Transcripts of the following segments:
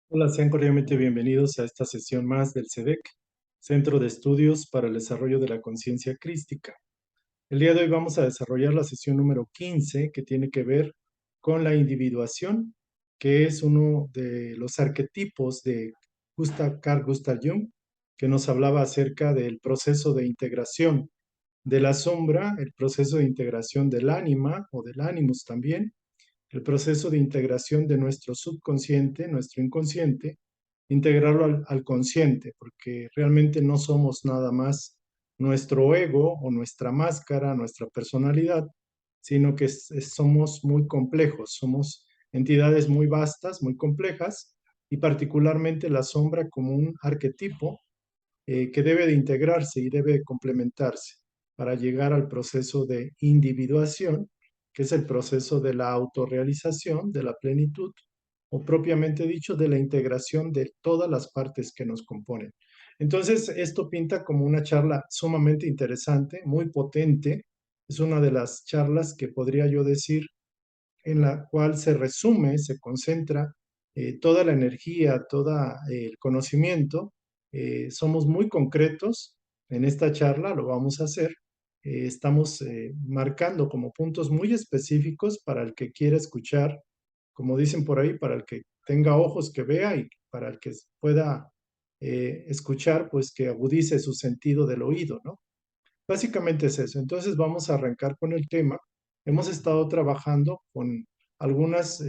Hola, sean cordialmente bienvenidos a esta sesión más del CEDEC, Centro de Estudios para el Desarrollo de la Conciencia Crística. El día de hoy vamos a desarrollar la sesión número 15, que tiene que ver con la individuación, que es uno de los arquetipos de Carl Gustav Jung, que nos hablaba acerca del proceso de integración de la sombra, el proceso de integración del ánima o del ánimus también, el proceso de integración de nuestro subconsciente, nuestro inconsciente, integrarlo al consciente, porque realmente no somos nada más nuestro ego o nuestra máscara, nuestra personalidad, sino que somos muy complejos, somos entidades muy vastas, muy complejas, y particularmente la sombra como un arquetipo que debe de integrarse y debe de complementarse para llegar al proceso de individuación, que es el proceso de la autorrealización, de la plenitud, o propiamente dicho, de la integración de todas las partes que nos componen. Entonces, esto pinta como una charla sumamente interesante, muy potente. Es una de las charlas que podría yo decir en la cual se resume, se concentra toda la energía, todo el conocimiento. Somos muy concretos en esta charla, lo vamos a hacer. Estamos marcando como puntos muy específicos para el que quiera escuchar, como dicen por ahí, para el que tenga ojos que vea y para el que pueda escuchar, pues que agudice su sentido del oído, ¿no? Básicamente es eso. Entonces vamos a arrancar con el tema. Hemos estado trabajando con algunas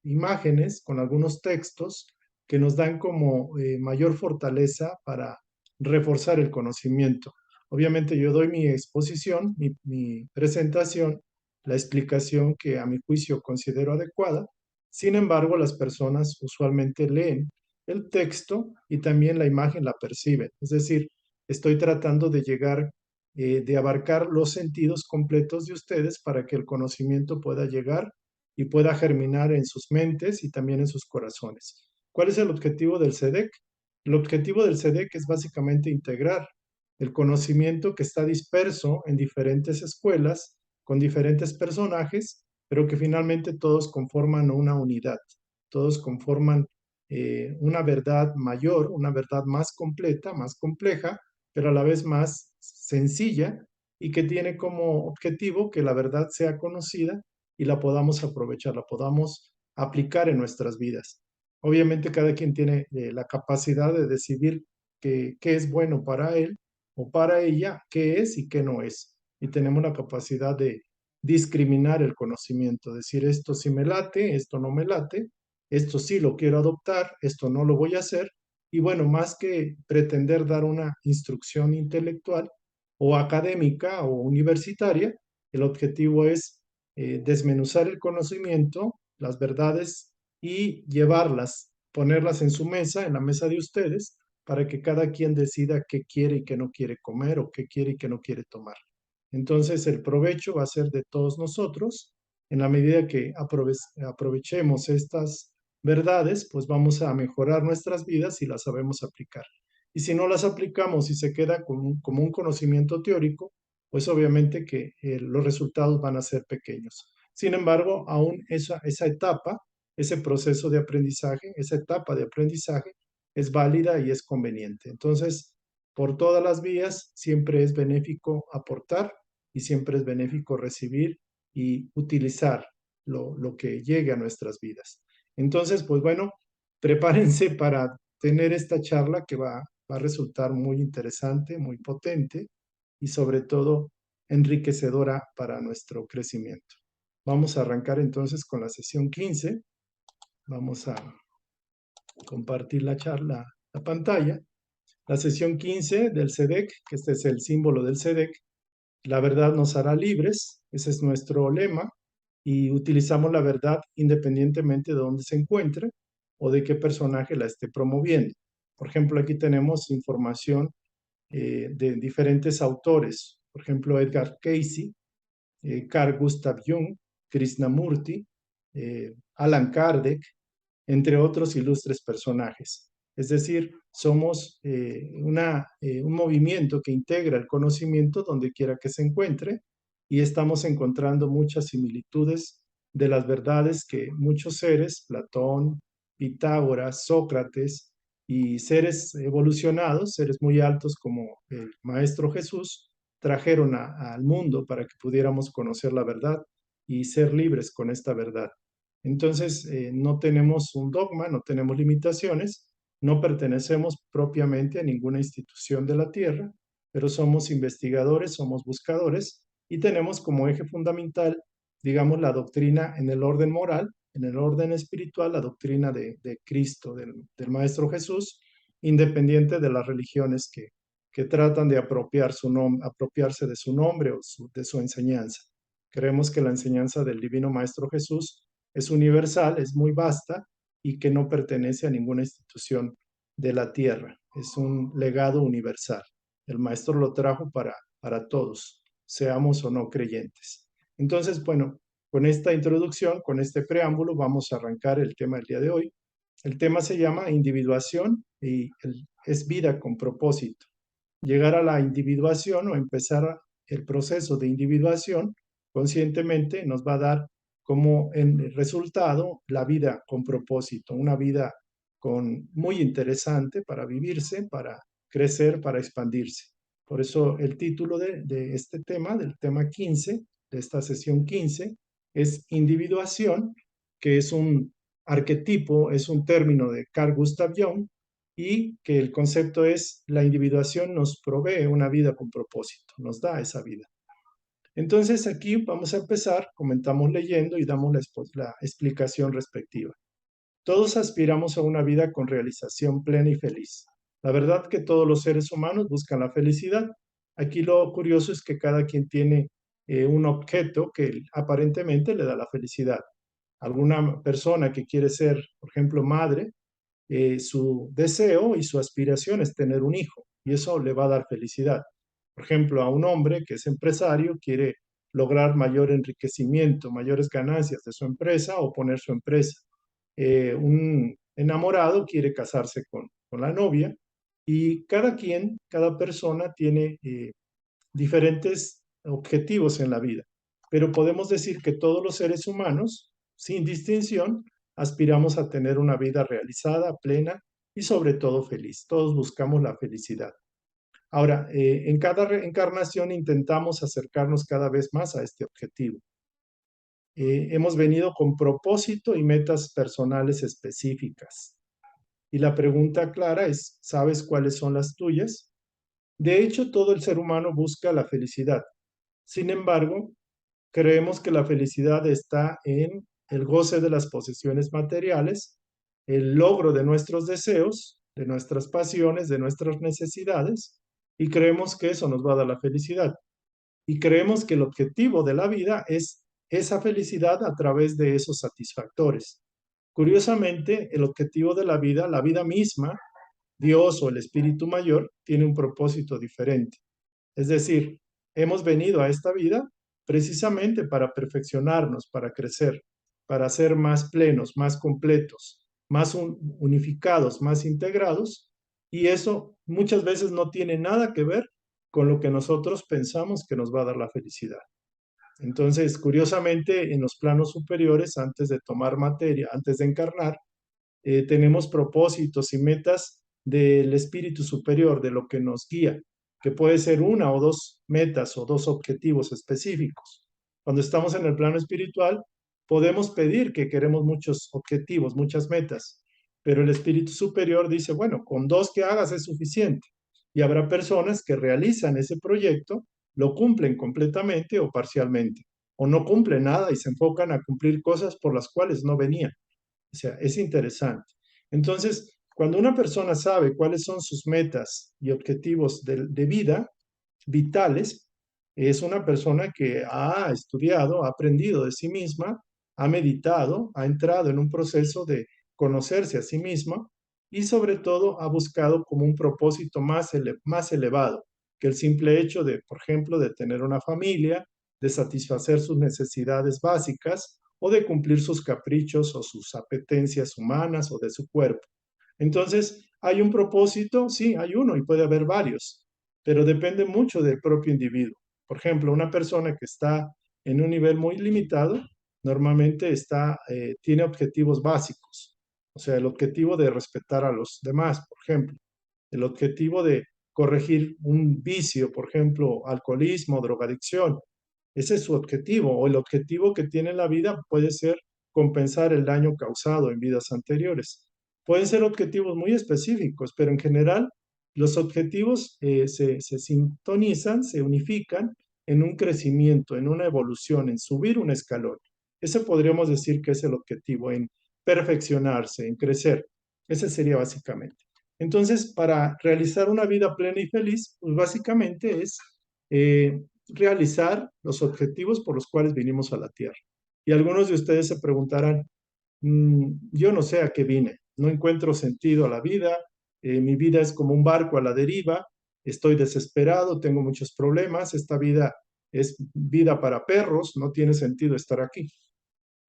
imágenes, con algunos textos que nos dan como mayor fortaleza para reforzar el conocimiento. Obviamente yo doy mi exposición, mi presentación, la explicación que a mi juicio considero adecuada. Sin embargo, las personas usualmente leen el texto y también la imagen la perciben. Es decir, estoy tratando de llegar de abarcar los sentidos completos de ustedes para que el conocimiento pueda llegar y pueda germinar en sus mentes y también en sus corazones. ¿Cuál es el objetivo del CEDEC? El objetivo del CEDEC es básicamente integrar el conocimiento que está disperso en diferentes escuelas, con diferentes personajes, pero que finalmente todos conforman una unidad, todos conforman una verdad mayor, una verdad más completa, más compleja, pero a la vez más sencilla y que tiene como objetivo que la verdad sea conocida y la podamos aprovechar, la podamos aplicar en nuestras vidas. Obviamente cada quien tiene la capacidad de decidir qué es bueno para él o para ella, qué es y qué no es. Y tenemos la capacidad de discriminar el conocimiento, decir esto sí me late, esto no me late, esto sí lo quiero adoptar, esto no lo voy a hacer, y bueno, más que pretender dar una instrucción intelectual o académica o universitaria, el objetivo es desmenuzar el conocimiento, las verdades y llevarlas, ponerlas en su mesa, en la mesa de ustedes, para que cada quien decida qué quiere y qué no quiere comer o qué quiere y qué no quiere tomar. Entonces, el provecho va a ser de todos nosotros. En la medida que aprovechemos estas verdades, pues vamos a mejorar nuestras vidas si las sabemos aplicar. Y si no las aplicamos y se queda como un conocimiento teórico, pues obviamente que los resultados van a ser pequeños. Sin embargo, aún esa etapa, ese proceso de aprendizaje, esa etapa de aprendizaje es válida y es conveniente. Entonces, por todas las vías, siempre es benéfico aportar y siempre es benéfico recibir y utilizar lo que llegue a nuestras vidas. Entonces, pues bueno, prepárense para tener esta charla que va a resultar muy interesante, muy potente y sobre todo enriquecedora para nuestro crecimiento. Vamos a arrancar entonces con la sesión 15. Vamos a compartir la charla, la pantalla. La sesión 15 del CEDEC, que este es el símbolo del CEDEC, la verdad nos hará libres, ese es nuestro lema, y utilizamos la verdad independientemente de dónde se encuentre o de qué personaje la esté promoviendo. Por ejemplo, aquí tenemos información de diferentes autores, por ejemplo, Edgar Cayce, Carl Gustav Jung, Krishnamurti, Alan Kardec, entre otros ilustres personajes. Es decir, somos un movimiento que integra el conocimiento donde quiera que se encuentre y estamos encontrando muchas similitudes de las verdades que muchos seres, Platón, Pitágoras, Sócrates y seres evolucionados, seres muy altos como el Maestro Jesús, trajeron al mundo para que pudiéramos conocer la verdad y ser libres con esta verdad. Entonces, no tenemos un dogma, no tenemos limitaciones, no pertenecemos propiamente a ninguna institución de la Tierra, pero somos investigadores, somos buscadores y tenemos como eje fundamental, digamos, la doctrina en el orden moral, en el orden espiritual, la doctrina de Cristo, del Maestro Jesús, independiente de las religiones que tratan de apropiarse de su nombre o de su enseñanza. Creemos que la enseñanza del Divino Maestro Jesús es universal, es muy vasta y que no pertenece a ninguna institución de la tierra. Es un legado universal. El Maestro lo trajo para todos, seamos o no creyentes. Entonces, bueno, con esta introducción, con este preámbulo, vamos a arrancar el tema del día de hoy. El tema se llama individuación y es vida con propósito. Llegar a la individuación o empezar el proceso de individuación conscientemente nos va a dar como en resultado la vida con propósito, una vida muy interesante para vivirse, para crecer, para expandirse. Por eso el título de este tema, del tema 15, de esta sesión 15, es individuación, que es un arquetipo, es un término de Carl Gustav Jung, y que el concepto es la individuación nos provee una vida con propósito, nos da esa vida. Entonces aquí vamos a empezar, comentamos leyendo y damos la explicación respectiva. Todos aspiramos a una vida con realización plena y feliz. La verdad que todos los seres humanos buscan la felicidad. Aquí lo curioso es que cada quien tiene un objeto que aparentemente le da la felicidad. Alguna persona que quiere ser, por ejemplo, madre, su deseo y su aspiración es tener un hijo y eso le va a dar felicidad. Por ejemplo, a un hombre que es empresario quiere lograr mayor enriquecimiento, mayores ganancias de su empresa o poner su empresa. Un enamorado quiere casarse con la novia y cada quien, cada persona tiene diferentes objetivos en la vida. Pero podemos decir que todos los seres humanos, sin distinción, aspiramos a tener una vida realizada, plena y sobre todo feliz. Todos buscamos la felicidad. Ahora, en cada reencarnación intentamos acercarnos cada vez más a este objetivo. Hemos venido con propósito y metas personales específicas. Y la pregunta clara es, ¿sabes cuáles son las tuyas? De hecho, todo el ser humano busca la felicidad. Sin embargo, creemos que la felicidad está en el goce de las posesiones materiales, el logro de nuestros deseos, de nuestras pasiones, de nuestras necesidades, y creemos que eso nos va a dar la felicidad. Y creemos que el objetivo de la vida es esa felicidad a través de esos satisfactores. Curiosamente, el objetivo de la vida misma, Dios o el Espíritu Mayor, tiene un propósito diferente. Es decir, hemos venido a esta vida precisamente para perfeccionarnos, para crecer, para ser más plenos, más completos, más unificados, más integrados, y eso muchas veces no tiene nada que ver con lo que nosotros pensamos que nos va a dar la felicidad. Entonces, curiosamente, en los planos superiores, antes de tomar materia, antes de encarnar, tenemos propósitos y metas del espíritu superior, de lo que nos guía, que puede ser una o dos metas o dos objetivos específicos. Cuando estamos en el plano espiritual, podemos pedir que queremos muchos objetivos, muchas metas, pero el espíritu superior dice, bueno, con dos que hagas es suficiente. Y habrá personas que realizan ese proyecto, lo cumplen completamente o parcialmente, o no cumplen nada y se enfocan a cumplir cosas por las cuales no venían. O sea, es interesante. Entonces, cuando una persona sabe cuáles son sus metas y objetivos de vida vitales, es una persona que ha estudiado, ha aprendido de sí misma, ha meditado, ha entrado en un proceso de conocerse a sí misma y sobre todo ha buscado como un propósito más elevado que el simple hecho de, por ejemplo, de tener una familia, de satisfacer sus necesidades básicas o de cumplir sus caprichos o sus apetencias humanas o de su cuerpo. Entonces, ¿hay un propósito? Sí, hay uno y puede haber varios, pero depende mucho del propio individuo. Por ejemplo, una persona que está en un nivel muy limitado, normalmente tiene objetivos básicos, o sea, el objetivo de respetar a los demás, por ejemplo, el objetivo de corregir un vicio, por ejemplo, alcoholismo, drogadicción. Ese es su objetivo, o el objetivo que tiene en la vida puede ser compensar el daño causado en vidas anteriores. Pueden ser objetivos muy específicos, pero en general los objetivos se sintonizan, se unifican en un crecimiento, en una evolución, en subir un escalón. Ese podríamos decir que es el objetivo, en perfeccionarse, en crecer. Ese sería básicamente. Entonces, para realizar una vida plena y feliz, pues básicamente es realizar los objetivos por los cuales vinimos a la Tierra. Y algunos de ustedes se preguntarán, yo no sé a qué vine, no encuentro sentido a la vida, mi vida es como un barco a la deriva, estoy desesperado, tengo muchos problemas, esta vida es vida para perros, no tiene sentido estar aquí.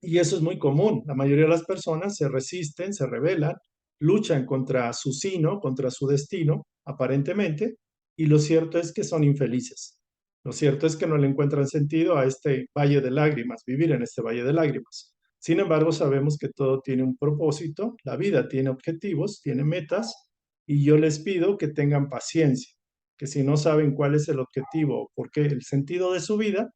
Y eso es muy común. La mayoría de las personas se resisten, se rebelan, luchan contra su sino, contra su destino, aparentemente, y lo cierto es que son infelices. Lo cierto es que no le encuentran sentido a este valle de lágrimas, vivir en este valle de lágrimas. Sin embargo, sabemos que todo tiene un propósito, la vida tiene objetivos, tiene metas, y yo les pido que tengan paciencia, que si no saben cuál es el objetivo o por qué el sentido de su vida,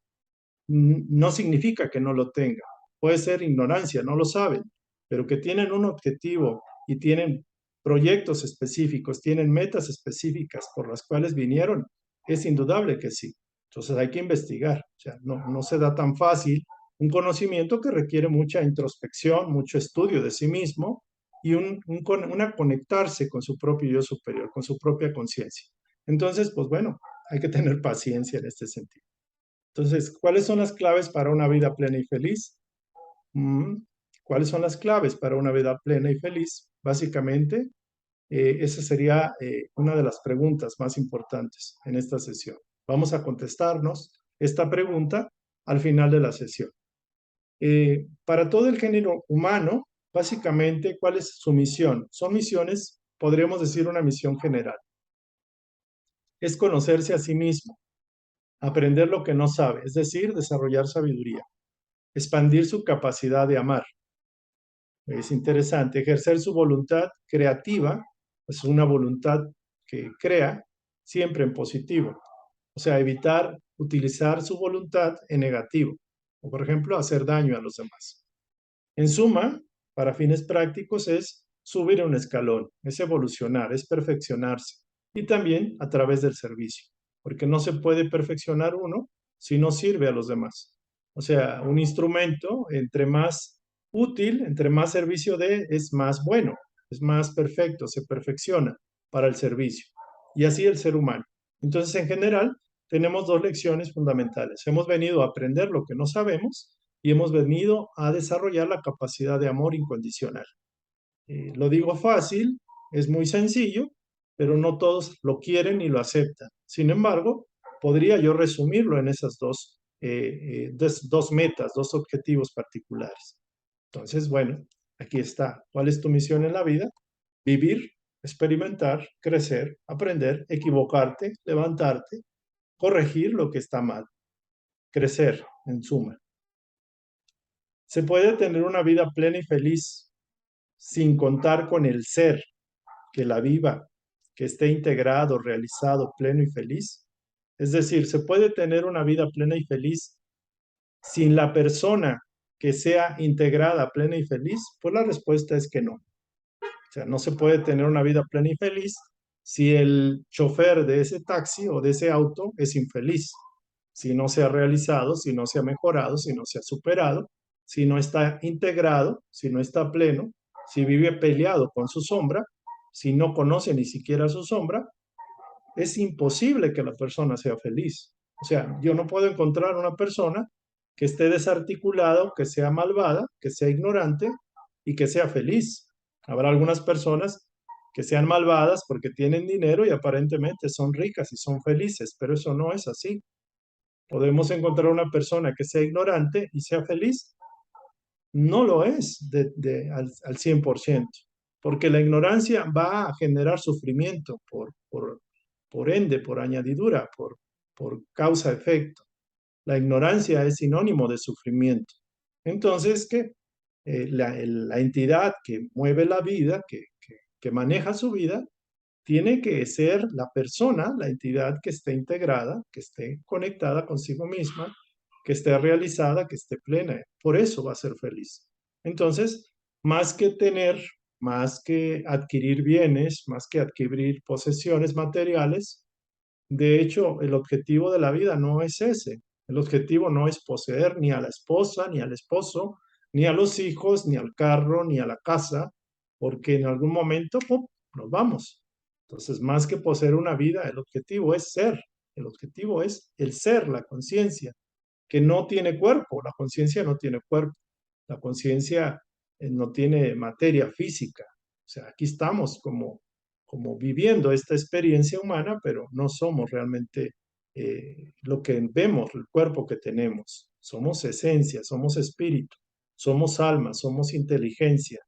no significa que no lo tengan. Puede ser ignorancia, no lo saben, pero que tienen un objetivo y tienen proyectos específicos, tienen metas específicas por las cuales vinieron, es indudable que sí. Entonces hay que investigar, o sea, no se da tan fácil un conocimiento que requiere mucha introspección, mucho estudio de sí mismo y una conectarse con su propio yo superior, con su propia conciencia. Entonces, pues bueno, hay que tener paciencia en este sentido. Entonces, ¿cuáles son las claves para una vida plena y feliz? Mm, ¿Cuáles son las claves para una vida plena y feliz? Básicamente, esa sería una de las preguntas más importantes en esta sesión. Vamos a contestarnos esta pregunta al final de la sesión. Para todo el género humano, básicamente, ¿cuál es su misión? Son misiones, podríamos decir una misión general. Es conocerse a sí mismo, aprender lo que no sabe, es decir, desarrollar sabiduría, expandir su capacidad de amar. Es interesante, ejercer su voluntad creativa, es una voluntad que crea siempre en positivo. O sea, evitar utilizar su voluntad en negativo, o por ejemplo, hacer daño a los demás. En suma, para fines prácticos es subir un escalón, es evolucionar, es perfeccionarse y también a través del servicio, porque no se puede perfeccionar uno si no sirve a los demás. O sea, un instrumento, entre más útil, entre más servicio dé, es más bueno, es más perfecto, se perfecciona para el servicio. Y así el ser humano. Entonces, en general, tenemos dos lecciones fundamentales. Hemos venido a aprender lo que no sabemos y hemos venido a desarrollar la capacidad de amor incondicional. Lo digo fácil, es muy sencillo, pero no todos lo quieren y lo aceptan. Sin embargo, podría yo resumirlo en esas dos metas, dos objetivos particulares. Entonces, bueno, aquí está. ¿Cuál es tu misión en la vida? Vivir, experimentar, crecer, aprender, equivocarte, levantarte, corregir lo que está mal, crecer, en suma. Se puede tener una vida plena y feliz sin contar con el ser que la viva, que esté integrado, realizado, pleno y feliz. Es decir, se puede tener una vida plena y feliz sin la persona que sea integrada, plena y feliz. Pues la respuesta es que no. O sea, no se puede tener una vida plena y feliz si el chofer de ese taxi o de ese auto es infeliz, si no se ha realizado, si no se ha mejorado, si no se ha superado, si no está integrado, si no está pleno, si vive peleado con su sombra, si no conoce ni siquiera su sombra, es imposible que la persona sea feliz. O sea, yo no puedo encontrar una persona que esté desarticulada, que sea malvada, que sea ignorante y que sea feliz. Habrá algunas personas que sean malvadas porque tienen dinero y aparentemente son ricas y son felices, pero eso no es así. Podemos encontrar una persona que sea ignorante y sea feliz. No lo es al 100%, porque la ignorancia va a generar sufrimiento por ende, por añadidura, por causa-efecto. La ignorancia es sinónimo de sufrimiento. Entonces, ¿qué? la entidad que mueve la vida, que maneja su vida, tiene que ser la persona, la entidad que esté integrada, que esté conectada consigo misma, que esté realizada, que esté plena. Por eso va a ser feliz. Entonces, más que tener, más que adquirir bienes, más que adquirir posesiones materiales, de hecho, el objetivo de la vida no es ese. El objetivo no es poseer ni a la esposa, ni al esposo, ni a los hijos, ni al carro, ni a la casa, porque en algún momento, ¡pum!, nos vamos. Entonces, más que poseer una vida, el objetivo es ser. El objetivo es el ser, la conciencia, que no tiene cuerpo. La conciencia no tiene cuerpo. La conciencia no tiene materia física. O sea, aquí estamos como viviendo esta experiencia humana, pero no somos realmente lo que vemos, el cuerpo que tenemos. Somos esencia, somos espíritu, somos alma, somos inteligencia.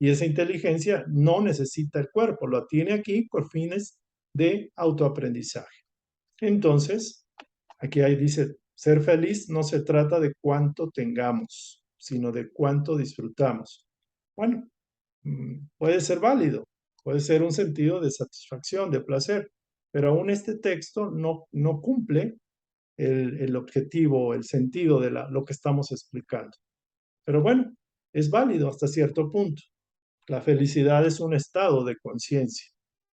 Y esa inteligencia no necesita el cuerpo, lo tiene aquí por fines de autoaprendizaje. Entonces, aquí ahí dice, ser feliz no se trata de cuánto tengamos, sino de cuánto disfrutamos. Bueno, puede ser válido, puede ser un sentido de satisfacción, de placer, pero aún este texto no cumple el objetivo, el sentido de lo que estamos explicando. Pero bueno, es válido hasta cierto punto. La felicidad es un estado de conciencia,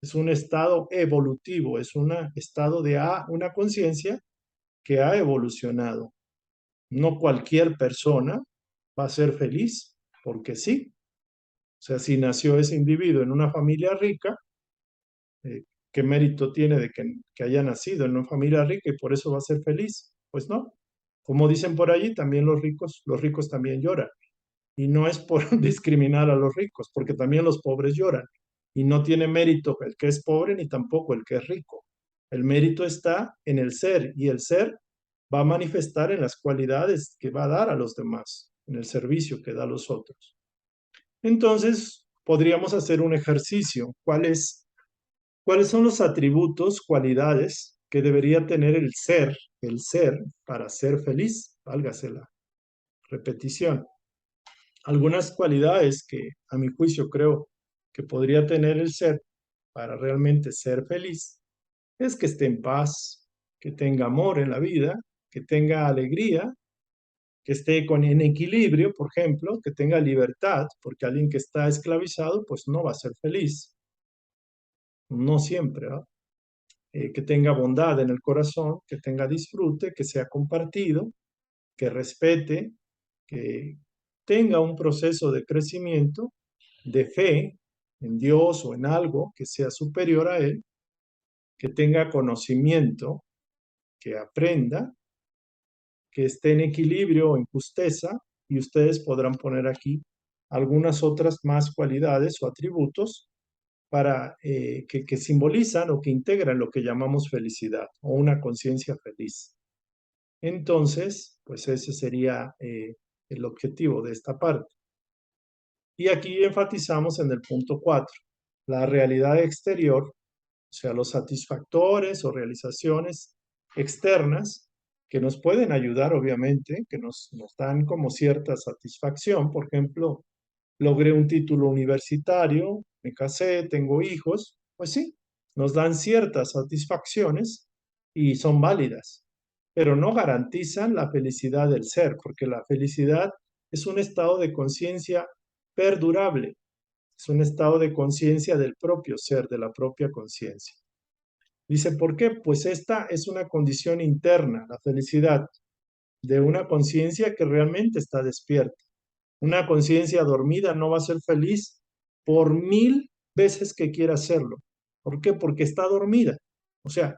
es un estado evolutivo, es un estado de una conciencia que ha evolucionado. No cualquier persona va a ser feliz porque sí. O sea, si nació ese individuo en una familia rica, ¿qué mérito tiene de que haya nacido en una familia rica y por eso va a ser feliz? Pues no. Como dicen por allí, también los ricos también lloran. Y no es por discriminar a los ricos, porque también los pobres lloran. Y no tiene mérito el que es pobre ni tampoco el que es rico. El mérito está en el ser y el ser va a manifestar en las cualidades que va a dar a los demás, en el servicio que da a los otros. Entonces, podríamos hacer un ejercicio. ¿Cuáles son los atributos, cualidades que debería tener el ser para ser feliz? Válgase la repetición. Algunas cualidades que a mi juicio creo que podría tener el ser para realmente ser feliz es que esté en paz, que tenga amor en la vida, que tenga alegría, que esté en equilibrio, por ejemplo, que tenga libertad, porque alguien que está esclavizado pues no va a ser feliz, no siempre, ¿no? Que tenga bondad en el corazón, que tenga disfrute, que sea compartido, que respete, que tenga un proceso de crecimiento, de fe en Dios o en algo que sea superior a él, que tenga conocimiento, que aprenda, que esté en equilibrio o en justeza, y ustedes podrán poner aquí algunas otras más cualidades o atributos para que simbolizan o que integran lo que llamamos felicidad o una conciencia feliz. Entonces, pues ese sería el objetivo de esta parte. Y aquí enfatizamos en el punto 4, la realidad exterior, o sea, los satisfactores o realizaciones externas que nos pueden ayudar, obviamente, que nos dan como cierta satisfacción. Por ejemplo, logré un título universitario, me casé, tengo hijos, pues sí, nos dan ciertas satisfacciones y son válidas, pero no garantizan la felicidad del ser, porque la felicidad es un estado de conciencia perdurable, es un estado de conciencia del propio ser, de la propia conciencia. Dice, ¿por qué? Pues esta es una condición interna, la felicidad, de una conciencia que realmente está despierta. Una conciencia dormida no va a ser feliz por 1000 veces que quiera hacerlo. ¿Por qué? Porque está dormida. O sea,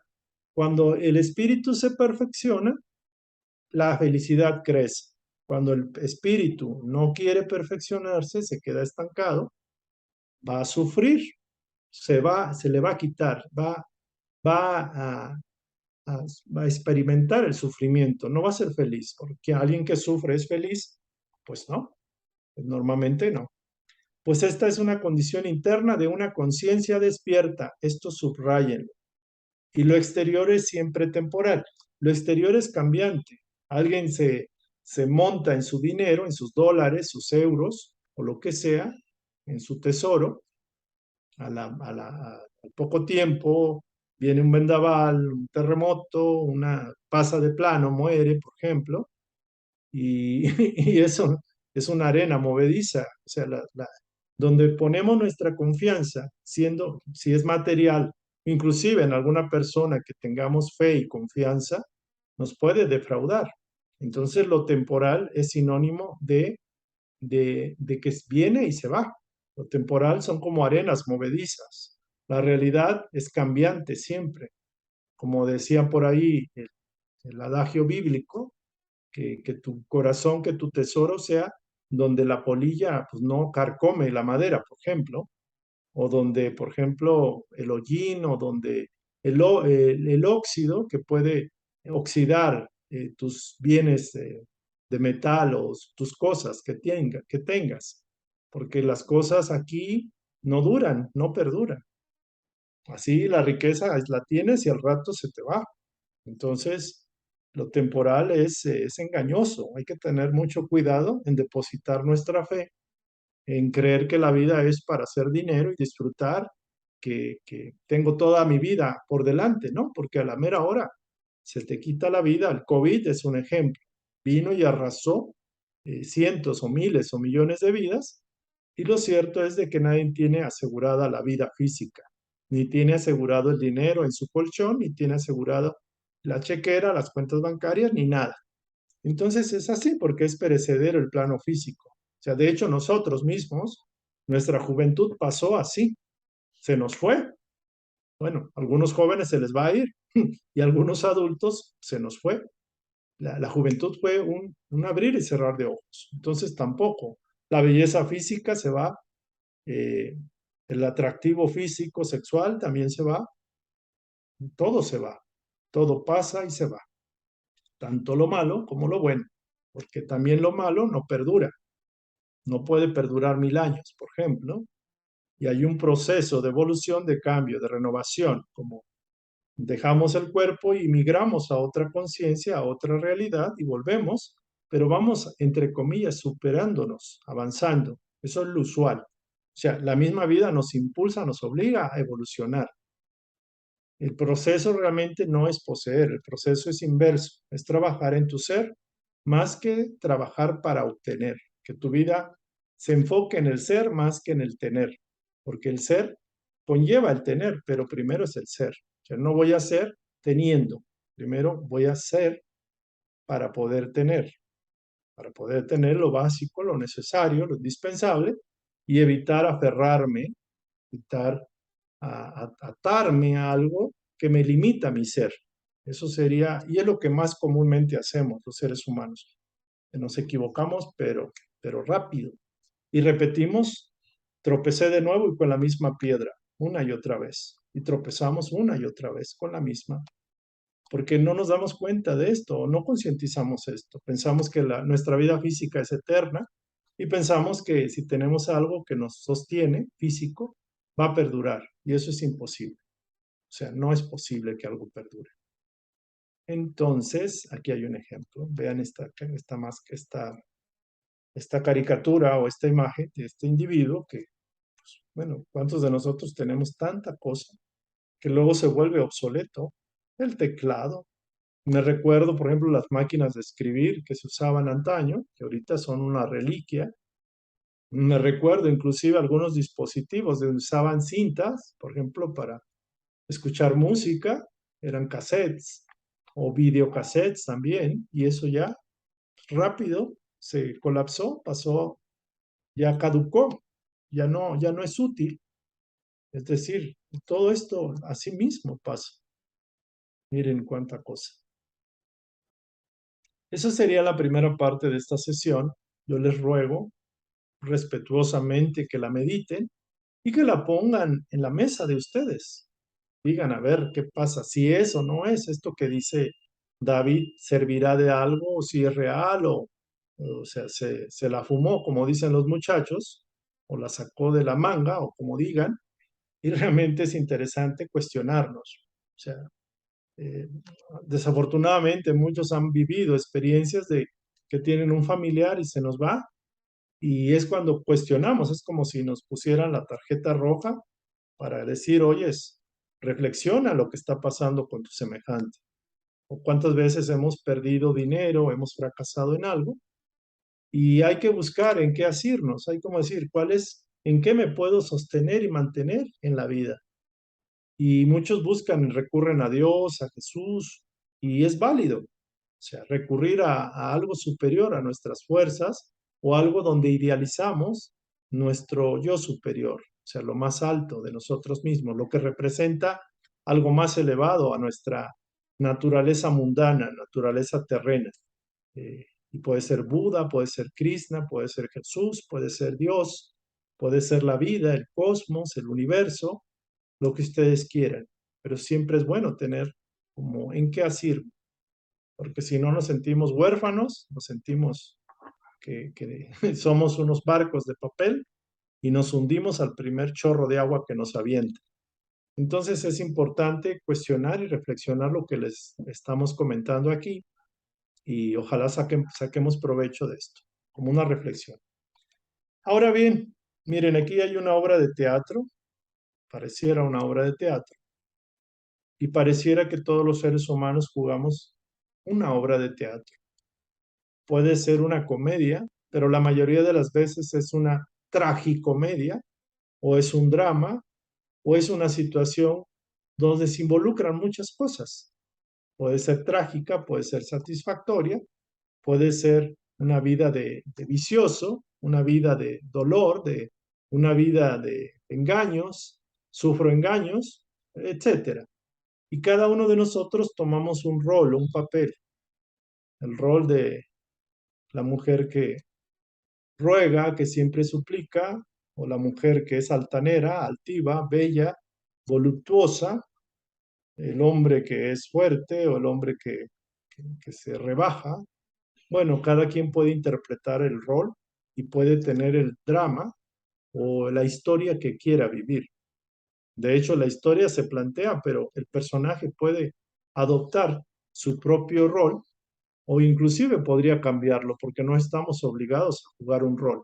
cuando el espíritu se perfecciona, la felicidad crece. Cuando el espíritu no quiere perfeccionarse, se queda estancado, va a sufrir, se le va a quitar, va a experimentar el sufrimiento, no va a ser feliz, porque alguien que sufre es feliz, pues no, normalmente no. Pues esta es una condición interna de una conciencia despierta, esto subrayenlo. Y lo exterior es siempre temporal, lo exterior es cambiante. Alguien se monta en su dinero, en sus dólares, sus euros o lo que sea, en su tesoro, al poco tiempo viene un vendaval, un terremoto, una pasa de plano, muere, por ejemplo, y, y eso es una arena movediza, o sea, donde ponemos nuestra confianza, siendo, si es material, inclusive en alguna persona que tengamos fe y confianza, nos puede defraudar. Entonces, lo temporal es sinónimo de que viene y se va. Lo temporal son como arenas movedizas. La realidad es cambiante siempre. Como decía por ahí el adagio bíblico, que tu corazón, que tu tesoro sea donde la polilla pues, no carcome la madera, por ejemplo, o donde, por ejemplo, el hollín o donde el óxido que puede oxidar tus bienes de metal o tus cosas que tengas, porque las cosas aquí no duran, no perduran. Así la riqueza la tienes y al rato se te va. Entonces, lo temporal es engañoso. Hay que tener mucho cuidado en depositar nuestra fe, en creer que la vida es para hacer dinero y disfrutar, que tengo toda mi vida por delante, ¿no? Porque a la mera hora se te quita la vida. El COVID es un ejemplo. Vino y arrasó cientos o miles o millones de vidas y lo cierto es de que nadie tiene asegurada la vida física, ni tiene asegurado el dinero en su colchón, ni tiene asegurado la chequera, las cuentas bancarias, ni nada. Entonces es así porque es perecedero el plano físico. O sea, de hecho nosotros mismos, nuestra juventud pasó así, se nos fue. Bueno, a algunos jóvenes se les va a ir y a algunos adultos se nos fue. La juventud fue un abrir y cerrar de ojos. Entonces tampoco. La belleza física se va, eh, el atractivo físico, sexual también se va, todo se va, todo pasa y se va, tanto lo malo como lo bueno, porque también lo malo no perdura, no puede perdurar 1000 años, por ejemplo, y hay un proceso de evolución, de cambio, de renovación, como dejamos el cuerpo y migramos a otra conciencia, a otra realidad y volvemos, pero vamos, entre comillas, superándonos, avanzando. Eso es lo usual. O sea, la misma vida nos impulsa, nos obliga a evolucionar. El proceso realmente no es poseer, el proceso es inverso, es trabajar en tu ser más que trabajar para obtener, que tu vida se enfoque en el ser más que en el tener, porque el ser conlleva el tener, pero primero es el ser. O sea, no voy a ser teniendo, primero voy a ser para poder tener lo básico, lo necesario, lo indispensable y evitar aferrarme, evitar atarme a algo que me limita mi ser. Eso sería, y es lo que más comúnmente hacemos los seres humanos, que nos equivocamos, pero rápido. Y repetimos, tropecé de nuevo y con la misma piedra, una y otra vez. Y tropezamos una y otra vez con la misma, porque no nos damos cuenta de esto, o no concientizamos esto. Pensamos que nuestra vida física es eterna y pensamos que si tenemos algo que nos sostiene físico, va a perdurar. Y eso es imposible. O sea, no es posible que algo perdure. Entonces, aquí hay un ejemplo. Vean esta caricatura o esta imagen de este individuo que, pues, bueno, ¿cuántos de nosotros tenemos tanta cosa que luego se vuelve obsoleto? El teclado. Me recuerdo, por ejemplo, las máquinas de escribir que se usaban antaño, que ahorita son una reliquia. Me recuerdo inclusive algunos dispositivos donde usaban cintas, por ejemplo, para escuchar música, eran cassettes o videocassettes también, y eso ya rápido se colapsó, pasó, ya caducó, ya no es útil. Es decir, todo esto así mismo pasa. Miren cuánta cosa. Esa sería la primera parte de esta sesión. Yo les ruego respetuosamente que la mediten y que la pongan en la mesa de ustedes. Digan a ver qué pasa, si es o no es esto que dice David, servirá de algo o si es real o sea, se la fumó, como dicen los muchachos, o la sacó de la manga o como digan, y realmente es interesante cuestionarnos. O sea, eh, desafortunadamente muchos han vivido experiencias de que tienen un familiar y se nos va, y es cuando cuestionamos, es como si nos pusieran la tarjeta roja para decir, oyes, reflexiona lo que está pasando con tu semejante. O cuántas veces hemos perdido dinero, hemos fracasado en algo, y hay que buscar en qué asirnos, hay como decir, en qué me puedo sostener y mantener en la vida. Y muchos buscan, recurren a Dios, a Jesús, y es válido. O sea, recurrir a algo superior a nuestras fuerzas o algo donde idealizamos nuestro yo superior, o sea, lo más alto de nosotros mismos, lo que representa algo más elevado a nuestra naturaleza mundana, naturaleza terrena. Y puede ser Buda, puede ser Krishna, puede ser Jesús, puede ser Dios, puede ser la vida, el cosmos, el universo, lo que ustedes quieran. Pero siempre es bueno tener como en qué asir, porque si no nos sentimos huérfanos, nos sentimos que somos unos barcos de papel y nos hundimos al primer chorro de agua que nos avienta. Entonces es importante cuestionar y reflexionar lo que les estamos comentando aquí y ojalá saquemos provecho de esto, como una reflexión. Ahora bien, miren, aquí hay una obra de teatro, pareciera una obra de teatro, y pareciera que todos los seres humanos jugamos una obra de teatro. Puede ser una comedia, pero la mayoría de las veces es una tragicomedia, o es un drama, o es una situación donde se involucran muchas cosas. Puede ser trágica, puede ser satisfactoria, puede ser una vida de vicioso, una vida de dolor, una vida de engaños, sufro engaños, etcétera. Y cada uno de nosotros tomamos un rol, un papel, el rol de la mujer que ruega, que siempre suplica, o la mujer que es altanera, altiva, bella, voluptuosa, el hombre que es fuerte o el hombre que se rebaja. Bueno, cada quien puede interpretar el rol y puede tener el drama o la historia que quiera vivir. De hecho, la historia se plantea, pero el personaje puede adoptar su propio rol o inclusive podría cambiarlo porque no estamos obligados a jugar un rol.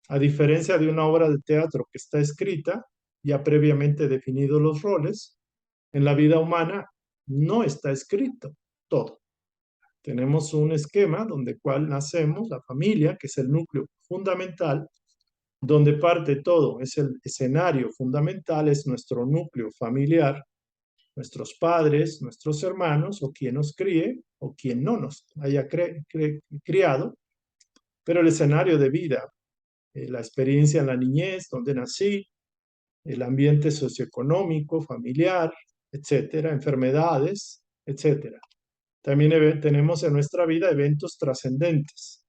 A diferencia de una obra de teatro que está escrita, ya previamente definidos los roles, en la vida humana no está escrito todo. Tenemos un esquema donde cual nacemos, la familia, que es el núcleo fundamental, donde parte todo, es el escenario fundamental, es nuestro núcleo familiar, nuestros padres, nuestros hermanos, o quien nos críe, o quien no nos haya criado, pero el escenario de vida, la experiencia en la niñez, donde nací, el ambiente socioeconómico, familiar, etcétera, enfermedades, etcétera. También tenemos en nuestra vida eventos trascendentes,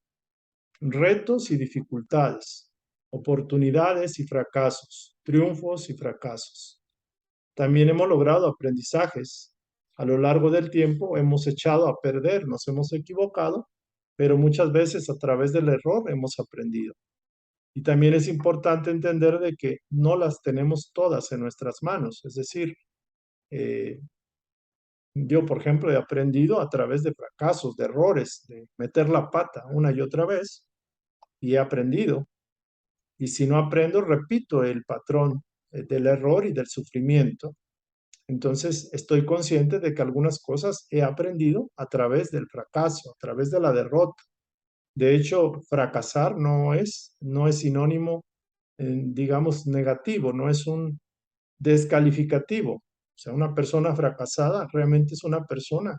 retos y dificultades, oportunidades y fracasos, triunfos y fracasos. También hemos logrado aprendizajes. A lo largo del tiempo hemos echado a perder, nos hemos equivocado, pero muchas veces a través del error hemos aprendido. Y también es importante entender de que no las tenemos todas en nuestras manos. Es decir, eh, yo, por ejemplo, he aprendido a través de fracasos, de errores, de meter la pata una y otra vez, y he aprendido. Y si no aprendo, repito el patrón del error y del sufrimiento. Entonces, estoy consciente de que algunas cosas he aprendido a través del fracaso, a través de la derrota. De hecho, fracasar no es sinónimo, digamos, negativo, no es un descalificativo. O sea, una persona fracasada realmente es una persona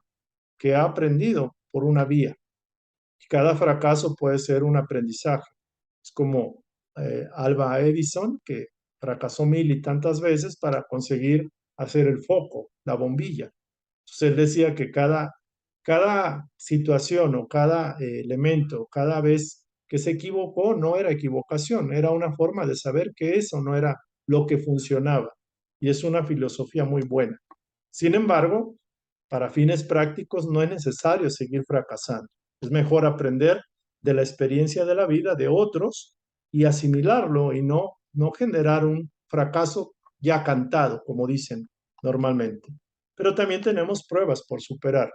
que ha aprendido por una vía. Cada fracaso puede ser un aprendizaje. Es como Alba Edison, que fracasó mil y tantas veces para conseguir hacer el foco, la bombilla. Entonces él decía que cada situación o cada elemento, cada vez que se equivocó, no era equivocación, era una forma de saber que eso no era lo que funcionaba. Y es una filosofía muy buena. Sin embargo, para fines prácticos no es necesario seguir fracasando. Es mejor aprender de la experiencia de la vida de otros y asimilarlo y no generar un fracaso ya cantado, como dicen normalmente. Pero también tenemos pruebas por superar.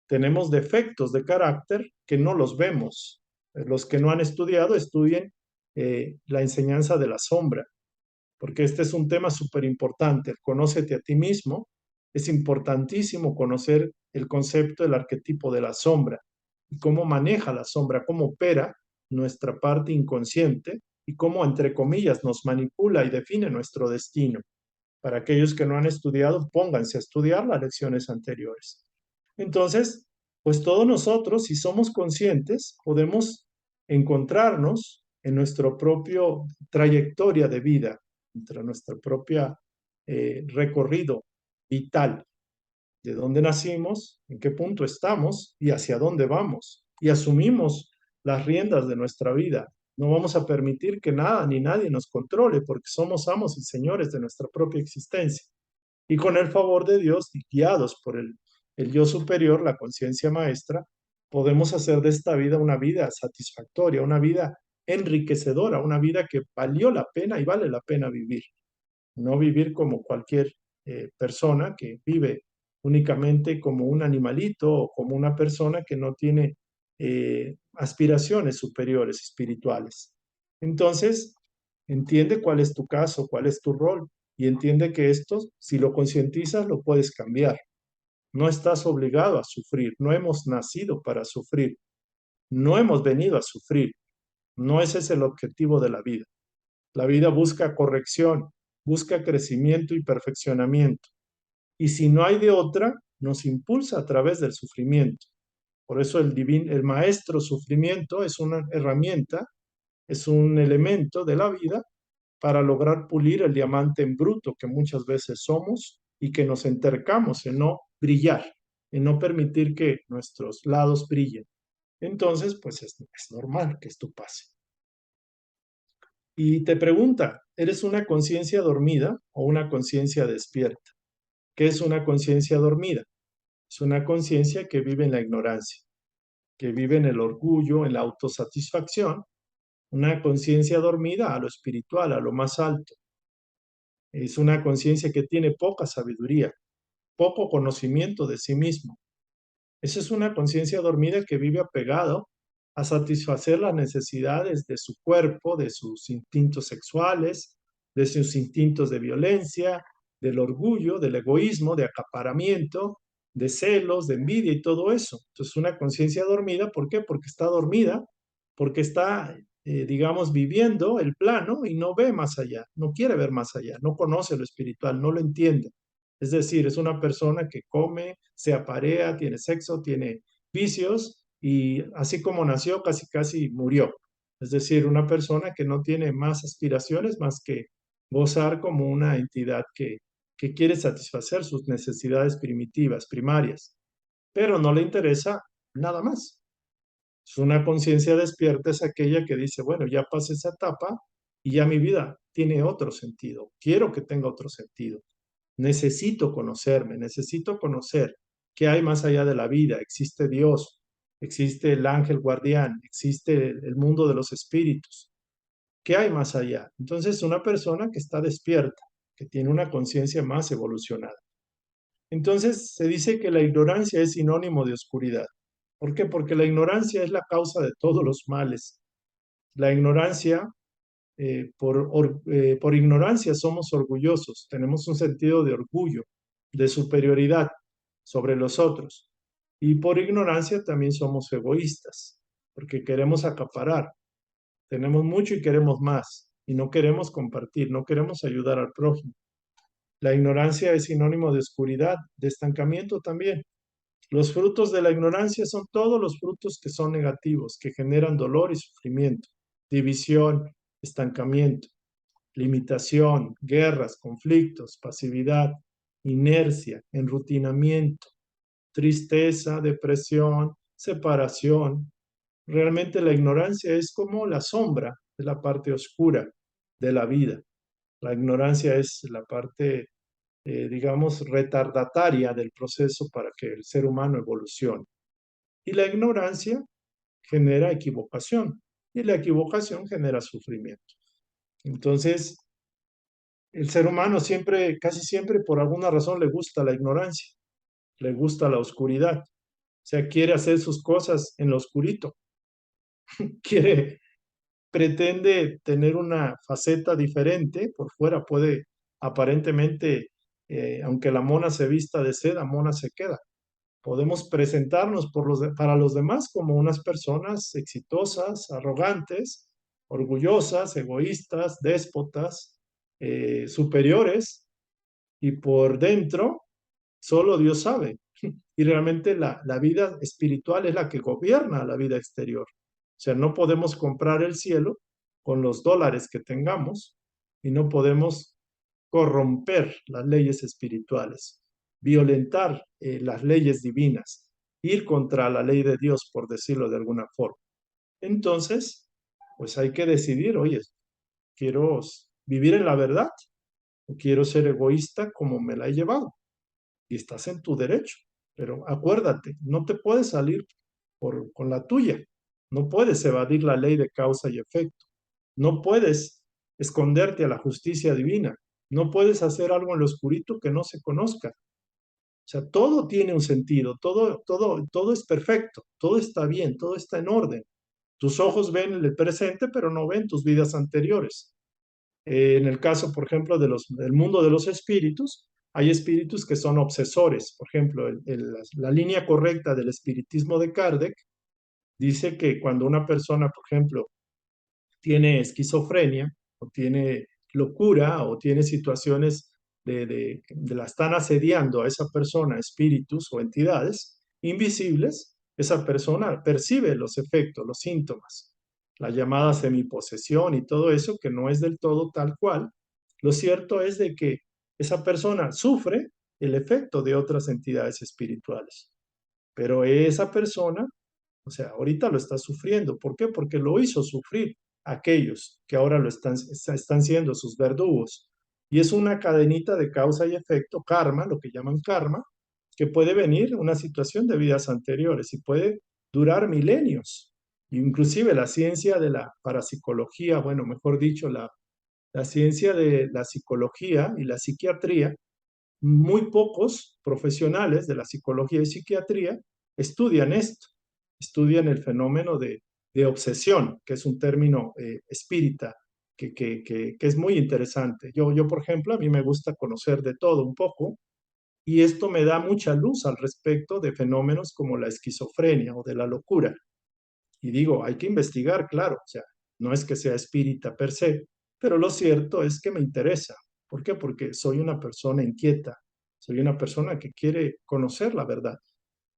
tenemos defectos de carácter que no los vemos. Los que no han estudiado, estudien la enseñanza de la sombra, porque este es un tema súper importante. Conócete a ti mismo. Es importantísimo conocer el concepto del arquetipo de la sombra y cómo maneja la sombra, cómo opera nuestra parte inconsciente y cómo, entre comillas, nos manipula y define nuestro destino. Para aquellos que no han estudiado, pónganse a estudiar las lecciones anteriores. Entonces, pues todos nosotros, si somos conscientes, podemos encontrarnos en nuestra propia trayectoria de vida, entre nuestra propia recorrido vital, de dónde nacimos, en qué punto estamos y hacia dónde vamos. Y asumimos las riendas de nuestra vida. No vamos a permitir que nada ni nadie nos controle porque somos amos y señores de nuestra propia existencia. Y con el favor de Dios y guiados por el yo superior, la conciencia maestra, podemos hacer de esta vida una vida satisfactoria, una vida enriquecedora, una vida que valió la pena y vale la pena vivir. No vivir como cualquier persona que vive únicamente como un animalito o como una persona que no tiene aspiraciones superiores espirituales. Entonces, entiende cuál es tu caso, cuál es tu rol y entiende que esto, si lo concientizas, lo puedes cambiar. No estás obligado a sufrir, no hemos nacido para sufrir, no hemos venido a sufrir, no ese es el objetivo de la vida. La vida busca corrección, busca crecimiento y perfeccionamiento. Y si no hay de otra, nos impulsa a través del sufrimiento. Por eso el maestro sufrimiento es una herramienta, es un elemento de la vida para lograr pulir el diamante en bruto que muchas veces somos y que nos entercamos en no brillar, en no permitir que nuestros lados brillen. Entonces, pues es normal que esto pase. Y te pregunta, ¿eres una conciencia dormida o una conciencia despierta? ¿Qué es una conciencia dormida? Es una conciencia que vive en la ignorancia, que vive en el orgullo, en la autosatisfacción, una conciencia dormida a lo espiritual, a lo más alto. Es una conciencia que tiene poca sabiduría, poco conocimiento de sí mismo. Esa es una conciencia dormida que vive apegado a satisfacer las necesidades de su cuerpo, de sus instintos sexuales, de sus instintos de violencia, del orgullo, del egoísmo, de acaparamiento, de celos, de envidia y todo eso. Entonces, una conciencia dormida, ¿por qué? Porque está dormida, porque está, digamos, viviendo el plano y no ve más allá, no quiere ver más allá, no conoce lo espiritual, no lo entiende. Es decir, es una persona que come, se aparea, tiene sexo, tiene vicios y así como nació, casi casi murió. Es decir, una persona que no tiene más aspiraciones más que gozar como una entidad que quiere satisfacer sus necesidades primitivas, primarias, pero no le interesa nada más. Es una conciencia despierta, es aquella que dice, bueno, ya pasé esa etapa y ya mi vida tiene otro sentido, quiero que tenga otro sentido. Necesito conocerme, necesito conocer qué hay más allá de la vida. Existe Dios, existe el ángel guardián, existe el mundo de los espíritus. ¿Qué hay más allá? Entonces, una persona que está despierta, que tiene una conciencia más evolucionada. Entonces, se dice que la ignorancia es sinónimo de oscuridad. ¿Por qué? Porque la ignorancia es la causa de todos los males. La ignorancia por ignorancia somos orgullosos, tenemos un sentido de orgullo, de superioridad sobre los otros. Y por ignorancia también somos egoístas, porque queremos acaparar, tenemos mucho y queremos más, y no queremos compartir, no queremos ayudar al prójimo. La ignorancia es sinónimo de oscuridad, de estancamiento también. Los frutos de la ignorancia son todos los frutos que son negativos, que generan dolor y sufrimiento, división, estancamiento, limitación, guerras, conflictos, pasividad, inercia, enrutinamiento, tristeza, depresión, separación. Realmente la ignorancia es como la sombra de la parte oscura de la vida. La ignorancia es la parte, digamos, retardataria del proceso para que el ser humano evolucione. Y la ignorancia genera equivocación y la equivocación genera sufrimiento. Entonces, el ser humano siempre, casi siempre, por alguna razón le gusta la ignorancia, le gusta la oscuridad. sea, quiere hacer sus cosas en lo oscurito, quiere, pretende tener una faceta diferente, por fuera puede aparentemente, aunque la mona se vista de seda, mona se queda. Podemos presentarnos para los demás como unas personas exitosas, arrogantes, orgullosas, egoístas, déspotas, superiores, y por dentro solo Dios sabe. Y realmente la vida espiritual es la que gobierna la vida exterior. O sea, no podemos comprar el cielo con los dólares que tengamos y no podemos corromper las leyes espirituales, violentar las leyes divinas, ir contra la ley de Dios, por decirlo de alguna forma. Entonces, pues hay que decidir, oye, ¿quiero vivir en la verdad o quiero ser egoísta como me la he llevado? Y estás en tu derecho, pero acuérdate, no te puedes salir con la tuya, no puedes evadir la ley de causa y efecto, no puedes esconderte a la justicia divina, no puedes hacer algo en lo oscurito que no se conozca. O sea, todo tiene un sentido, todo es perfecto, todo está bien, todo está en orden. Tus ojos ven el presente, pero no ven tus vidas anteriores. En el caso, por ejemplo, del mundo de los espíritus, hay espíritus que son obsesores. Por ejemplo, la línea correcta del espiritismo de Kardec dice que cuando una persona, por ejemplo, tiene esquizofrenia o tiene locura o tiene situaciones de la están asediando a esa persona, espíritus o entidades invisibles, esa persona percibe los efectos, los síntomas, la llamada semiposesión y todo eso que no es del todo tal cual. Lo cierto es de que esa persona sufre el efecto de otras entidades espirituales, pero esa persona, o sea, ahorita lo está sufriendo. ¿Por qué? Porque lo hizo sufrir aquellos que ahora están siendo sus verdugos. Y es una cadenita de causa y efecto, karma, lo que llaman karma, que puede venir una situación de vidas anteriores y puede durar milenios. Inclusive la ciencia de la parapsicología, bueno, mejor dicho, la ciencia de la psicología y la psiquiatría, muy pocos profesionales de la psicología y psiquiatría estudian esto, estudian el fenómeno de obsesión, que es un término espírita, que es muy interesante. Yo, por ejemplo, a mí me gusta conocer de todo un poco y esto me da mucha luz al respecto de fenómenos como la esquizofrenia o de la locura. Y digo, hay que investigar, claro, o sea, no es que sea espírita per se, pero lo cierto es que me interesa. ¿Por qué? Porque soy una persona inquieta, soy una persona que quiere conocer la verdad.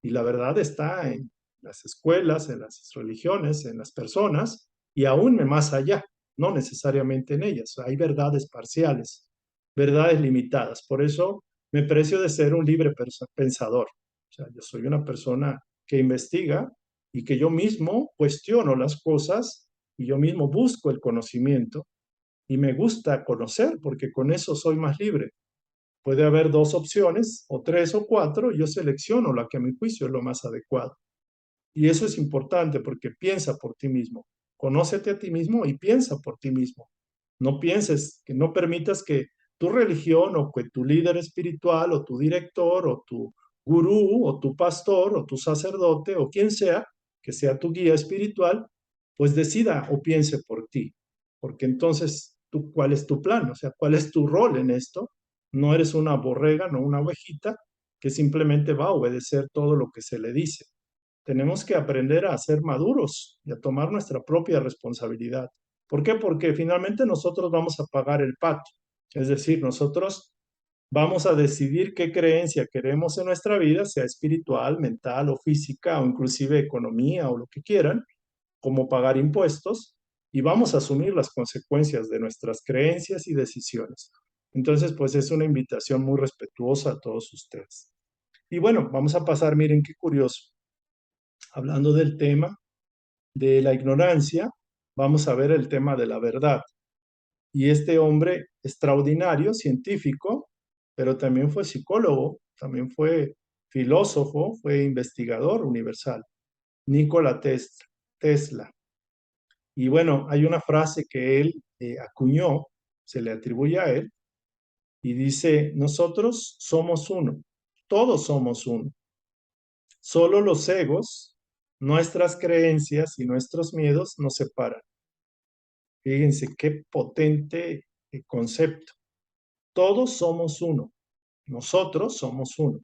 Y la verdad está en las escuelas, en las religiones, en las personas y aún más allá, no necesariamente en ellas. Hay verdades parciales, verdades limitadas. Por eso me precio de ser un libre pensador. O sea, yo soy una persona que investiga y que yo mismo cuestiono las cosas y yo mismo busco el conocimiento y me gusta conocer porque con eso soy más libre. Puede haber dos opciones o tres o cuatro y yo selecciono la que a mi juicio es lo más adecuado. Y eso es importante porque piensa por ti mismo, conócete a ti mismo y piensa por ti mismo. No pienses, que no permitas que tu religión o que tu líder espiritual o tu director o tu gurú o tu pastor o tu sacerdote o quien sea, que sea tu guía espiritual, pues decida o piense por ti. Porque entonces, ¿cuál es tu plan? O sea, ¿cuál es tu rol en esto? No eres una borrega, no una ovejita que simplemente va a obedecer todo lo que se le dice. Tenemos que aprender a ser maduros y a tomar nuestra propia responsabilidad. ¿Por qué? Porque finalmente nosotros vamos a pagar el pato. Es decir, nosotros vamos a decidir qué creencia queremos en nuestra vida, sea espiritual, mental o física o inclusive economía o lo que quieran, como pagar impuestos y vamos a asumir las consecuencias de nuestras creencias y decisiones. Entonces, pues es una invitación muy respetuosa a todos ustedes. Y bueno, vamos a pasar, miren qué curioso. Hablando del tema de la ignorancia, vamos a ver el tema de la verdad. Y este hombre extraordinario, científico, pero también fue psicólogo, también fue filósofo, fue investigador universal, Nikola Tesla. Y bueno, hay una frase que él acuñó, se le atribuye a él, y dice, nosotros somos uno, todos somos uno, Solo los egos, nuestras creencias y nuestros miedos nos separan. Fíjense qué potente concepto. Todos somos uno. Nosotros somos uno.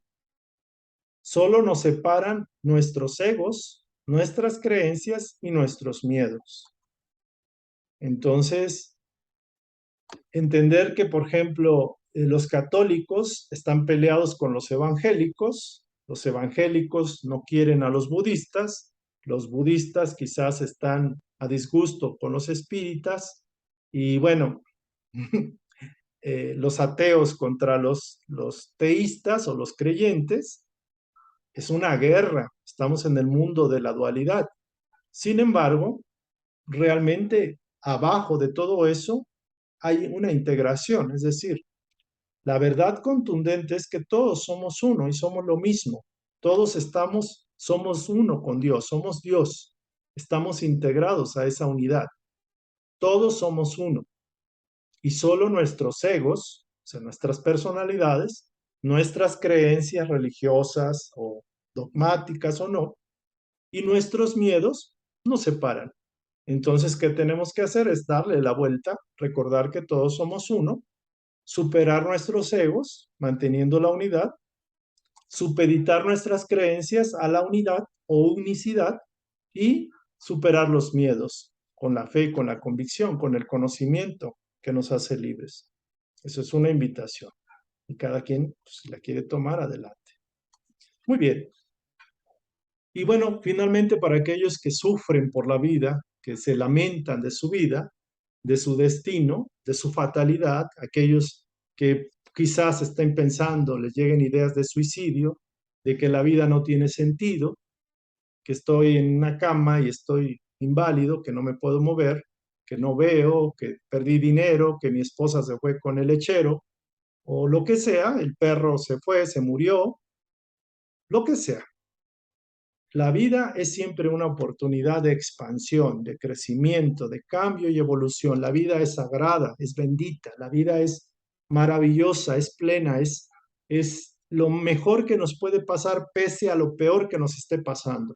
Solo nos separan nuestros egos, nuestras creencias y nuestros miedos. Entonces, entender que, por ejemplo, los católicos están peleados con los evangélicos no quieren a los budistas quizás están a disgusto con los espíritas, y bueno, los ateos contra los teístas o los creyentes, es una guerra, estamos en el mundo de la dualidad. Sin embargo, realmente abajo de todo eso hay una integración, es decir, la verdad contundente es que todos somos uno y somos lo mismo. Todos somos uno con Dios, somos Dios. Estamos integrados a esa unidad. Todos somos uno. Y solo nuestros egos, o sea, nuestras personalidades, nuestras creencias religiosas o dogmáticas o no, y nuestros miedos nos separan. Entonces, ¿qué tenemos que hacer? Es darle la vuelta, recordar que todos somos uno, superar nuestros egos, manteniendo la unidad, supeditar nuestras creencias a la unidad o unicidad y superar los miedos con la fe, con la convicción, con el conocimiento que nos hace libres. Eso es una invitación y cada quien, pues, si la quiere tomar, adelante. Muy bien. Y bueno, finalmente para aquellos que sufren por la vida, que se lamentan de su vida, de su destino, de su fatalidad, aquellos que quizás estén pensando, les lleguen ideas de suicidio, de que la vida no tiene sentido, que estoy en una cama y estoy inválido, que no me puedo mover, que no veo, que perdí dinero, que mi esposa se fue con el lechero, o lo que sea, el perro se fue, se murió, lo que sea. La vida es siempre una oportunidad de expansión, de crecimiento, de cambio y evolución. La vida es sagrada, es bendita, la vida es maravillosa, es plena, es lo mejor que nos puede pasar pese a lo peor que nos esté pasando,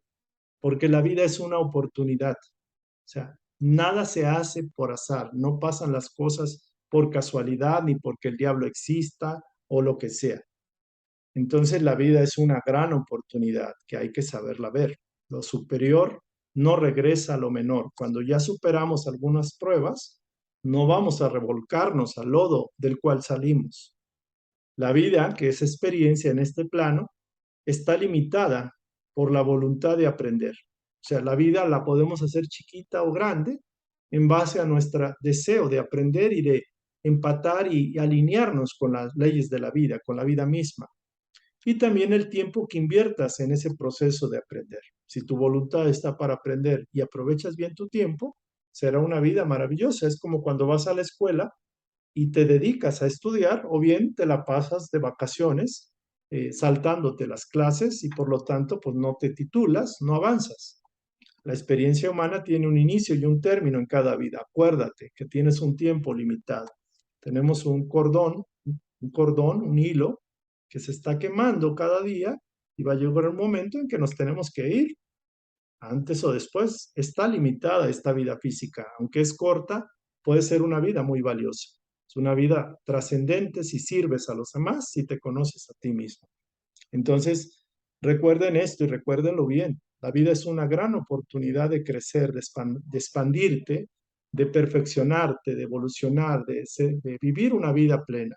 porque la vida es una oportunidad. O sea, nada se hace por azar, no pasan las cosas por casualidad ni porque el diablo exista o lo que sea. Entonces la vida es una gran oportunidad que hay que saberla ver. Lo superior no regresa a lo menor. Cuando ya superamos algunas pruebas, no vamos a revolcarnos al lodo del cual salimos. La vida, que es experiencia en este plano, está limitada por la voluntad de aprender. O sea, la vida la podemos hacer chiquita o grande en base a nuestro deseo de aprender y de empatar y alinearnos con las leyes de la vida, con la vida misma, y también el tiempo que inviertas en ese proceso de aprender. Si tu voluntad está para aprender y aprovechas bien tu tiempo, será una vida maravillosa. Es como cuando vas a la escuela y te dedicas a estudiar, o bien te la pasas de vacaciones saltándote las clases y por lo tanto pues no te titulas, no avanzas. La experiencia humana tiene un inicio y un término en cada vida. Acuérdate que tienes un tiempo limitado. Tenemos un hilo que se está quemando cada día y va a llegar un momento en que nos tenemos que ir. Antes o después, está limitada esta vida física. Aunque es corta, puede ser una vida muy valiosa. Es una vida trascendente si sirves a los demás, si te conoces a ti mismo. Entonces, recuerden esto y recuérdenlo bien. La vida es una gran oportunidad de crecer, de expandirte, de perfeccionarte, de evolucionar, de vivir una vida plena.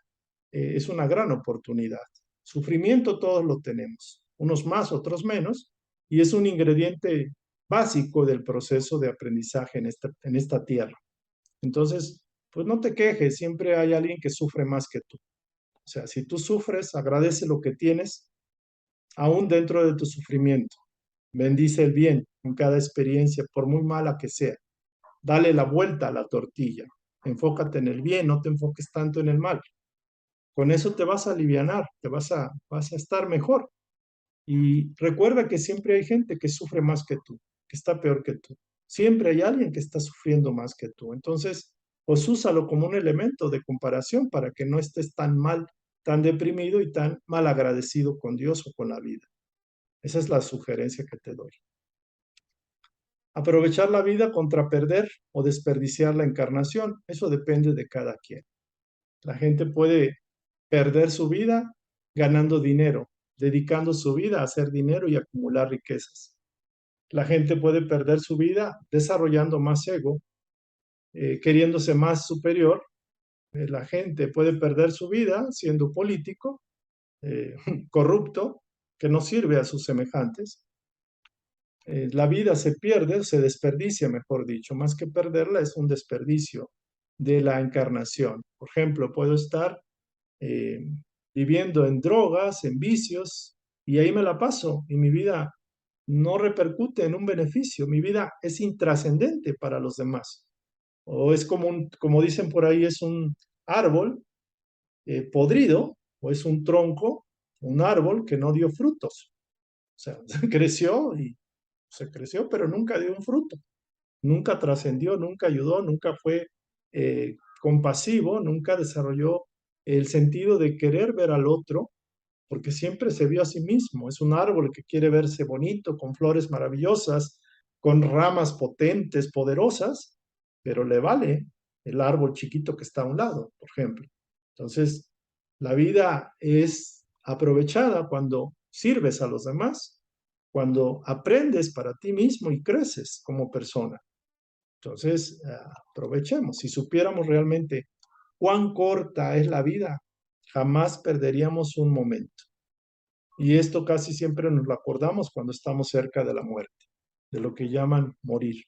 Es una gran oportunidad. Sufrimiento todos lo tenemos, unos más, otros menos, y es un ingrediente básico del proceso de aprendizaje en esta tierra. Entonces, pues no te quejes, siempre hay alguien que sufre más que tú. O sea, si tú sufres, agradece lo que tienes, aún dentro de tu sufrimiento. Bendice el bien en cada experiencia, por muy mala que sea. Dale la vuelta a la tortilla. Enfócate en el bien, no te enfoques tanto en el mal. Con eso te vas a alivianar, vas a estar mejor. Y recuerda que siempre hay gente que sufre más que tú, que está peor que tú. Siempre hay alguien que está sufriendo más que tú. Entonces, pues úsalo como un elemento de comparación para que no estés tan mal, tan deprimido y tan mal agradecido con Dios o con la vida. Esa es la sugerencia que te doy. Aprovechar la vida contra perder o desperdiciar la encarnación, eso depende de cada quien. La gente puede perder su vida ganando dinero, dedicando su vida a hacer dinero y acumular riquezas. La gente puede perder su vida desarrollando más ego, queriéndose más superior. La gente puede perder su vida siendo político, eh, corrupto, que no sirve a sus semejantes. La vida se pierde, se desperdicia, mejor dicho, más que perderla es un desperdicio de la encarnación. Por ejemplo, puedo estar eh, viviendo en drogas, en vicios, y ahí me la paso, y mi vida no repercute en un beneficio, mi vida es intrascendente para los demás. O es como, como dicen por ahí, es un árbol podrido, o es un tronco, un árbol que no dio frutos. O sea, creció y se creció, pero nunca dio un fruto, nunca trascendió, nunca ayudó, nunca fue compasivo, nunca desarrolló el sentido de querer ver al otro, porque siempre se vio a sí mismo. Es un árbol que quiere verse bonito, con flores maravillosas, con ramas potentes, poderosas, pero le vale el árbol chiquito que está a un lado, por ejemplo. Entonces, la vida es aprovechada cuando sirves a los demás, cuando aprendes para ti mismo y creces como persona. Entonces, aprovechemos. Si supiéramos realmente cuán corta es la vida, jamás perderíamos un momento. Y esto casi siempre nos lo acordamos cuando estamos cerca de la muerte, de lo que llaman morir,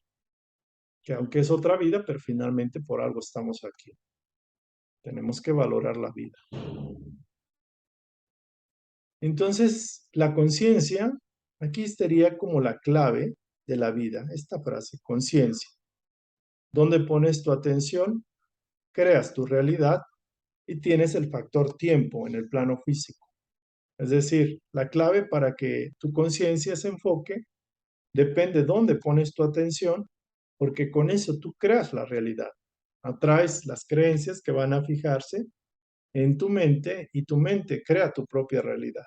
que aunque es otra vida, pero finalmente por algo estamos aquí. Tenemos que valorar la vida. Entonces, la conciencia, aquí estaría como la clave de la vida, esta frase, conciencia. Donde pones tu atención, creas tu realidad y tienes el factor tiempo en el plano físico. Es decir, la clave para que tu conciencia se enfoque depende dónde pones tu atención, porque con eso tú creas la realidad. Atraes las creencias que van a fijarse en tu mente y tu mente crea tu propia realidad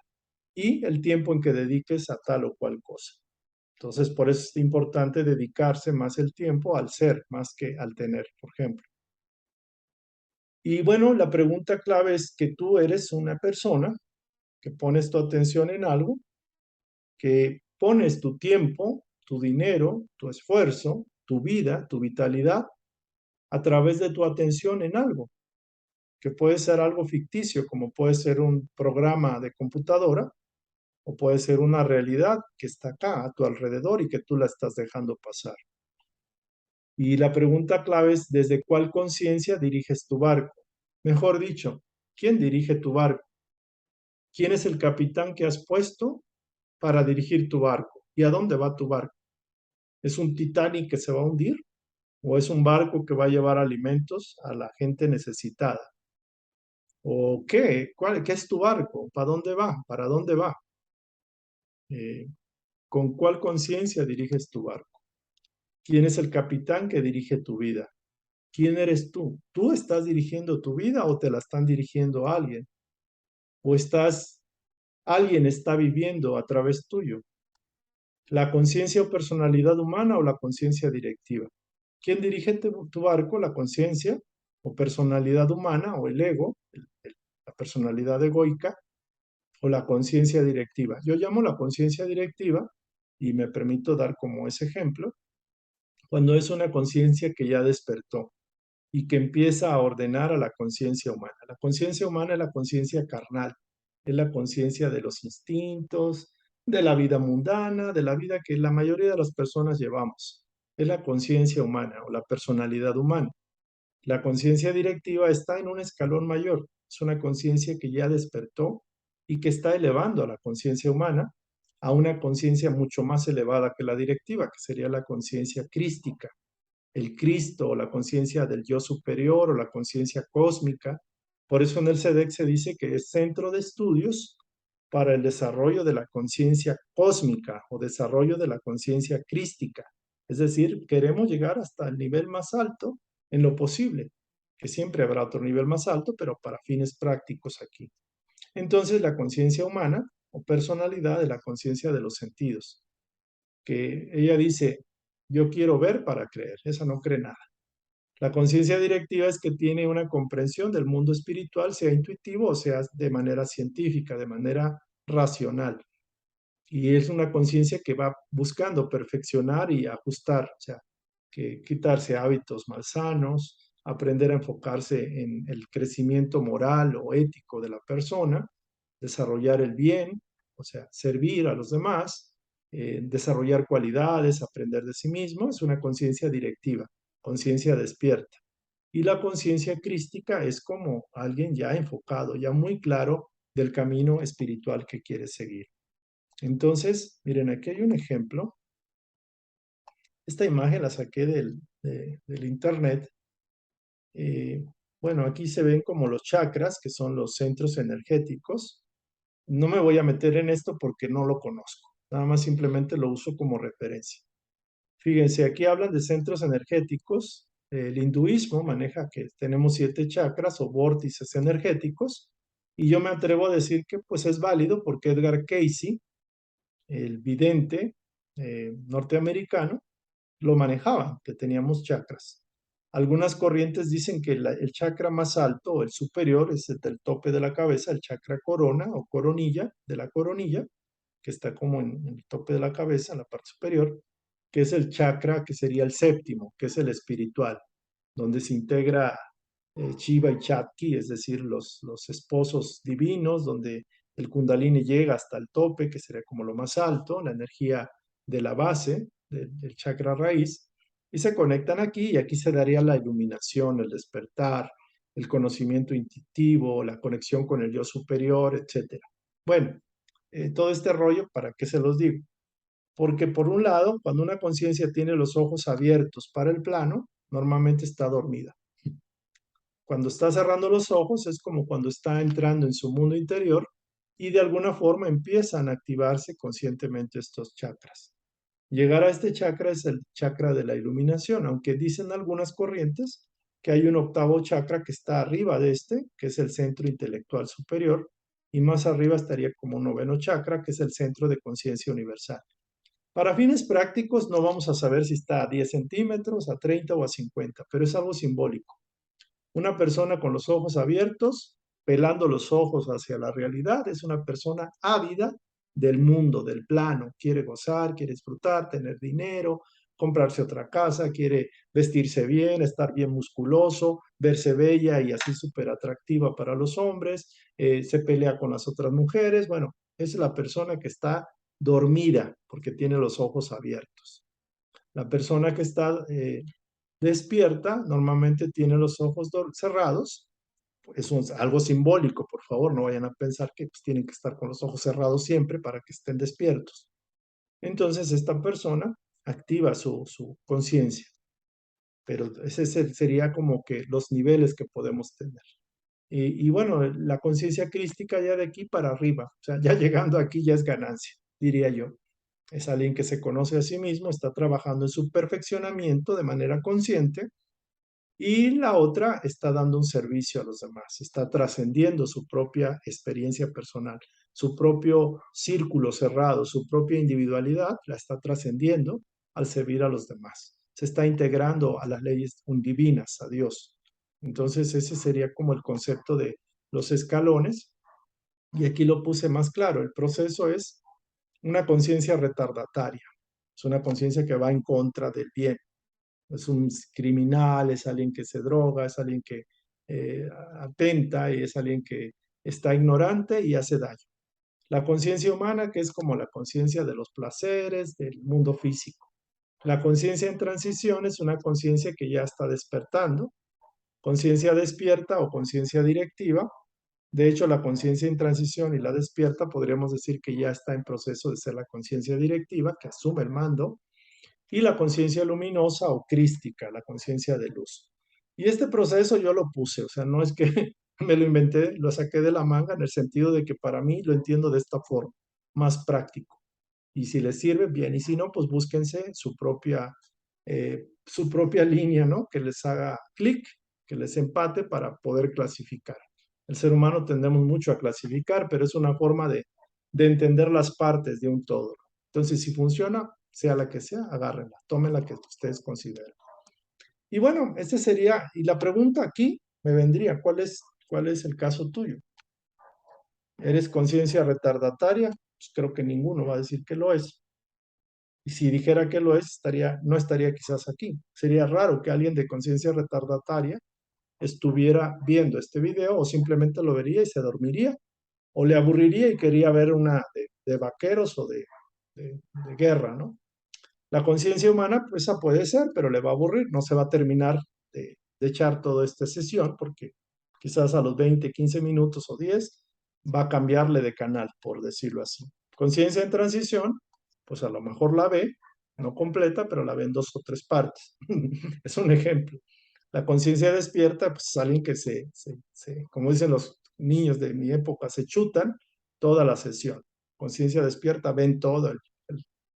y el tiempo en que dediques a tal o cual cosa. Entonces, por eso es importante dedicarse más el tiempo al ser, más que al tener, por ejemplo. Y bueno, la pregunta clave es que tú eres una persona que pones tu atención en algo, que pones tu tiempo, tu dinero, tu esfuerzo, tu vida, tu vitalidad a través de tu atención en algo, que puede ser algo ficticio, como puede ser un programa de computadora, o puede ser una realidad que está acá a tu alrededor y que tú la estás dejando pasar. Y la pregunta clave es, ¿desde cuál conciencia diriges tu barco? Mejor dicho, ¿quién dirige tu barco? ¿Quién es el capitán que has puesto para dirigir tu barco? ¿Y a dónde va tu barco? ¿Es un Titanic que se va a hundir? ¿O es un barco que va a llevar alimentos a la gente necesitada? ¿O qué? ¿Qué es tu barco? ¿Para dónde va? ¿Para dónde va? Eh, ¿Con cuál conciencia diriges tu barco? ¿Quién es el capitán que dirige tu vida? ¿Quién eres tú? ¿Tú estás dirigiendo tu vida o te la están dirigiendo a alguien? ¿O alguien está viviendo a través tuyo? ¿La conciencia o personalidad humana o la conciencia directiva? ¿Quién dirige tu barco? ¿La conciencia o personalidad humana o el ego, la personalidad egoica o la conciencia directiva? Yo llamo la conciencia directiva y me permito dar como ese ejemplo cuando es una conciencia que ya despertó y que empieza a ordenar a la conciencia humana. La conciencia humana es la conciencia carnal, es la conciencia de los instintos, de la vida mundana, de la vida que la mayoría de las personas llevamos. Es la conciencia humana o la personalidad humana. La conciencia directiva está en un escalón mayor, es una conciencia que ya despertó y que está elevando a la conciencia humana a una conciencia mucho más elevada que la directiva, que sería la conciencia crística, el Cristo o la conciencia del yo superior o la conciencia cósmica. Por eso en el SEDEC se dice que es centro de estudios para el desarrollo de la conciencia cósmica o desarrollo de la conciencia crística. Es decir, queremos llegar hasta el nivel más alto en lo posible, que siempre habrá otro nivel más alto, pero para fines prácticos aquí. Entonces, la conciencia humana o personalidad de la conciencia de los sentidos, que ella dice, yo quiero ver para creer, esa no cree nada. La conciencia directiva es que tiene una comprensión del mundo espiritual, sea intuitivo o sea de manera científica, de manera racional. Y es una conciencia que va buscando perfeccionar y ajustar, o sea, que quitarse hábitos malsanos, aprender a enfocarse en el crecimiento moral o ético de la persona, desarrollar el bien, o sea, servir a los demás, desarrollar cualidades, aprender de sí mismo, es una conciencia directiva, conciencia despierta. Y la conciencia crística es como alguien ya enfocado, ya muy claro del camino espiritual que quiere seguir. Entonces, miren, aquí hay un ejemplo. Esta imagen la saqué del internet. Eh, bueno, aquí se ven como los chakras, que son los centros energéticos. No me voy a meter en esto porque no lo conozco. Nada más simplemente lo uso como referencia. Fíjense, aquí hablan de centros energéticos. El hinduismo maneja que tenemos 7 chakras o vórtices energéticos. Y yo me atrevo a decir que pues es válido porque Edgar Cayce, el vidente norteamericano, lo manejaba, que teníamos chakras. Algunas corrientes dicen que el chakra más alto o el superior es el del tope de la cabeza, el chakra corona o coronilla de la coronilla, que está como en el tope de la cabeza, en la parte superior, que es el chakra que sería el séptimo, que es el espiritual, donde se integra Shiva y Chakti, es decir, los esposos divinos, donde el Kundalini llega hasta el tope, que sería como lo más alto, la energía de la base, del chakra raíz, y se conectan aquí, y aquí se daría la iluminación, el despertar, el conocimiento intuitivo, la conexión con el yo superior, etcétera. Bueno, todo este rollo, ¿para qué se los digo? Porque por un lado, cuando una conciencia tiene los ojos abiertos para el plano, normalmente está dormida. Cuando está cerrando los ojos es como cuando está entrando en su mundo interior y de alguna forma empiezan a activarse conscientemente estos chakras. Llegar a este chakra es el chakra de la iluminación, aunque dicen algunas corrientes que hay un octavo chakra que está arriba de este, que es el centro intelectual superior, y más arriba estaría como un noveno chakra, que es el centro de conciencia universal. Para fines prácticos no vamos a saber si está a 10 centímetros, a 30 o a 50, pero es algo simbólico. Una persona con los ojos abiertos, pelando los ojos hacia la realidad, es una persona ávida del mundo, del plano. Quiere gozar, quiere disfrutar, tener dinero, comprarse otra casa, quiere vestirse bien, estar bien musculoso, verse bella y así súper atractiva para los hombres, se pelea con las otras mujeres. Bueno, es la persona que está dormida porque tiene los ojos abiertos. La persona que está despierta, normalmente tiene los ojos cerrados. Algo simbólico, por favor, no vayan a pensar que pues, tienen que estar con los ojos cerrados siempre para que estén despiertos. Entonces, esta persona activa su conciencia, pero ese sería como que los niveles que podemos tener. Y bueno, la conciencia crística ya de aquí para arriba, o sea, ya llegando aquí ya es ganancia, diría yo. Es alguien que se conoce a sí mismo, está trabajando en su perfeccionamiento de manera consciente y la otra está dando un servicio a los demás, está trascendiendo su propia experiencia personal, su propio círculo cerrado, su propia individualidad, la está trascendiendo al servir a los demás. Se está integrando a las leyes divinas, a Dios. Entonces ese sería como el concepto de los escalones. Y aquí lo puse más claro. El proceso es una conciencia retardataria. Es una conciencia que va en contra del bien, es un criminal, es alguien que se droga, es alguien que eh, atenta y es alguien que está ignorante y hace daño. La conciencia humana, que es como la conciencia de los placeres, del mundo físico. La conciencia en transición es una conciencia que ya está despertando, conciencia despierta o conciencia directiva. De hecho, la conciencia en transición y la despierta podríamos decir que ya está en proceso de ser la conciencia directiva, que asume el mando, y la conciencia luminosa o crística, la conciencia de luz. Y este proceso yo lo puse, o sea, no es que me lo inventé, lo saqué de la manga en el sentido de que para mí lo entiendo de esta forma, más práctico. Y si les sirve, bien, y si no, pues búsquense su propia línea, ¿no? Que les haga clic, que les empate para poder clasificar. El ser humano tendemos mucho a clasificar, pero es una forma de entender las partes de un todo. Entonces, si funciona, sea la que sea, agárrenla, tomen la que ustedes consideren. Y bueno, este sería, y la pregunta aquí me vendría, cuál es el caso tuyo? ¿Eres conciencia retardataria? Pues creo que ninguno va a decir que lo es. Y si dijera que lo es, no estaría quizás aquí. Sería raro que alguien de conciencia retardataria estuviera viendo este video o simplemente lo vería y se dormiría o le aburriría y quería ver una de vaqueros o de guerra, ¿no? La conciencia humana, pues esa puede ser, pero le va a aburrir, no se va a terminar de echar toda esta sesión porque quizás a los 20, 15 minutos o 10 va a cambiarle de canal, por decirlo así. Conciencia en transición, pues a lo mejor la ve, no completa, pero la ve en dos o tres partes. Es un ejemplo. La conciencia despierta, pues es alguien que como dicen los niños de mi época, se chutan toda la sesión. Conciencia despierta, ven todo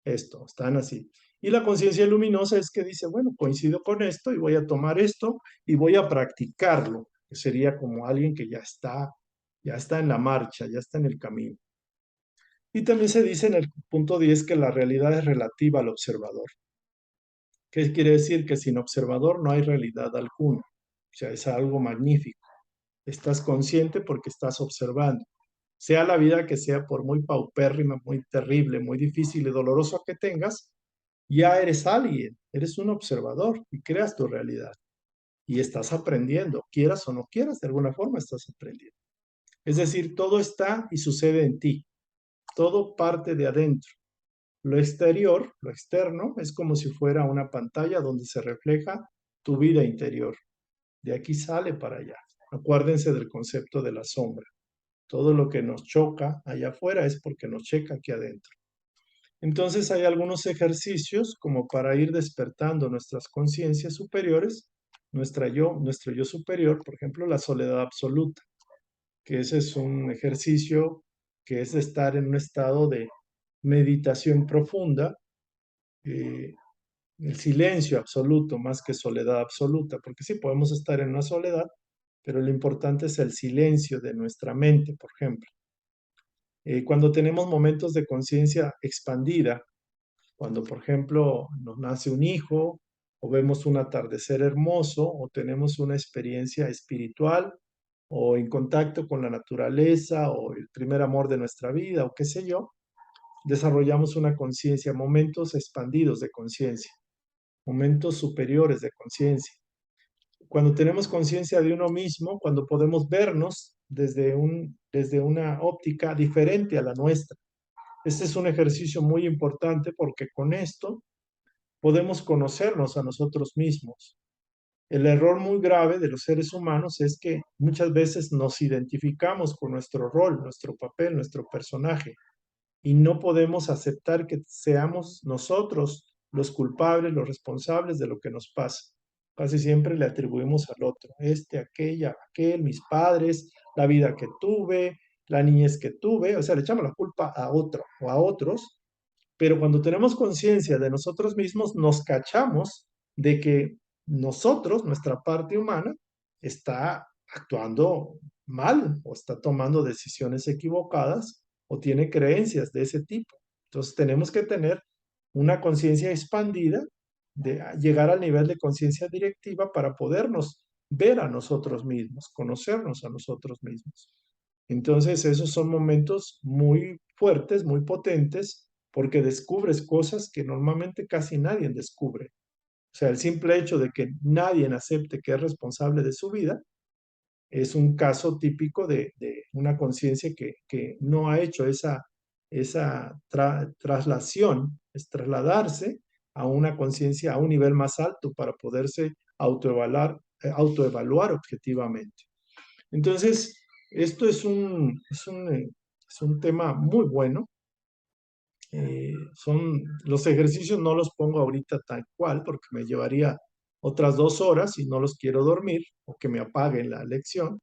esto, están así. Y la conciencia luminosa es que dice, bueno, coincido con esto y voy a tomar esto y voy a practicarlo, que sería como alguien que ya está en la marcha, ya está en el camino. Y también se dice en el punto 10 que la realidad es relativa al observador. ¿Qué quiere decir? Que sin observador no hay realidad alguna. O sea, es algo magnífico. Estás consciente porque estás observando. Sea la vida que sea, por muy paupérrima, muy terrible, muy difícil y dolorosa que tengas, ya eres alguien, eres un observador y creas tu realidad. Y estás aprendiendo, quieras o no quieras, de alguna forma estás aprendiendo. Es decir, todo está y sucede en ti, todo parte de adentro. Lo exterior, lo externo, es como si fuera una pantalla donde se refleja tu vida interior. De aquí sale para allá. Acuérdense del concepto de la sombra. Todo lo que nos choca allá afuera es porque nos checa aquí adentro. Entonces hay algunos ejercicios como para ir despertando nuestras conciencias superiores, nuestro yo superior, por ejemplo, la soledad absoluta, que ese es un ejercicio que es estar en un estado de meditación profunda, eh, el silencio absoluto más que soledad absoluta, porque sí podemos estar en una soledad, pero lo importante es el silencio de nuestra mente, por ejemplo. Cuando tenemos momentos de conciencia expandida, cuando, por ejemplo, nos nace un hijo o vemos un atardecer hermoso o tenemos una experiencia espiritual o en contacto con la naturaleza o el primer amor de nuestra vida o qué sé yo, desarrollamos una conciencia, momentos expandidos de conciencia, momentos superiores de conciencia. Cuando tenemos conciencia de uno mismo, cuando podemos vernos desde una óptica diferente a la nuestra. Este es un ejercicio muy importante porque con esto podemos conocernos a nosotros mismos. El error muy grave de los seres humanos es que muchas veces nos identificamos con nuestro rol, nuestro papel, nuestro personaje, y no podemos aceptar que seamos nosotros los culpables, los responsables de lo que nos pasa. Casi siempre le atribuimos al otro, aquella, aquel, mis padres, la vida que tuve, la niñez que tuve, o sea, le echamos la culpa a otro o a otros, pero cuando tenemos conciencia de nosotros mismos, nos cachamos de que nosotros, nuestra parte humana, está actuando mal o está tomando decisiones equivocadas o tiene creencias de ese tipo. Entonces tenemos que tener una conciencia expandida, de llegar al nivel de conciencia directiva para podernos ver a nosotros mismos, conocernos a nosotros mismos. Entonces esos son momentos muy fuertes, muy potentes, porque descubres cosas que normalmente casi nadie descubre. O sea, el simple hecho de que nadie acepte que es responsable de su vida es un caso típico de una conciencia que no ha hecho esa traslación, es trasladarse a una conciencia a un nivel más alto para poderse autoevaluar objetivamente. Entonces, esto es un tema muy bueno. Los ejercicios no los pongo ahorita tal cual porque me llevaría otras 2 horas y no los quiero dormir o que me apaguen la lección.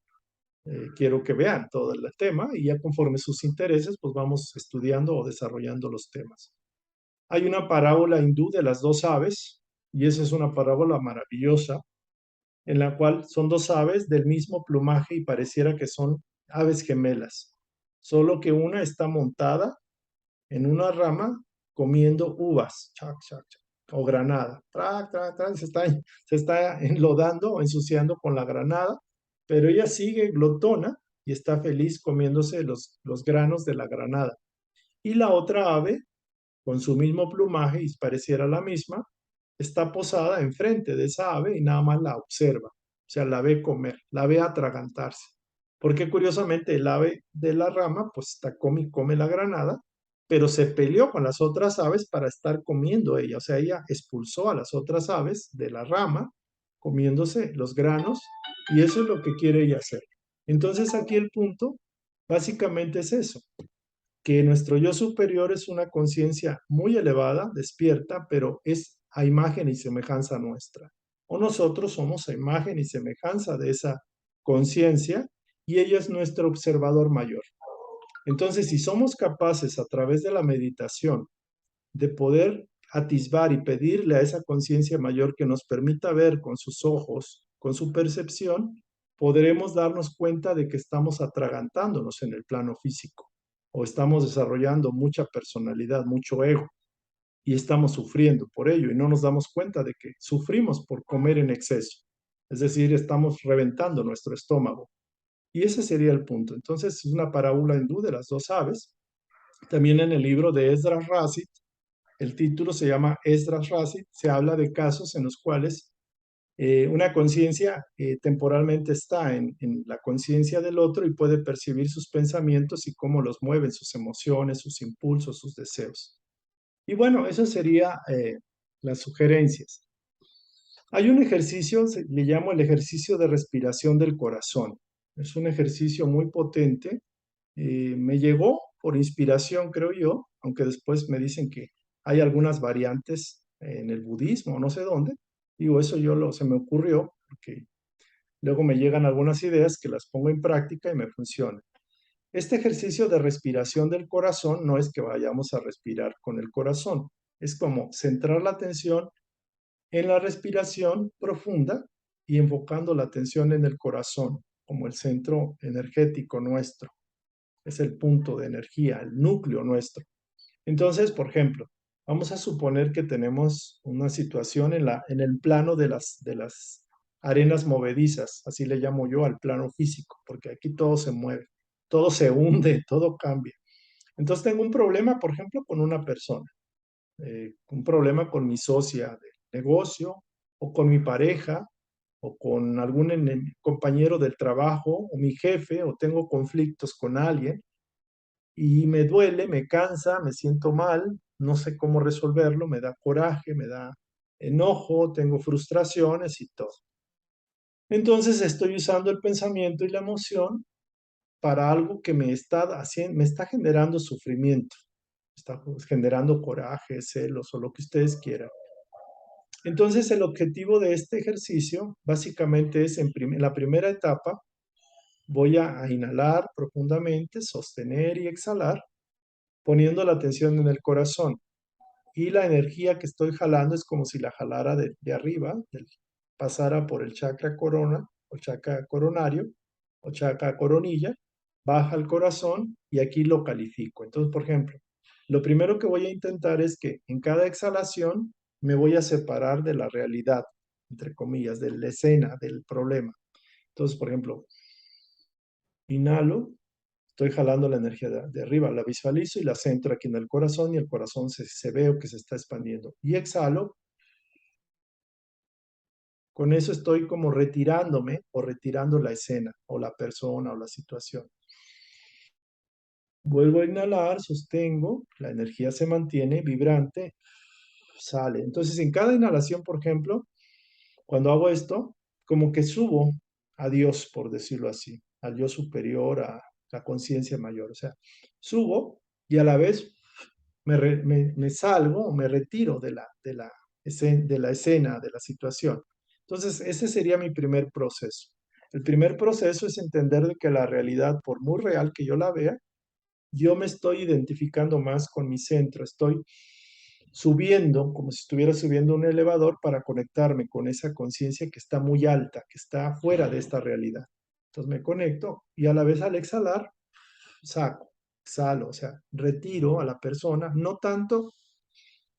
Quiero que vean todo el tema y ya conforme sus intereses, pues vamos estudiando o desarrollando los temas. Hay una parábola hindú de las dos aves y esa es una parábola maravillosa en la cual son dos aves del mismo plumaje y pareciera que son aves gemelas. solo que una está montada en una rama comiendo uvas, chac, chac, chac, o granada, trac, trac, trac, se está enlodando o ensuciando con la granada, pero ella sigue glotona y está feliz comiéndose los granos de la granada. Y la otra ave, con su mismo plumaje y pareciera la misma, está posada enfrente de esa ave y nada más la observa. O sea, la ve comer, la ve atragantarse. Porque curiosamente el ave de la rama, pues está come la granada, pero se peleó con las otras aves para estar comiendo ella. O sea, ella expulsó a las otras aves de la rama, comiéndose los granos, y eso es lo que quiere ella hacer. Entonces aquí el punto básicamente es eso, que nuestro yo superior es una conciencia muy elevada, despierta, pero es a imagen y semejanza nuestra. O nosotros somos a imagen y semejanza de esa conciencia y ella es nuestro observador mayor. Entonces, si somos capaces a través de la meditación de poder atisbar y pedirle a esa conciencia mayor que nos permita ver con sus ojos, con su percepción, podremos darnos cuenta de que estamos atragantándonos en el plano físico o estamos desarrollando mucha personalidad, mucho ego y estamos sufriendo por ello y no nos damos cuenta de que sufrimos por comer en exceso. Es decir, estamos reventando nuestro estómago. Y ese sería el punto. Entonces, es una parábola hindú de las dos aves. También en el libro de Esdras Rasit, el título se llama Esdras Rasit, se habla de casos en los cuales una conciencia temporalmente está en la conciencia del otro y puede percibir sus pensamientos y cómo los mueven, sus emociones, sus impulsos, sus deseos. Y bueno, eso sería las sugerencias. Hay un ejercicio, le llamo el ejercicio de respiración del corazón. Es un ejercicio muy potente. Me llegó por inspiración, creo yo, aunque después me dicen que hay algunas variantes en el budismo, no sé dónde. Digo, eso se me ocurrió porque luego me llegan algunas ideas que las pongo en práctica y me funcionan. Este ejercicio de respiración del corazón no es que vayamos a respirar con el corazón, es como centrar la atención en la respiración profunda y enfocando la atención en el corazón como el centro energético nuestro. Es el punto de energía, el núcleo nuestro. Entonces, por ejemplo, vamos a suponer que tenemos una situación en el plano de las arenas movedizas, así le llamo yo al plano físico, porque aquí todo se mueve, todo se hunde, todo cambia. Entonces tengo un problema, por ejemplo, con una persona, un problema con mi socia de negocio o con mi pareja o con algún compañero del trabajo o mi jefe o tengo conflictos con alguien y me duele, me cansa, me siento mal, no sé cómo resolverlo, me da coraje, me da enojo, tengo frustraciones y todo. Entonces estoy usando el pensamiento y la emoción para algo que me está haciendo, me está generando sufrimiento, está generando coraje, celos o lo que ustedes quieran. Entonces el objetivo de este ejercicio básicamente es en la primera etapa voy a inhalar profundamente, sostener y exhalar poniendo la atención en el corazón. Y la energía que estoy jalando es como si la jalara de arriba, pasara por el chakra corona, o chakra coronario, o chakra coronilla, baja al corazón y aquí lo califico. Entonces, por ejemplo, lo primero que voy a intentar es que en cada exhalación me voy a separar de la realidad, entre comillas, de la escena, del problema. Entonces, por ejemplo, inhalo. Estoy jalando la energía de arriba, la visualizo y la centro aquí en el corazón y el corazón se veo que se está expandiendo. Y exhalo, con eso estoy como retirándome o retirando la escena o la persona o la situación. Vuelvo a inhalar, sostengo, la energía se mantiene vibrante, sale. Entonces en cada inhalación, por ejemplo, cuando hago esto, como que subo a Dios, por decirlo así, al yo superior, a la conciencia mayor. O sea, subo y a la vez me salgo o me retiro de la escena, de la situación. Entonces, ese sería mi primer proceso. El primer proceso es entender de que la realidad, por muy real que yo la vea, yo me estoy identificando más con mi centro, estoy subiendo, como si estuviera subiendo un elevador para conectarme con esa conciencia que está muy alta, que está fuera de esta realidad. Entonces me conecto y a la vez al exhalar, saco. exhalo, o sea, retiro a la persona, no tanto,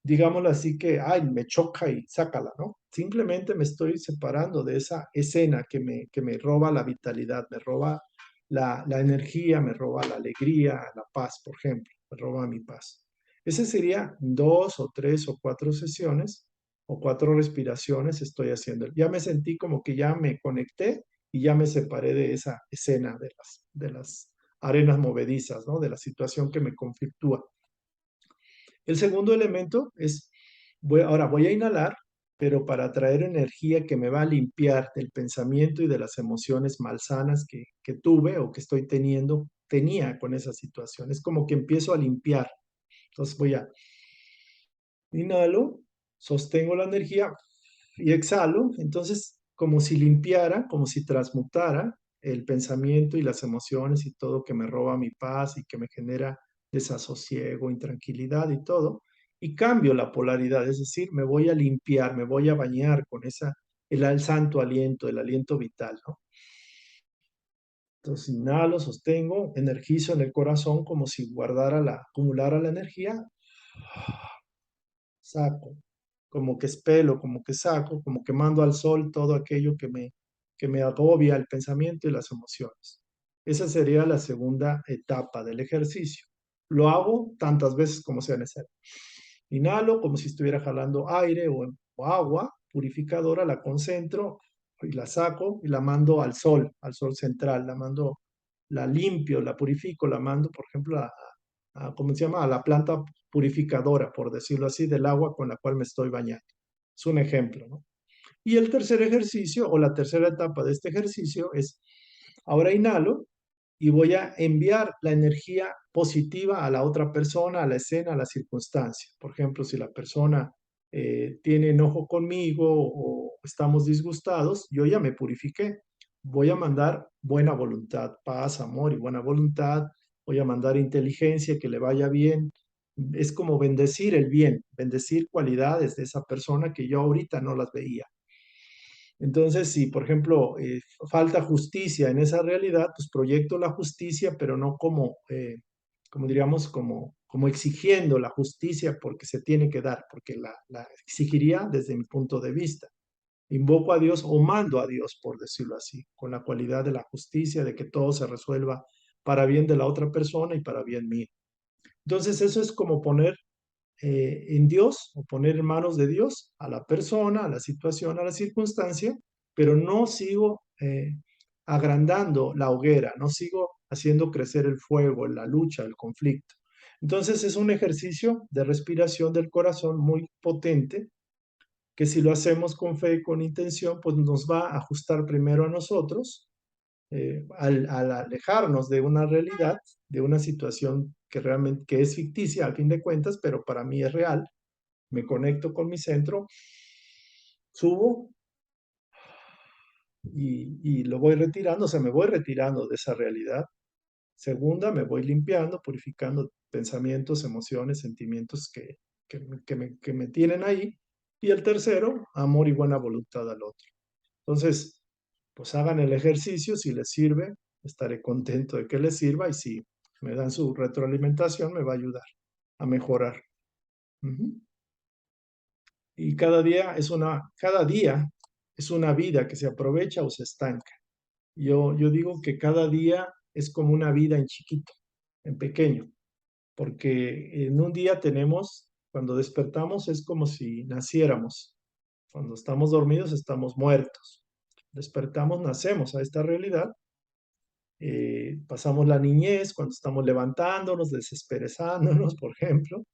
digámoslo así, que, ay, me choca y sácala, ¿no? Simplemente me estoy separando de esa escena que me roba la vitalidad, me roba la energía, me roba la alegría, la paz, por ejemplo, me roba mi paz. Ese sería 2 o 3 o 4 sesiones o 4 respiraciones estoy haciendo. Ya me sentí como que ya me conecté y ya me separé de esa escena de las arenas movedizas, ¿no? De la situación que me conflictúa. El segundo elemento es, ahora voy a inhalar, pero para traer energía que me va a limpiar del pensamiento y de las emociones malsanas que tuve o que estoy tenía con esa situación. Es como que empiezo a limpiar. Entonces voy a inhalo, sostengo la energía y exhalo. Entonces, como si limpiara, como si transmutara el pensamiento y las emociones y todo que me roba mi paz y que me genera desasosiego, intranquilidad y todo, y cambio la polaridad, es decir, me voy a limpiar, me voy a bañar con el santo aliento, el aliento vital, ¿no? Entonces, inhalo, sostengo, energizo en el corazón como si acumulara la energía, saco, como que expelo, como que saco, como que mando al sol todo aquello que me agobia el pensamiento y las emociones. Esa sería la segunda etapa del ejercicio. Lo hago tantas veces como sea necesario. Inhalo como si estuviera jalando aire o agua purificadora, la concentro y la saco y la mando al sol central, la limpio, la purifico, la mando, por ejemplo, ¿cómo se llama? A la planta purificadora, por decirlo así, del agua con la cual me estoy bañando. Es un ejemplo, ¿no? Y el tercer ejercicio o la tercera etapa de este ejercicio es, ahora inhalo y voy a enviar la energía positiva a la otra persona, a la escena, a la circunstancia. Por ejemplo, si la persona tiene enojo conmigo o estamos disgustados, yo ya me purifiqué. Voy a mandar buena voluntad, paz, amor y buena voluntad. Voy a mandar inteligencia, que le vaya bien. Es como bendecir el bien, bendecir cualidades de esa persona que yo ahorita no las veía. Entonces, si por ejemplo falta justicia en esa realidad, pues proyecto la justicia, pero no como diríamos, como exigiendo la justicia porque se tiene que dar, porque la exigiría desde mi punto de vista. Invoco a Dios o mando a Dios, por decirlo así, con la cualidad de la justicia, de que todo se resuelva para bien de la otra persona y para bien mío. Entonces, eso es como poner en Dios o poner en manos de Dios a la persona, a la situación, a la circunstancia, pero no sigo agrandando la hoguera, no sigo haciendo crecer el fuego, la lucha, el conflicto. Entonces es un ejercicio de respiración del corazón muy potente que si lo hacemos con fe y con intención, pues nos va a ajustar primero a nosotros al alejarnos de una realidad, de una situación que realmente que es ficticia al fin de cuentas, pero para mí es real, me conecto con mi centro, subo y lo voy retirando, o sea, me voy retirando de esa realidad. Segunda, me voy limpiando, purificando pensamientos, emociones, sentimientos que me tienen ahí. Y el tercero, amor y buena voluntad al otro. Entonces, pues hagan el ejercicio, si les sirve, estaré contento de que les sirva y si me dan su retroalimentación, me va a ayudar a mejorar. Ujú. Y cada día es una vida que se aprovecha o se estanca. Yo digo que cada día es como una vida en chiquito, en pequeño, porque en un día cuando despertamos es como si naciéramos. Cuando estamos dormidos estamos muertos. Despertamos, nacemos a esta realidad. Pasamos la niñez cuando estamos levantándonos, desesperezándonos, por ejemplo.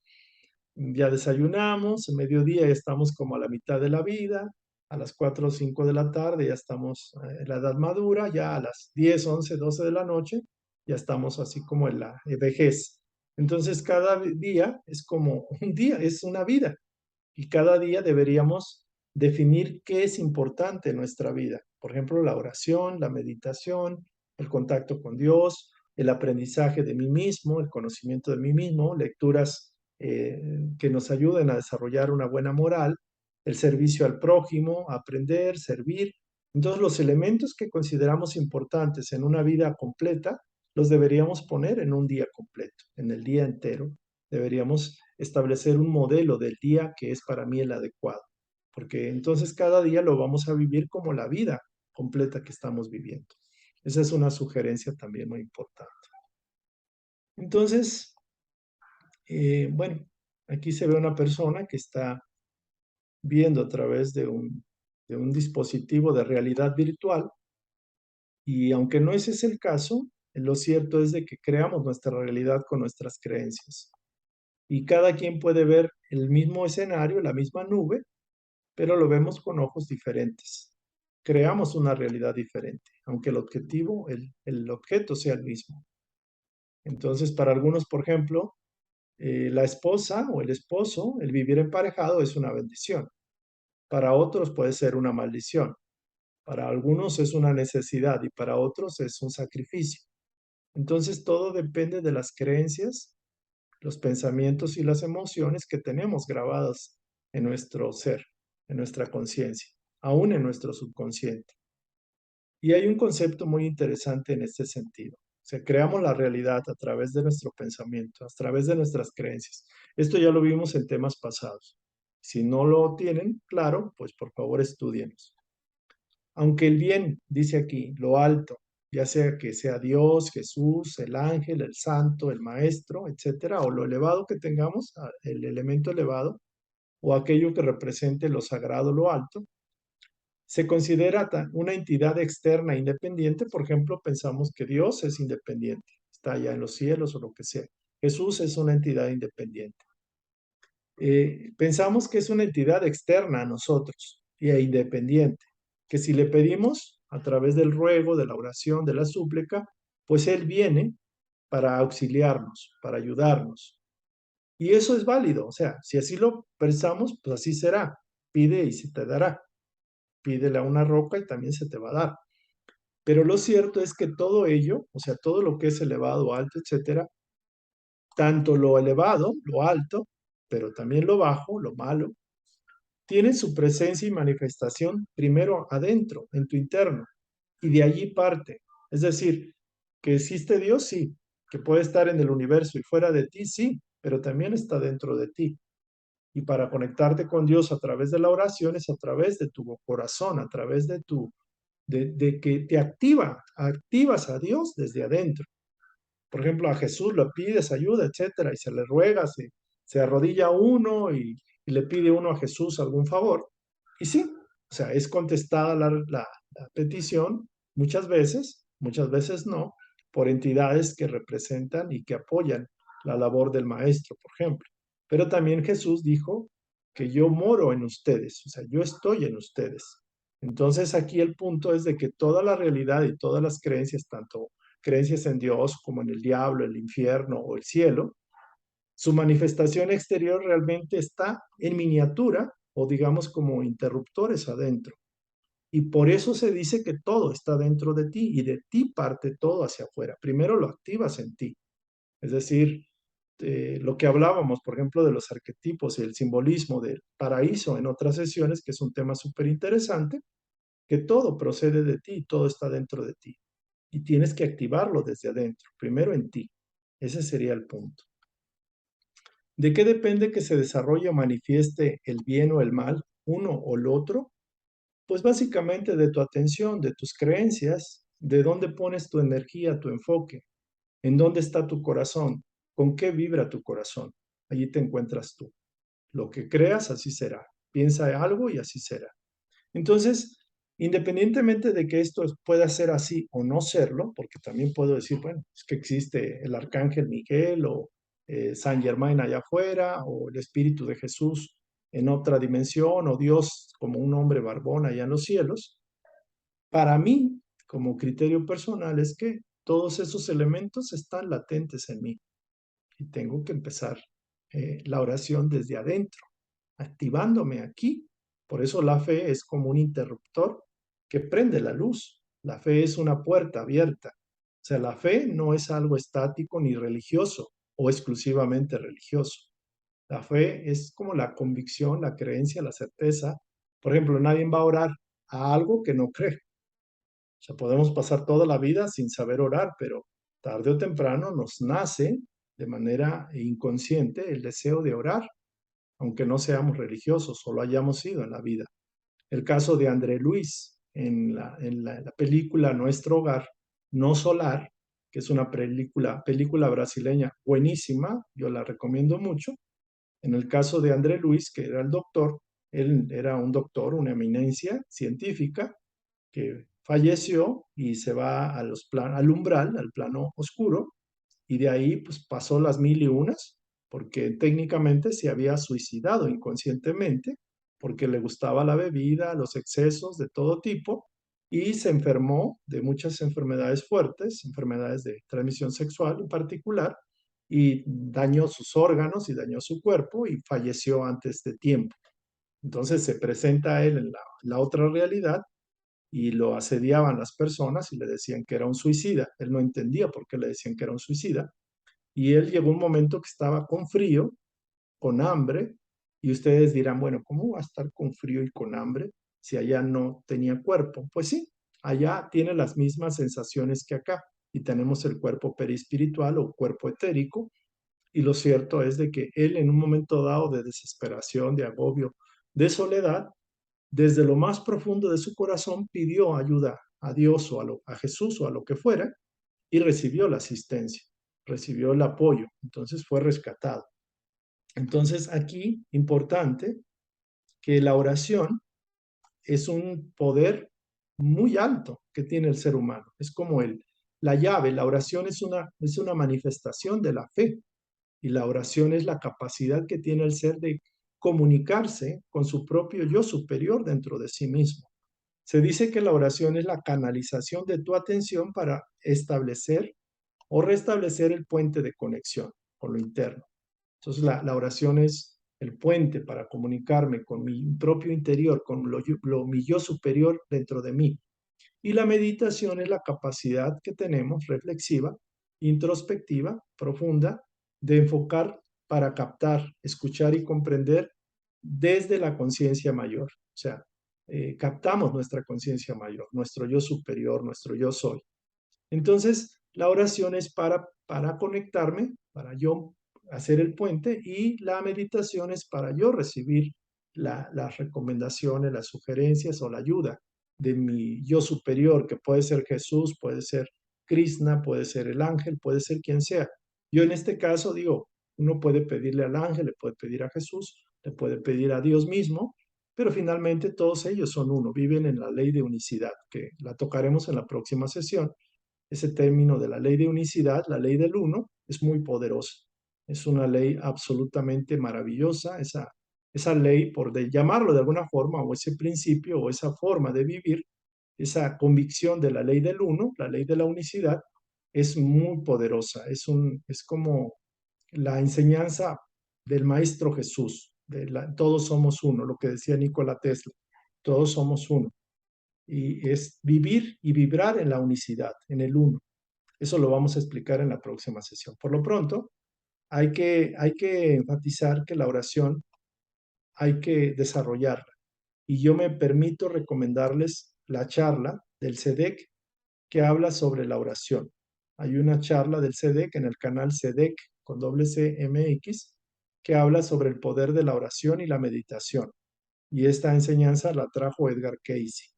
Ya desayunamos, a mediodía ya estamos como a la mitad de la vida, a las 4 o 5 de la tarde ya estamos en la edad madura, ya a las 10 11 12 de la noche ya estamos así como en la vejez. Entonces cada día es como un día, es una vida y cada día deberíamos definir qué es importante en nuestra vida. Por ejemplo, la oración, la meditación, el contacto con Dios, el aprendizaje de mí mismo, el conocimiento de mí mismo, lecturas que nos ayuden a desarrollar una buena moral, el servicio al prójimo, aprender, servir. Entonces, los elementos que consideramos importantes en una vida completa los deberíamos poner en un día completo, en el día entero. Deberíamos establecer un modelo del día que es para mí el adecuado, porque entonces cada día lo vamos a vivir como la vida completa que estamos viviendo. Esa es una sugerencia también muy importante. Entonces, bueno, aquí se ve una persona que está viendo a través de un dispositivo de realidad virtual y aunque no ese es el caso, lo cierto es de que creamos nuestra realidad con nuestras creencias y cada quien puede ver el mismo escenario, la misma nube, pero lo vemos con ojos diferentes. Creamos una realidad diferente, aunque el objetivo, el objeto sea el mismo. Entonces, para algunos, por ejemplo, la esposa o el esposo, el vivir emparejado es una bendición. Para otros puede ser una maldición. Para algunos es una necesidad y para otros es un sacrificio. Entonces, todo depende de las creencias, los pensamientos y las emociones que tenemos grabadas en nuestro ser, en nuestra conciencia, aún en nuestro subconsciente. Y hay un concepto muy interesante en este sentido. O sea, creamos la realidad a través de nuestro pensamiento, a través de nuestras creencias. Esto ya lo vimos en temas pasados. Si no lo tienen claro, pues por favor estudienos. Aunque el bien, dice aquí, lo alto, ya sea que sea Dios, Jesús, el ángel, el santo, el maestro, etcétera, o lo elevado que tengamos, el elemento elevado, o aquello que represente lo sagrado, lo alto, se considera una entidad externa independiente. Por ejemplo, pensamos que Dios es independiente, está allá en los cielos o lo que sea. Jesús es una entidad independiente. Pensamos que es una entidad externa a nosotros e independiente, que si le pedimos a través del ruego, de la oración, de la súplica, pues Él viene para auxiliarnos, para ayudarnos. Y eso es válido, o sea, si así lo pensamos, pues así será. Pide y se te dará. Pídele a una roca y también se te va a dar. Pero lo cierto es que todo ello, o sea, todo lo que es elevado, alto, etcétera, tanto lo elevado, lo alto, pero también lo bajo, lo malo, tiene su presencia y manifestación primero adentro, en tu interno, y de allí parte. Es decir, que existe Dios, sí, que puede estar en el universo y fuera de ti, sí, pero también está dentro de ti. Y para conectarte con Dios a través de la oración es a través de tu corazón, a través de que te activas a Dios desde adentro. Por ejemplo, a Jesús le pides ayuda, etcétera, y se le ruega, se arrodilla uno y le pide uno a Jesús algún favor. Y sí, o sea, es contestada la petición muchas veces no, por entidades que representan y que apoyan la labor del maestro, por ejemplo. Pero también Jesús dijo que yo moro en ustedes, o sea, yo estoy en ustedes. Entonces aquí el punto es de que toda la realidad y todas las creencias, tanto creencias en Dios como en el diablo, el infierno o el cielo, su manifestación exterior realmente está en miniatura o digamos como interruptores adentro. Y por eso se dice que todo está dentro de ti y de ti parte todo hacia afuera. Primero lo activas en ti. Es decir, lo que hablábamos, por ejemplo, de los arquetipos y el simbolismo del paraíso en otras sesiones, que es un tema súper interesante, que todo procede de ti, todo está dentro de ti. Y tienes que activarlo desde adentro, primero en ti. Ese sería el punto. ¿De qué depende que se desarrolle o manifieste el bien o el mal, uno o el otro? Pues básicamente de tu atención, de tus creencias, de dónde pones tu energía, tu enfoque, en dónde está tu corazón, con qué vibra tu corazón. Allí te encuentras tú. Lo que creas, así será. Piensa algo y así será. Entonces, independientemente de que esto pueda ser así o no serlo, porque también puedo decir, bueno, es que existe el arcángel Miguel o San Germain allá afuera, o el Espíritu de Jesús en otra dimensión, o Dios como un hombre barbón allá en los cielos. Para mí, como criterio personal, es que todos esos elementos están latentes en mí y tengo que empezar la oración desde adentro, activándome aquí. Por eso la fe es como un interruptor que prende la luz. La fe es una puerta abierta. O sea, la fe no es algo estático ni religioso o exclusivamente religioso. La fe es como la convicción, la creencia, la certeza. Por ejemplo, nadie va a orar a algo que no cree. O sea, podemos pasar toda la vida sin saber orar, pero tarde o temprano nos nace de manera inconsciente el deseo de orar, aunque no seamos religiosos o lo hayamos sido en la vida. El caso de André Luis en la película Nuestro Hogar, No Solar, que es una película brasileña buenísima, yo la recomiendo mucho. En el caso de André Luis, que era el doctor, él era un doctor, una eminencia científica, que falleció y se va al umbral, al plano oscuro, y de ahí pues pasó las mil y unas, porque técnicamente se había suicidado inconscientemente, porque le gustaba la bebida, los excesos de todo tipo, y se enfermó de muchas enfermedades fuertes, enfermedades de transmisión sexual en particular, y dañó sus órganos y dañó su cuerpo y falleció antes de tiempo. Entonces se presenta a él en la otra realidad y lo asediaban las personas y le decían que era un suicida. Él no entendía por qué le decían que era un suicida. Y él llegó un momento que estaba con frío, con hambre, y ustedes dirán, bueno, ¿cómo va a estar con frío y con hambre si allá no tenía cuerpo? Pues sí, allá tiene las mismas sensaciones que acá y tenemos el cuerpo perispiritual o cuerpo etérico. Y lo cierto es de que él en un momento dado de desesperación, de agobio, de soledad, desde lo más profundo de su corazón pidió ayuda a Dios o a Jesús o a lo que fuera y recibió la asistencia, recibió el apoyo, entonces fue rescatado. Entonces aquí, importante, que la oración es un poder muy alto que tiene el ser humano, es como la llave, la oración es una manifestación de la fe y la oración es la capacidad que tiene el ser de comunicarse con su propio yo superior dentro de sí mismo. Se dice que la oración es la canalización de tu atención para establecer o restablecer el puente de conexión con lo interno. Entonces la oración es el puente para comunicarme con mi propio interior, con mi yo superior dentro de mí. Y la meditación es la capacidad que tenemos reflexiva, introspectiva, profunda, de enfocar para captar, escuchar y comprender desde la conciencia mayor. O sea, captamos nuestra conciencia mayor, nuestro yo superior, nuestro yo soy. Entonces, la oración es para conectarme, para yo hacer el puente y la meditación es para yo recibir las recomendaciones, las sugerencias o la ayuda de mi yo superior, que puede ser Jesús, puede ser Krishna, puede ser el ángel, puede ser quien sea. Yo en este caso digo, uno puede pedirle al ángel, le puede pedir a Jesús, le puede pedir a Dios mismo, pero finalmente todos ellos son uno, viven en la ley de unicidad, que la tocaremos en la próxima sesión. Ese término de la ley de unicidad, la ley del uno, es muy poderosa. Es una ley absolutamente maravillosa, esa ley, llamarlo de alguna forma, o ese principio, o esa forma de vivir, esa convicción de la ley del uno, la ley de la unicidad, es muy poderosa. Es como la enseñanza del Maestro Jesús. Todos somos uno, lo que decía Nikola Tesla, todos somos uno. Y es vivir y vibrar en la unicidad, en el uno. Eso lo vamos a explicar en la próxima sesión. Por lo pronto, hay que enfatizar que la oración hay que desarrollarla. Y yo me permito recomendarles la charla del SEDEC que habla sobre la oración. Hay una charla del SEDEC en el canal SEDEC con doble CMX que habla sobre el poder de la oración y la meditación. Y esta enseñanza la trajo Edgar Cayce.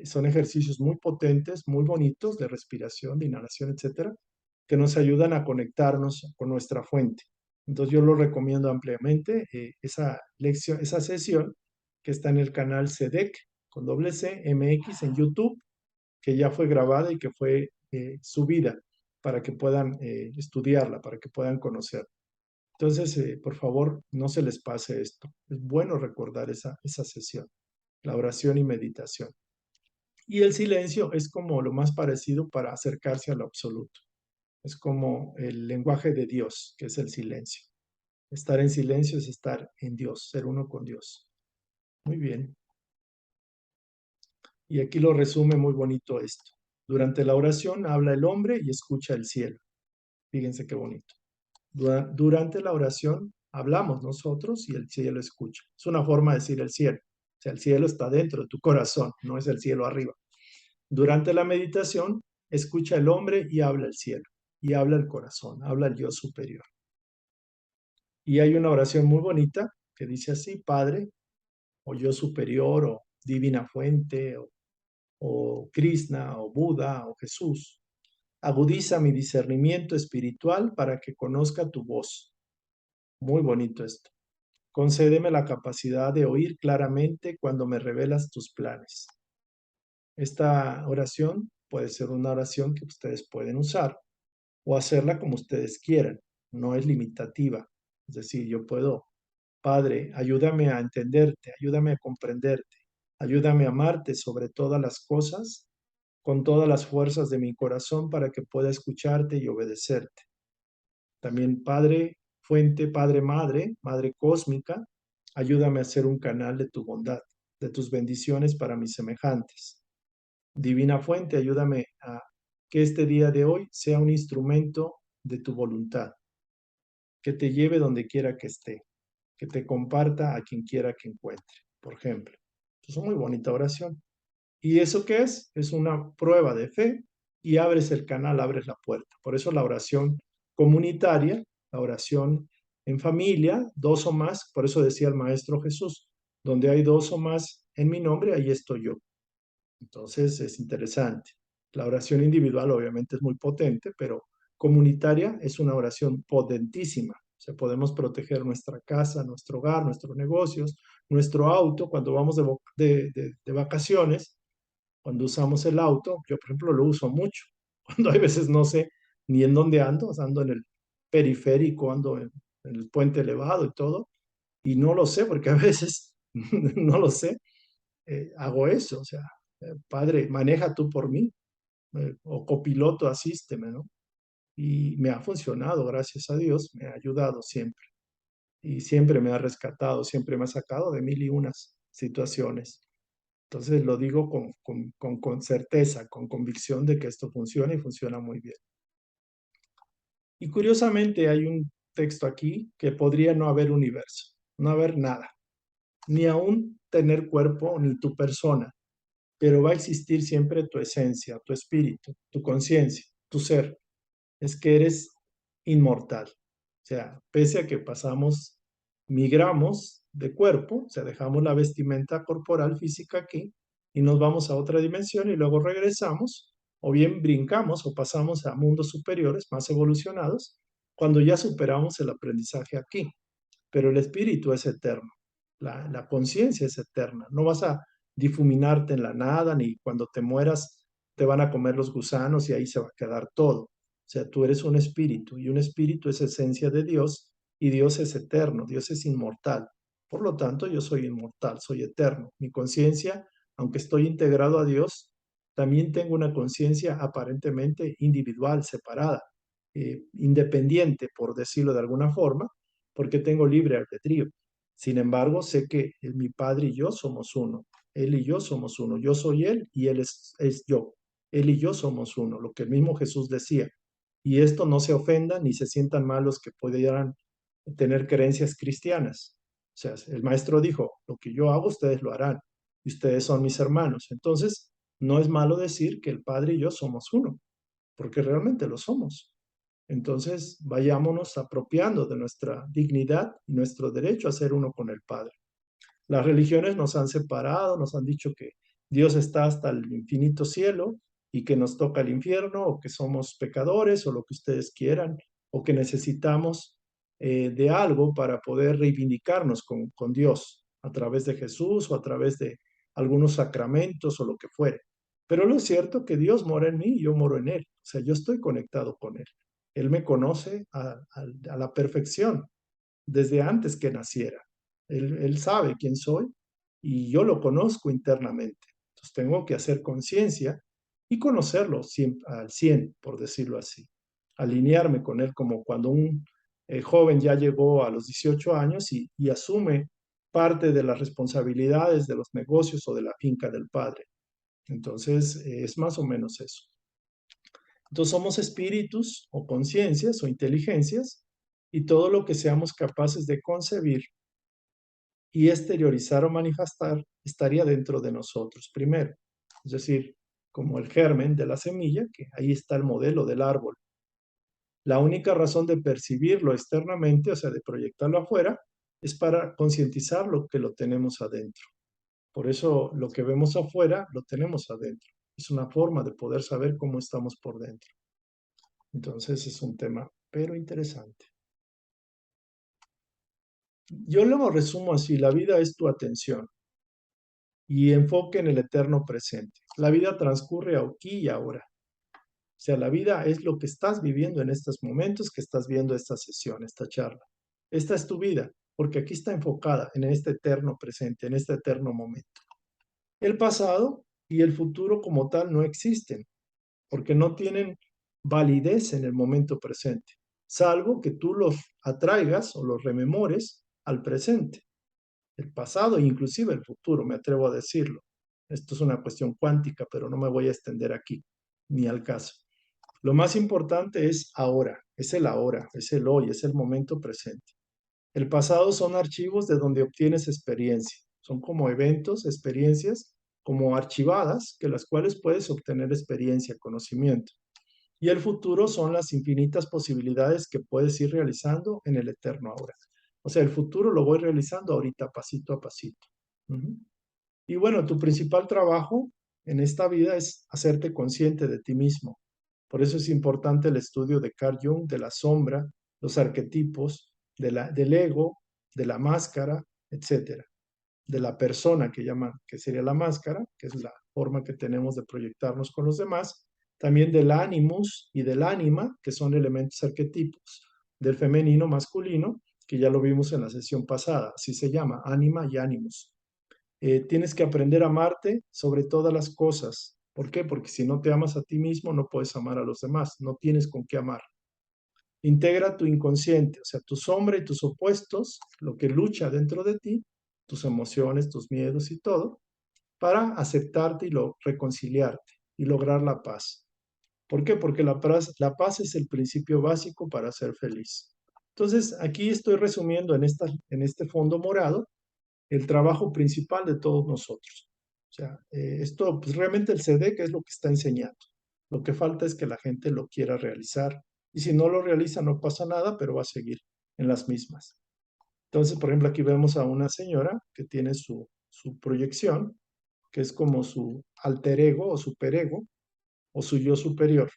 Son ejercicios muy potentes, muy bonitos de respiración, de inhalación, etcétera, que nos ayudan a conectarnos con nuestra fuente. Entonces yo lo recomiendo ampliamente, esa lección, esa sesión que está en el canal CEDEC con doble C, MX en YouTube, que ya fue grabada y que fue subida para que puedan estudiarla, para que puedan conocer. Entonces, por favor, no se les pase esto. Es bueno recordar esa sesión, la oración y meditación. Y el silencio es como lo más parecido para acercarse a lo absoluto. Es como el lenguaje de Dios, que es el silencio. Estar en silencio es estar en Dios, ser uno con Dios. Muy bien. Y aquí lo resume muy bonito esto. Durante la oración habla el hombre y escucha el cielo. Fíjense qué bonito. Durante la oración hablamos nosotros y el cielo escucha. Es una forma de decir el cielo. O sea, el cielo está dentro de tu corazón, no es el cielo arriba. Durante la meditación escucha el hombre y habla el cielo, y habla el corazón, habla el yo superior. Y hay una oración muy bonita que dice así: Padre, o yo superior, o divina fuente, o Krishna, o Buda, o Jesús. Agudiza mi discernimiento espiritual para que conozca tu voz. Muy bonito esto. Concédeme la capacidad de oír claramente cuando me revelas tus planes. Esta oración puede ser una oración que ustedes pueden usar o hacerla como ustedes quieran. No es limitativa. Es decir, yo puedo: Padre, ayúdame a entenderte, ayúdame a comprenderte, ayúdame a amarte sobre todas las cosas, con todas las fuerzas de mi corazón para que pueda escucharte y obedecerte. También Padre Fuente, Padre Madre, Madre Cósmica, ayúdame a ser un canal de tu bondad, de tus bendiciones para mis semejantes. Divina Fuente, ayúdame a que este día de hoy sea un instrumento de tu voluntad, que te lleve donde quiera que esté, que te comparta a quien quiera que encuentre, por ejemplo. Es una muy bonita oración. ¿Y eso qué es? Es una prueba de fe y abres el canal, abres la puerta. Por eso la oración comunitaria, la oración en familia, dos o más, por eso decía el Maestro Jesús: donde hay dos o más en mi nombre, ahí estoy yo. Entonces es interesante. La oración individual obviamente es muy potente, pero comunitaria es una oración potentísima. O sea, podemos proteger nuestra casa, nuestro hogar, nuestros negocios, nuestro auto cuando vamos de vacaciones, cuando usamos el auto. Yo, por ejemplo, lo uso mucho. Cuando hay veces no sé ni en dónde ando, ando en el periférico, ando en el puente elevado y todo, y no lo sé porque a veces no lo sé, hago eso. O sea, Padre, maneja tú por mí, o copiloto, asísteme, ¿no? Y me ha funcionado, gracias a Dios, me ha ayudado siempre. Y siempre me ha rescatado, siempre me ha sacado de mil y unas situaciones. Entonces lo digo con certeza, con convicción de que esto funciona y funciona muy bien. Y curiosamente hay un texto aquí que podría no haber universo, no haber nada, ni aún tener cuerpo ni tu persona, pero va a existir siempre tu esencia, tu espíritu, tu conciencia, tu ser. Es que eres inmortal. O sea, pese a que migramos de cuerpo, o sea, dejamos la vestimenta corporal física aquí y nos vamos a otra dimensión y luego regresamos, o bien brincamos o pasamos a mundos superiores, más evolucionados, cuando ya superamos el aprendizaje aquí. Pero el espíritu es eterno, la conciencia es eterna. No vas a difuminarte en la nada, ni cuando te mueras te van a comer los gusanos y ahí se va a quedar todo. O sea, tú eres un espíritu y un espíritu es esencia de Dios y Dios es eterno, Dios es inmortal. Por lo tanto, yo soy inmortal, soy eterno. Mi conciencia, aunque estoy integrado a Dios, también tengo una conciencia aparentemente individual, separada, independiente, por decirlo de alguna forma, porque tengo libre albedrío. Sin embargo, sé que mi Padre y yo somos uno. Él y yo somos uno. Yo soy Él y Él es yo. Él y yo somos uno, lo que el mismo Jesús decía. Y esto no se ofendan ni se sientan mal los que pudieran tener creencias cristianas. O sea, el maestro dijo: lo que yo hago, ustedes lo harán. Y ustedes son mis hermanos. Entonces, no es malo decir que el Padre y yo somos uno, porque realmente lo somos. Entonces, vayámonos apropiando de nuestra dignidad y nuestro derecho a ser uno con el Padre. Las religiones nos han separado, nos han dicho que Dios está hasta el infinito cielo y que nos toca el infierno, o que somos pecadores, o lo que ustedes quieran, o que necesitamos de algo para poder reivindicarnos con Dios a través de Jesús o a través de algunos sacramentos o lo que fuere. Pero lo es cierto que Dios mora en mí y yo moro en Él. O sea, yo estoy conectado con Él. Él me conoce a la perfección desde antes que naciera. Él sabe quién soy y yo lo conozco internamente. Entonces tengo que hacer conciencia y conocerlo al 100, por decirlo así. Alinearme con él como cuando un joven ya llegó a los 18 años y asume parte de las responsabilidades de los negocios o de la finca del padre. Entonces, es más o menos eso. Entonces somos espíritus o conciencias o inteligencias, y todo lo que seamos capaces de concebir y exteriorizar o manifestar estaría dentro de nosotros primero. Es decir, como el germen de la semilla, que ahí está el modelo del árbol. La única razón de percibirlo externamente, o sea, de proyectarlo afuera, es para concientizar lo que lo tenemos adentro. Por eso lo que vemos afuera lo tenemos adentro. Es una forma de poder saber cómo estamos por dentro. Entonces es un tema, pero interesante. Yo lo resumo así: la vida es tu atención y enfoque en el eterno presente. La vida transcurre aquí y ahora. O sea, la vida es lo que estás viviendo en estos momentos que estás viendo esta sesión, esta charla. Esta es tu vida, porque aquí está enfocada en este eterno presente, en este eterno momento. El pasado y el futuro como tal no existen, porque no tienen validez en el momento presente, salvo que tú los atraigas o los rememores al presente. El pasado e inclusive el futuro, me atrevo a decirlo. Esto es una cuestión cuántica, pero no me voy a extender aquí, ni al caso. Lo más importante es ahora, es el hoy, es el momento presente. El pasado son archivos de donde obtienes experiencia. Son como eventos, experiencias, como archivadas, que las cuales puedes obtener experiencia, conocimiento. Y el futuro son las infinitas posibilidades que puedes ir realizando en el eterno ahora. O sea, el futuro lo voy realizando ahorita, pasito a pasito. Ujú. Y bueno, tu principal trabajo en esta vida es hacerte consciente de ti mismo. Por eso es importante el estudio de Carl Jung, de la sombra, los arquetipos, del ego, de la máscara, etcétera. De la persona que llaman, que sería la máscara, que es la forma que tenemos de proyectarnos con los demás. También del animus y del ánima, que son elementos arquetipos. Del femenino masculino, que ya lo vimos en la sesión pasada, así se llama, ánima y animus. Tienes que aprender a amarte sobre todas las cosas. ¿Por qué? Porque si no te amas a ti mismo, no puedes amar a los demás, no tienes con qué amar. Integra tu inconsciente, o sea, tu sombra y tus opuestos, lo que lucha dentro de ti, tus emociones, tus miedos y todo, para aceptarte y reconciliarte y lograr la paz. ¿Por qué? Porque la paz es el principio básico para ser feliz. Entonces, aquí estoy resumiendo en este fondo morado el trabajo principal de todos nosotros. O sea, esto, pues realmente el CDEC es lo que está enseñando. Lo que falta es que la gente lo quiera realizar. Y si no lo realiza, no pasa nada, pero va a seguir en las mismas. Entonces, por ejemplo, aquí vemos a una señora que tiene su proyección, que es como su alter ego o superego o su yo superior.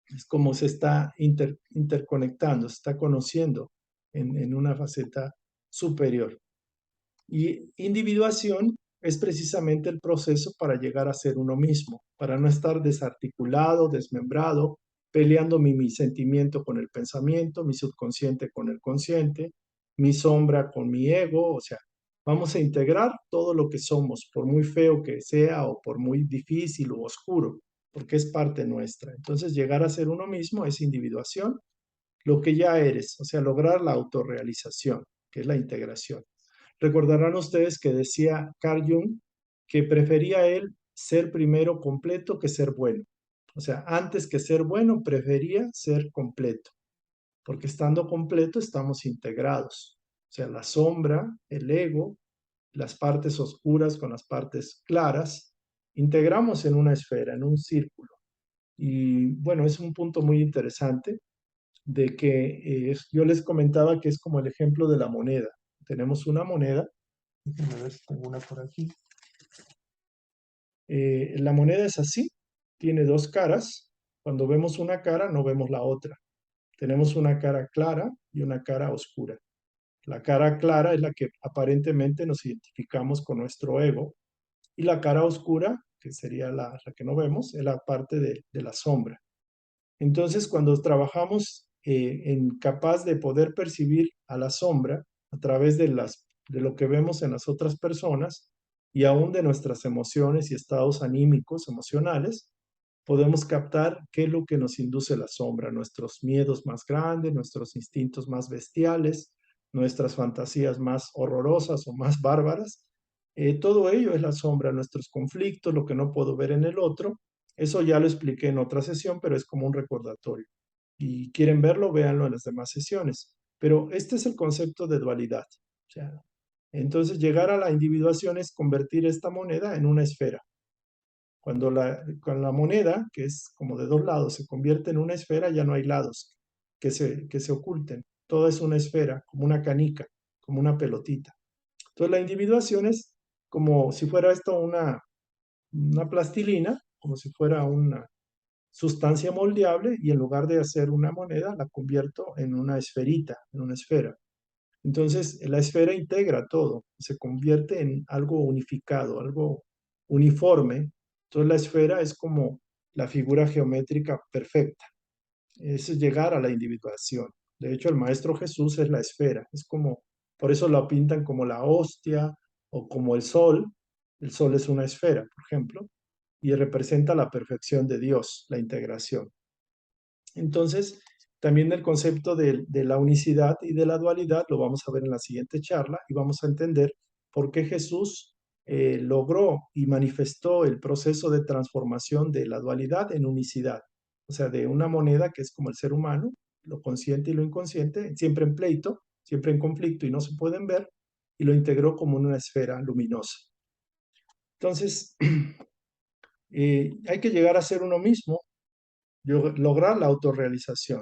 Es como se está interconectando, se está conociendo en una faceta superior. Y individuación es precisamente el proceso para llegar a ser uno mismo, para no estar desarticulado, desmembrado, peleando mi sentimiento con el pensamiento, mi subconsciente con el consciente, mi sombra con mi ego. O sea, vamos a integrar todo lo que somos, por muy feo que sea o por muy difícil o oscuro, porque es parte nuestra. Entonces, llegar a ser uno mismo es individuación, lo que ya eres, o sea, lograr la autorrealización, que es la integración. Recordarán ustedes que decía Carl Jung que prefería él ser primero completo que ser bueno. O sea, antes que ser bueno, prefería ser completo, porque estando completo estamos integrados. O sea, la sombra, el ego, las partes oscuras con las partes claras, integramos en una esfera, en un círculo. Y bueno, es un punto muy interesante de que yo les comentaba que es como el ejemplo de la moneda. Tenemos una moneda. Déjenme ver si tengo una por aquí. La moneda es así, tiene dos caras. Cuando vemos una cara, no vemos la otra. Tenemos una cara clara y una cara oscura. La cara clara es la que aparentemente nos identificamos con nuestro ego, y la cara oscura, que sería la que no vemos, es la parte de la sombra. Entonces, cuando trabajamos en capaz de poder percibir a la sombra a través de lo que vemos en las otras personas y aún de nuestras emociones y estados anímicos, emocionales, podemos captar qué es lo que nos induce la sombra, nuestros miedos más grandes, nuestros instintos más bestiales, nuestras fantasías más horrorosas o más bárbaras. Todo ello es la sombra, nuestros conflictos, lo que no puedo ver en el otro. Eso ya lo expliqué en otra sesión, pero es como un recordatorio. Y quieren verlo, véanlo en las demás sesiones. Pero este es el concepto de dualidad. O sea, entonces llegar a la individuación es convertir esta moneda en una esfera. Con la moneda, que es como de dos lados, se convierte en una esfera, ya no hay lados que se oculten. Todo es una esfera, como una canica, como una pelotita. Entonces la individuación es como si fuera esto una plastilina, como si fuera una sustancia moldeable, y en lugar de hacer una moneda, la convierto en una esferita, en una esfera. Entonces, la esfera integra todo, se convierte en algo unificado, algo uniforme. Entonces, la esfera es como la figura geométrica perfecta. Es llegar a la individuación. De hecho, el Maestro Jesús es la esfera. Es como, por eso la pintan como la hostia o como el sol. El sol es una esfera, por ejemplo, y representa la perfección de Dios, la integración. Entonces, también el concepto de la unicidad y de la dualidad lo vamos a ver en la siguiente charla y vamos a entender por qué Jesús logró y manifestó el proceso de transformación de la dualidad en unicidad. O sea, de una moneda que es como el ser humano, lo consciente y lo inconsciente, siempre en pleito, siempre en conflicto y no se pueden ver, y lo integró como una esfera luminosa. Entonces, hay que llegar a ser uno mismo, lograr la autorrealización.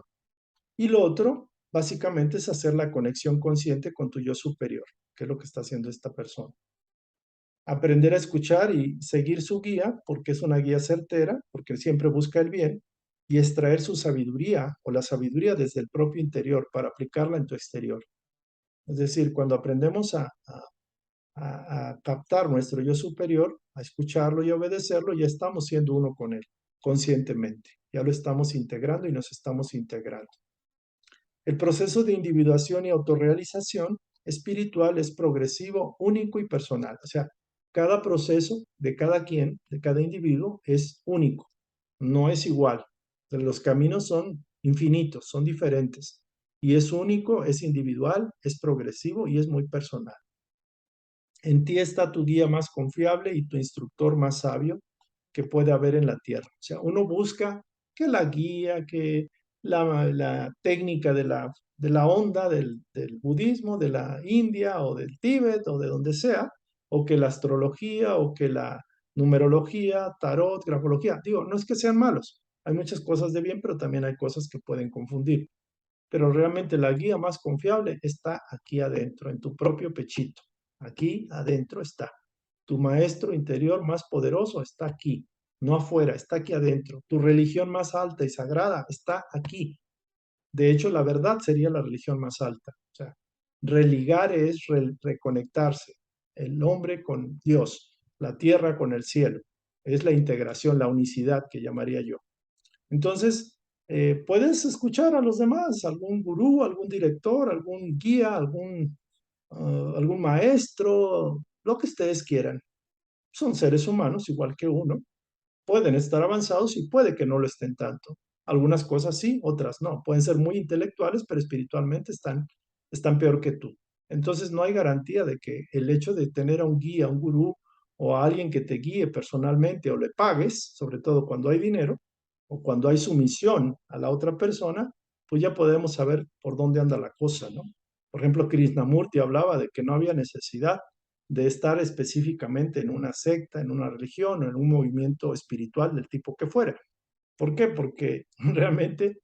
Y lo otro, básicamente, es hacer la conexión consciente con tu yo superior, que es lo que está haciendo esta persona. Aprender a escuchar y seguir su guía, porque es una guía certera, porque siempre busca el bien, y extraer su sabiduría o la sabiduría desde el propio interior para aplicarla en tu exterior. Es decir, cuando aprendemos a captar nuestro yo superior, a escucharlo y obedecerlo, ya estamos siendo uno con él, conscientemente. Ya lo estamos integrando y nos estamos integrando. El proceso de individuación y autorrealización espiritual es progresivo, único y personal. O sea, cada proceso de cada quien, de cada individuo, es único, no es igual. Los caminos son infinitos, son diferentes. Y es único, es individual, es progresivo y es muy personal. En ti está tu guía más confiable y tu instructor más sabio que puede haber en la tierra. O sea, uno busca que la guía, que la técnica de la onda del budismo, de la India o del Tíbet o de donde sea, o que la astrología o que la numerología, tarot, grafología. Digo, no es que sean malos, hay muchas cosas de bien, pero también hay cosas que pueden confundir. Pero realmente la guía más confiable está aquí adentro, en tu propio pechito. Aquí adentro está. Tu maestro interior más poderoso está aquí, no afuera, está aquí adentro. Tu religión más alta y sagrada está aquí. De hecho, la verdad sería la religión más alta. O sea, religar es reconectarse. El hombre con Dios, la tierra con el cielo. Es la integración, la unicidad que llamaría yo. Entonces, puedes escuchar a los demás, algún gurú, algún director, algún guía, algún maestro, lo que ustedes quieran. Son seres humanos igual que uno. Pueden estar avanzados y puede que no lo estén tanto. Algunas cosas sí, otras no. Pueden ser muy intelectuales, pero espiritualmente están peor que tú. Entonces no hay garantía de que el hecho de tener a un guía, un gurú o a alguien que te guíe personalmente o le pagues, sobre todo cuando hay dinero o cuando hay sumisión a la otra persona, pues ya podemos saber por dónde anda la cosa, ¿no? Por ejemplo, Krishnamurti hablaba de que no había necesidad de estar específicamente en una secta, en una religión o en un movimiento espiritual del tipo que fuera. ¿Por qué? Porque realmente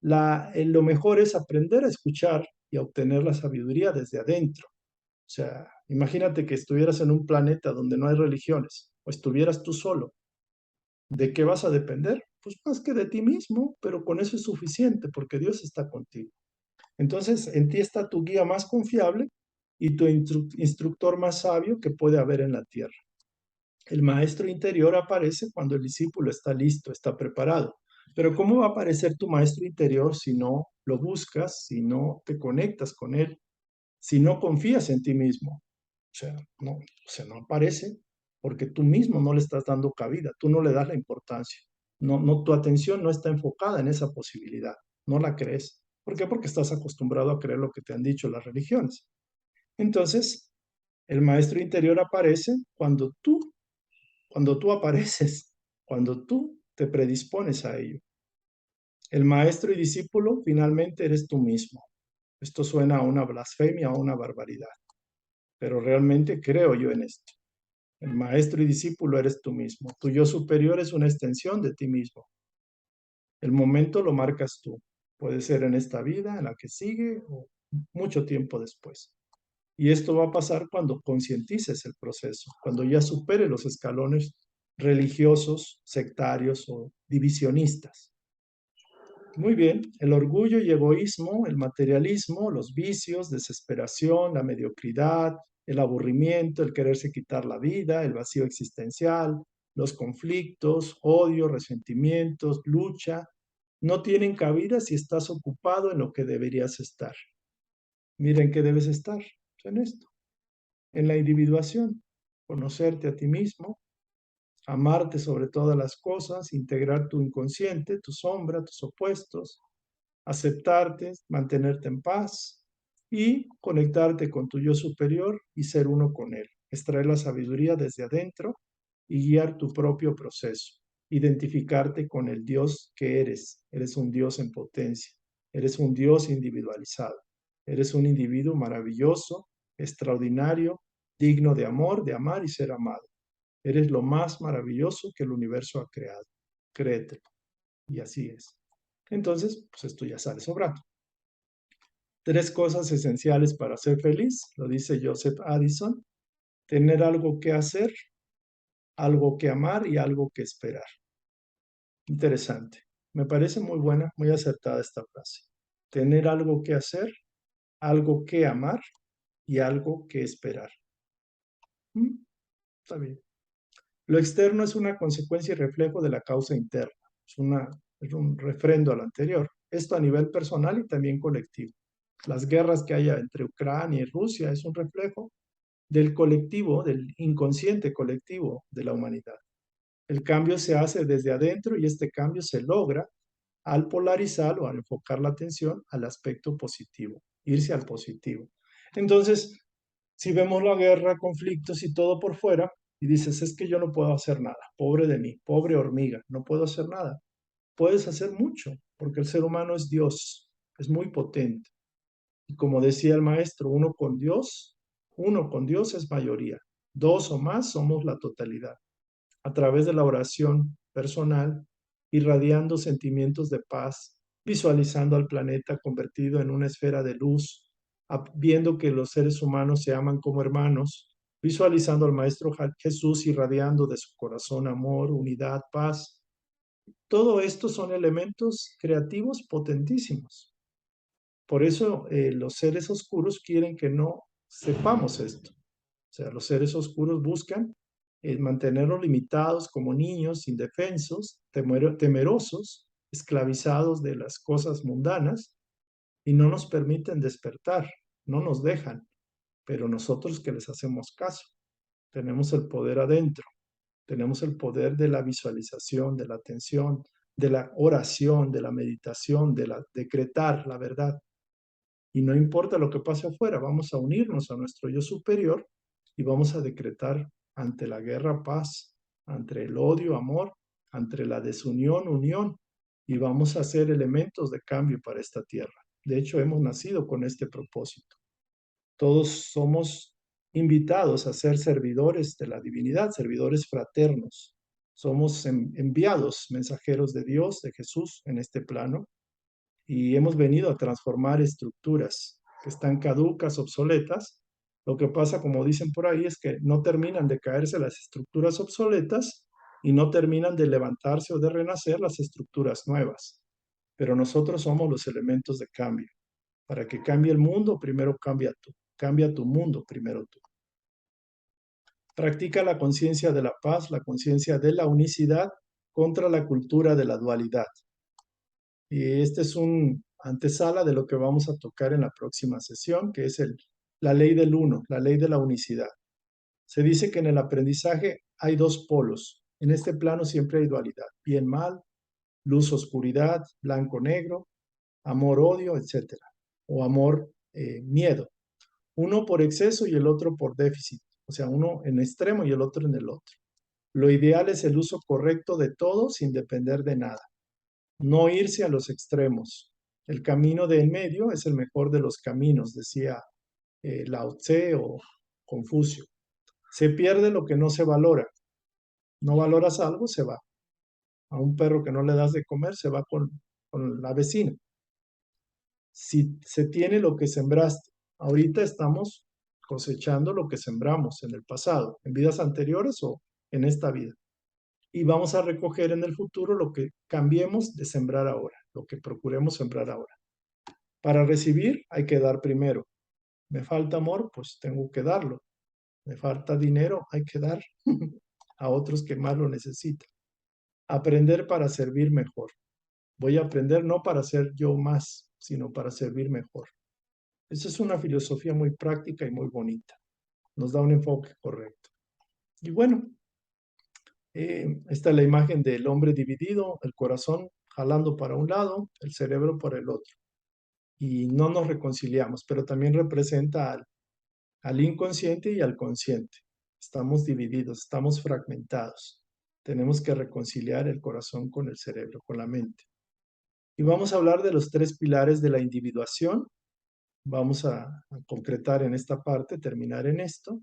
lo mejor es aprender a escuchar y a obtener la sabiduría desde adentro. O sea, imagínate que estuvieras en un planeta donde no hay religiones o estuvieras tú solo. ¿De qué vas a depender? Pues más que de ti mismo, pero con eso es suficiente porque Dios está contigo. Entonces, en ti está tu guía más confiable y tu instructor más sabio que puede haber en la tierra. El maestro interior aparece cuando el discípulo está listo, está preparado. Pero ¿cómo va a aparecer tu maestro interior si no lo buscas, si no te conectas con él, si no confías en ti mismo? O sea, no aparece porque tú mismo no le estás dando cabida, tú no le das la importancia. No, tu atención no está enfocada en esa posibilidad, no la crees. ¿Por qué? Porque estás acostumbrado a creer lo que te han dicho las religiones. Entonces, el maestro interior aparece cuando tú apareces, cuando tú te predispones a ello. El maestro y discípulo finalmente eres tú mismo. Esto suena a una blasfemia, a una barbaridad, pero realmente creo yo en esto. El maestro y discípulo eres tú mismo. Tu yo superior es una extensión de ti mismo. El momento lo marcas tú. Puede ser en esta vida, en la que sigue, o mucho tiempo después. Y esto va a pasar cuando concientices el proceso, cuando ya supere los escalones religiosos, sectarios o divisionistas. Muy bien, el orgullo y egoísmo, el materialismo, los vicios, desesperación, la mediocridad, el aburrimiento, el quererse quitar la vida, el vacío existencial, los conflictos, odio, resentimientos, lucha, no tienen cabida si estás ocupado en lo que deberías estar. Miren qué debes estar en esto, en la individuación, conocerte a ti mismo, amarte sobre todas las cosas, integrar tu inconsciente, tu sombra, tus opuestos, aceptarte, mantenerte en paz y conectarte con tu yo superior y ser uno con él. Extraer la sabiduría desde adentro y guiar tu propio proceso. Identificarte con el Dios que eres. Eres un Dios en potencia. Eres un Dios individualizado. Eres un individuo maravilloso, extraordinario, digno de amor, de amar y ser amado. Eres lo más maravilloso que el universo ha creado. Créetelo. Y así es. Entonces, pues esto ya sale sobrando. 3 cosas esenciales para ser feliz, lo dice Joseph Addison: tener algo que hacer, algo que amar y algo que esperar. Interesante. Me parece muy buena, muy acertada esta frase. Tener algo que hacer, algo que amar y algo que esperar. Está bien. Lo externo es una consecuencia y reflejo de la causa interna. Es un refrendo al anterior. Esto a nivel personal y también colectivo. Las guerras que haya entre Ucrania y Rusia es un reflejo del colectivo, del inconsciente colectivo de la humanidad. El cambio se hace desde adentro y este cambio se logra al polarizar o al enfocar la atención al aspecto positivo, irse al positivo. Entonces, si vemos la guerra, conflictos y todo por fuera, y dices, es que yo no puedo hacer nada, pobre de mí, pobre hormiga, no puedo hacer nada. Puedes hacer mucho, porque el ser humano es Dios, es muy potente. Y como decía el maestro, uno con Dios es mayoría, dos o más somos la totalidad. A través de la oración personal, irradiando sentimientos de paz, visualizando al planeta convertido en una esfera de luz, viendo que los seres humanos se aman como hermanos, visualizando al Maestro Jesús irradiando de su corazón amor, unidad, paz. Todo esto son elementos creativos potentísimos. Por eso los seres oscuros quieren que no sepamos esto. O sea, los seres oscuros buscan mantenernos limitados como niños, indefensos, temerosos, esclavizados de las cosas mundanas y no nos permiten despertar, no nos dejan. Pero nosotros que les hacemos caso, tenemos el poder adentro, tenemos el poder de la visualización, de la atención, de la oración, de la meditación, de la decretar la verdad. Y no importa lo que pase afuera, vamos a unirnos a nuestro yo superior y vamos a decretar ante la guerra paz, ante el odio amor, ante la desunión unión, y vamos a ser elementos de cambio para esta tierra. De hecho, hemos nacido con este propósito. Todos somos invitados a ser servidores de la divinidad, servidores fraternos. Somos enviados, mensajeros de Dios, de Jesús en este plano, y hemos venido a transformar estructuras que están caducas, obsoletas. Lo que pasa, como dicen por ahí, es que no terminan de caerse las estructuras obsoletas y no terminan de levantarse o de renacer las estructuras nuevas. Pero nosotros somos los elementos de cambio. Para que cambie el mundo, primero cambia tú. Cambia tu mundo, primero tú. Practica la conciencia de la paz, la conciencia de la unicidad contra la cultura de la dualidad. Y este es un antesala de lo que vamos a tocar en la próxima sesión, que es la ley del uno, la ley de la unicidad. Se dice que en el aprendizaje hay 2 polos. En este plano siempre hay dualidad, bien, mal, luz, oscuridad, blanco, negro, amor, odio, etcétera. O amor, miedo. Uno por exceso y el otro por déficit. O sea, uno en extremo y el otro en el otro. Lo ideal es el uso correcto de todo sin depender de nada. No irse a los extremos. El camino de en medio es el mejor de los caminos, decía Lao Tse o Confucio. Se pierde lo que no se valora. No valoras algo, se va. A un perro que no le das de comer, se va con la vecina. Si se tiene lo que sembraste, ahorita estamos cosechando lo que sembramos en el pasado, en vidas anteriores o en esta vida. Y vamos a recoger en el futuro lo que cambiemos de sembrar ahora, lo que procuremos sembrar ahora. Para recibir hay que dar primero. Me falta amor, pues tengo que darlo. Me falta dinero, hay que dar a otros que más lo necesitan. Aprender para servir mejor. Voy a aprender no para ser yo más, sino para servir mejor. Esa es una filosofía muy práctica y muy bonita. Nos da un enfoque correcto. Y bueno, esta es la imagen del hombre dividido, el corazón jalando para un lado, el cerebro por el otro. Y no nos reconciliamos, pero también representa al inconsciente y al consciente. Estamos divididos, estamos fragmentados. Tenemos que reconciliar el corazón con el cerebro, con la mente. Y vamos a hablar de los tres pilares de la individuación. Vamos a concretar en esta parte, terminar en esto.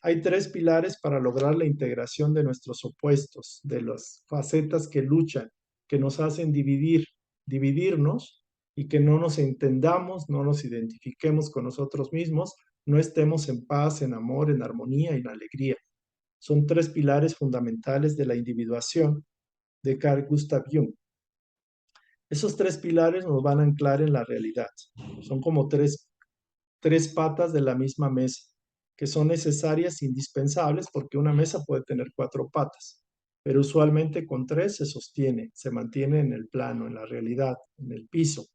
Hay tres pilares para lograr la integración de nuestros opuestos, de las facetas que luchan, que nos hacen dividirnos y que no nos entendamos, no nos identifiquemos con nosotros mismos, no estemos en paz, en amor, en armonía y en alegría. Son tres pilares fundamentales de la individuación de Carl Gustav Jung. Esos tres pilares nos van a anclar en la realidad. Son como tres patas de la misma mesa, que son necesarias, indispensables, porque una mesa puede tener cuatro patas, pero usualmente con tres se sostiene, se mantiene en el plano, en la realidad, en el piso.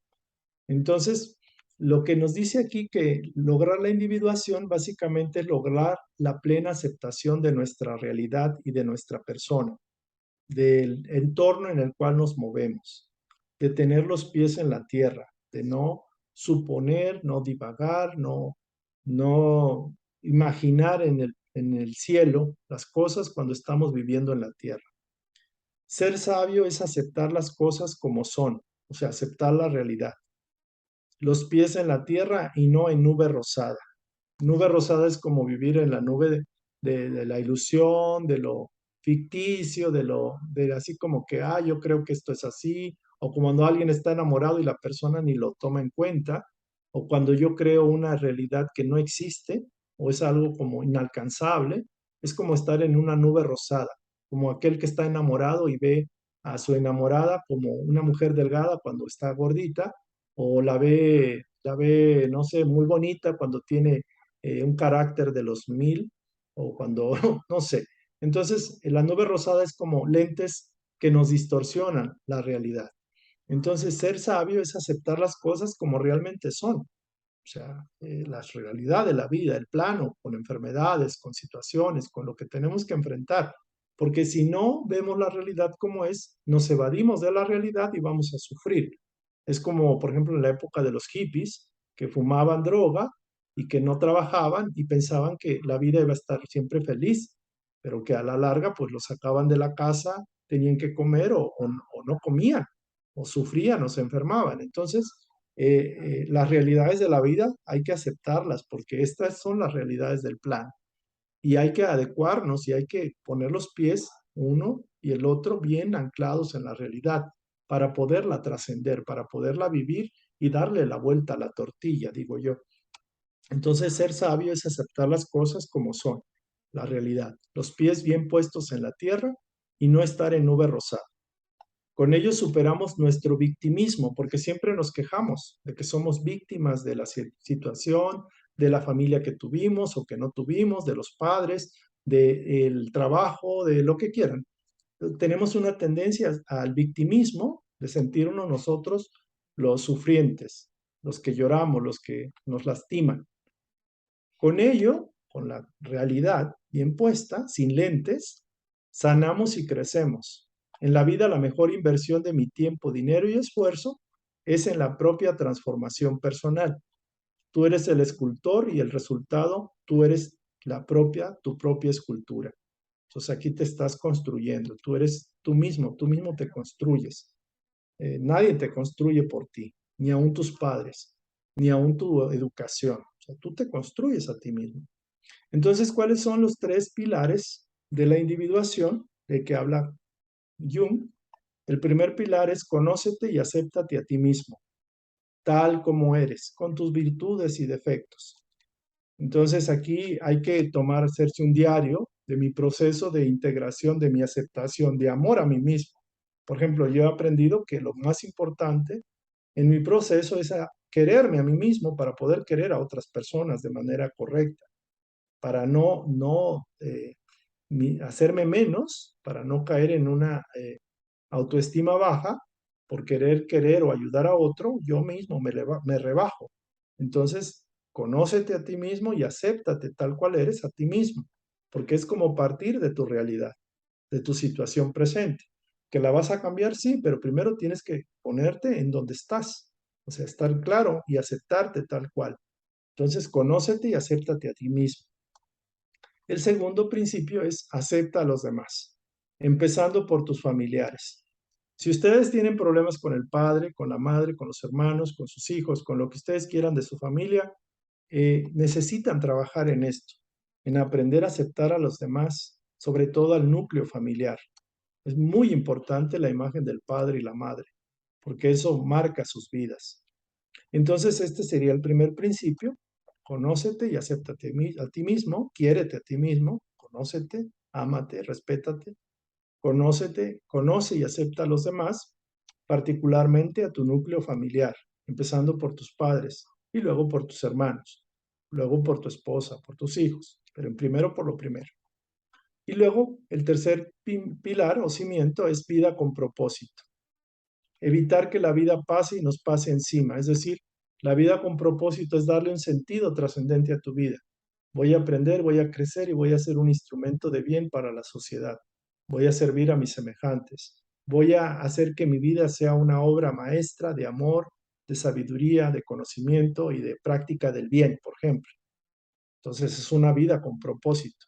Entonces, lo que nos dice aquí que lograr la individuación básicamente es lograr la plena aceptación de nuestra realidad y de nuestra persona, del entorno en el cual nos movemos, de tener los pies en la tierra, de no suponer, no divagar, no imaginar en el cielo las cosas cuando estamos viviendo en la tierra. Ser sabio es aceptar las cosas como son, o sea, aceptar la realidad. Los pies en la tierra y no en nube rosada. Nube rosada es como vivir en la nube de la ilusión, de lo ficticio, de así como que, yo creo que esto es así, o cuando alguien está enamorado y la persona ni lo toma en cuenta, o cuando yo creo una realidad que no existe, o es algo como inalcanzable, es como estar en una nube rosada, como aquel que está enamorado y ve a su enamorada como una mujer delgada cuando está gordita, o la ve, no sé, muy bonita cuando tiene un carácter de los 1000 o cuando, no sé. Entonces, la nube rosada es como lentes que nos distorsionan la realidad. Entonces, ser sabio es aceptar las cosas como realmente son. O sea, la realidad de la vida, el plano, con enfermedades, con situaciones, con lo que tenemos que enfrentar. Porque si no vemos la realidad como es, nos evadimos de la realidad y vamos a sufrir. Es como, por ejemplo, en la época de los hippies, que fumaban droga y que no trabajaban y pensaban que la vida iba a estar siempre feliz, pero que a la larga, pues los sacaban de la casa, tenían que comer o no comían, o sufrían o se enfermaban. Entonces, las realidades de la vida hay que aceptarlas porque estas son las realidades del plan y hay que adecuarnos y hay que poner los pies uno y el otro bien anclados en la realidad para poderla trascender, para poderla vivir y darle la vuelta a la tortilla, digo yo. Entonces, ser sabio es aceptar las cosas como son, la realidad, los pies bien puestos en la tierra y no estar en nube rosada. Con ello superamos nuestro victimismo, porque siempre nos quejamos de que somos víctimas de la situación, de la familia que tuvimos o que no tuvimos, de los padres, del trabajo, de lo que quieran. Tenemos una tendencia al victimismo, de sentirnos nosotros los sufrientes, los que lloramos, los que nos lastiman. Con ello, con la realidad bien puesta, sin lentes, sanamos y crecemos. En la vida la mejor inversión de mi tiempo, dinero y esfuerzo es en la propia transformación personal. Tú eres el escultor y el resultado, tú eres tu propia escultura. Entonces aquí te estás construyendo, tú eres tú mismo te construyes. Nadie te construye por ti, ni aun tus padres, ni aun tu educación. O sea, tú te construyes a ti mismo. Entonces, ¿cuáles son los tres pilares de la individuación de que habla Jung? El primer pilar es conócete y acéptate a ti mismo, tal como eres, con tus virtudes y defectos. Entonces aquí hay que hacerse un diario de mi proceso de integración, de mi aceptación, de amor a mí mismo. Por ejemplo, yo he aprendido que lo más importante en mi proceso es quererme a mí mismo para poder querer a otras personas de manera correcta, para no hacerme menos, para no caer en una autoestima baja por querer o ayudar a otro, yo mismo me rebajo. Entonces, conócete a ti mismo y acéptate tal cual eres a ti mismo, porque es como partir de tu realidad, de tu situación presente. Que la vas a cambiar, sí, pero primero tienes que ponerte en donde estás, o sea, estar claro y aceptarte tal cual. Entonces, conócete y acéptate a ti mismo. El segundo principio es acepta a los demás, empezando por tus familiares. Si ustedes tienen problemas con el padre, con la madre, con los hermanos, con sus hijos, con lo que ustedes quieran de su familia, necesitan trabajar en esto, en aprender a aceptar a los demás, sobre todo al núcleo familiar. Es muy importante la imagen del padre y la madre, porque eso marca sus vidas. Entonces, este sería el primer principio. Conócete y acéptate a ti mismo, quiérete a ti mismo, conócete, ámate, respétate, conócete, conoce y acepta a los demás, particularmente a tu núcleo familiar, empezando por tus padres y luego por tus hermanos, luego por tu esposa, por tus hijos, pero primero por lo primero. Y luego el tercer pilar o cimiento es vida con propósito. Evitar que la vida pase y nos pase encima, es decir, la vida con propósito es darle un sentido trascendente a tu vida. Voy a aprender, voy a crecer y voy a ser un instrumento de bien para la sociedad. Voy a servir a mis semejantes. Voy a hacer que mi vida sea una obra maestra de amor, de sabiduría, de conocimiento y de práctica del bien, por ejemplo. Entonces es una vida con propósito.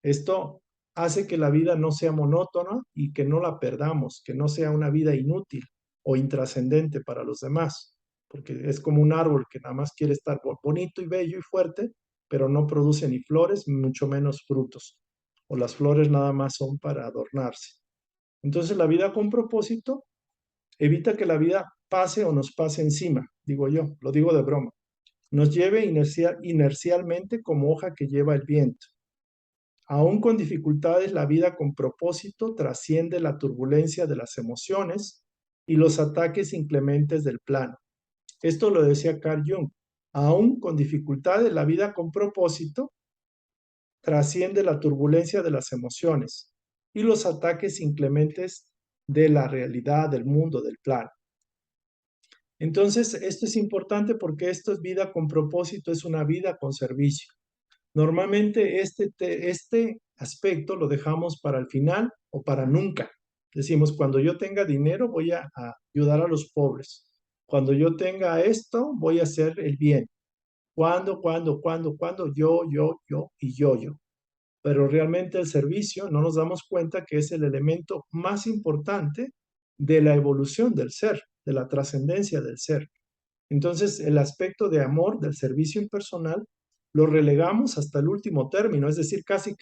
Esto hace que la vida no sea monótona y que no la perdamos, que no sea una vida inútil o intrascendente para los demás, porque es como un árbol que nada más quiere estar bonito y bello y fuerte, pero no produce ni flores, ni mucho menos frutos, o las flores nada más son para adornarse. Entonces la vida con propósito evita que la vida pase o nos pase encima, digo yo, lo digo de broma, nos lleve inercialmente como hoja que lleva el viento. Aún con dificultades, la vida con propósito trasciende la turbulencia de las emociones y los ataques inclementes del plano. Esto lo decía Carl Jung. Aún con dificultades, la vida con propósito trasciende la turbulencia de las emociones y los ataques inclementes de la realidad, del mundo, del plano. Entonces, esto es importante porque esto es vida con propósito, es una vida con servicio. Normalmente este aspecto lo dejamos para el final o para nunca. Decimos, cuando yo tenga dinero voy a ayudar a los pobres. Cuando yo tenga esto voy a hacer el bien. Cuando, yo y yo. Pero realmente el servicio no nos damos cuenta que es el elemento más importante de la evolución del ser, de la trascendencia del ser. Entonces, el aspecto de amor, del servicio impersonal, lo relegamos hasta el último término, es decir, casi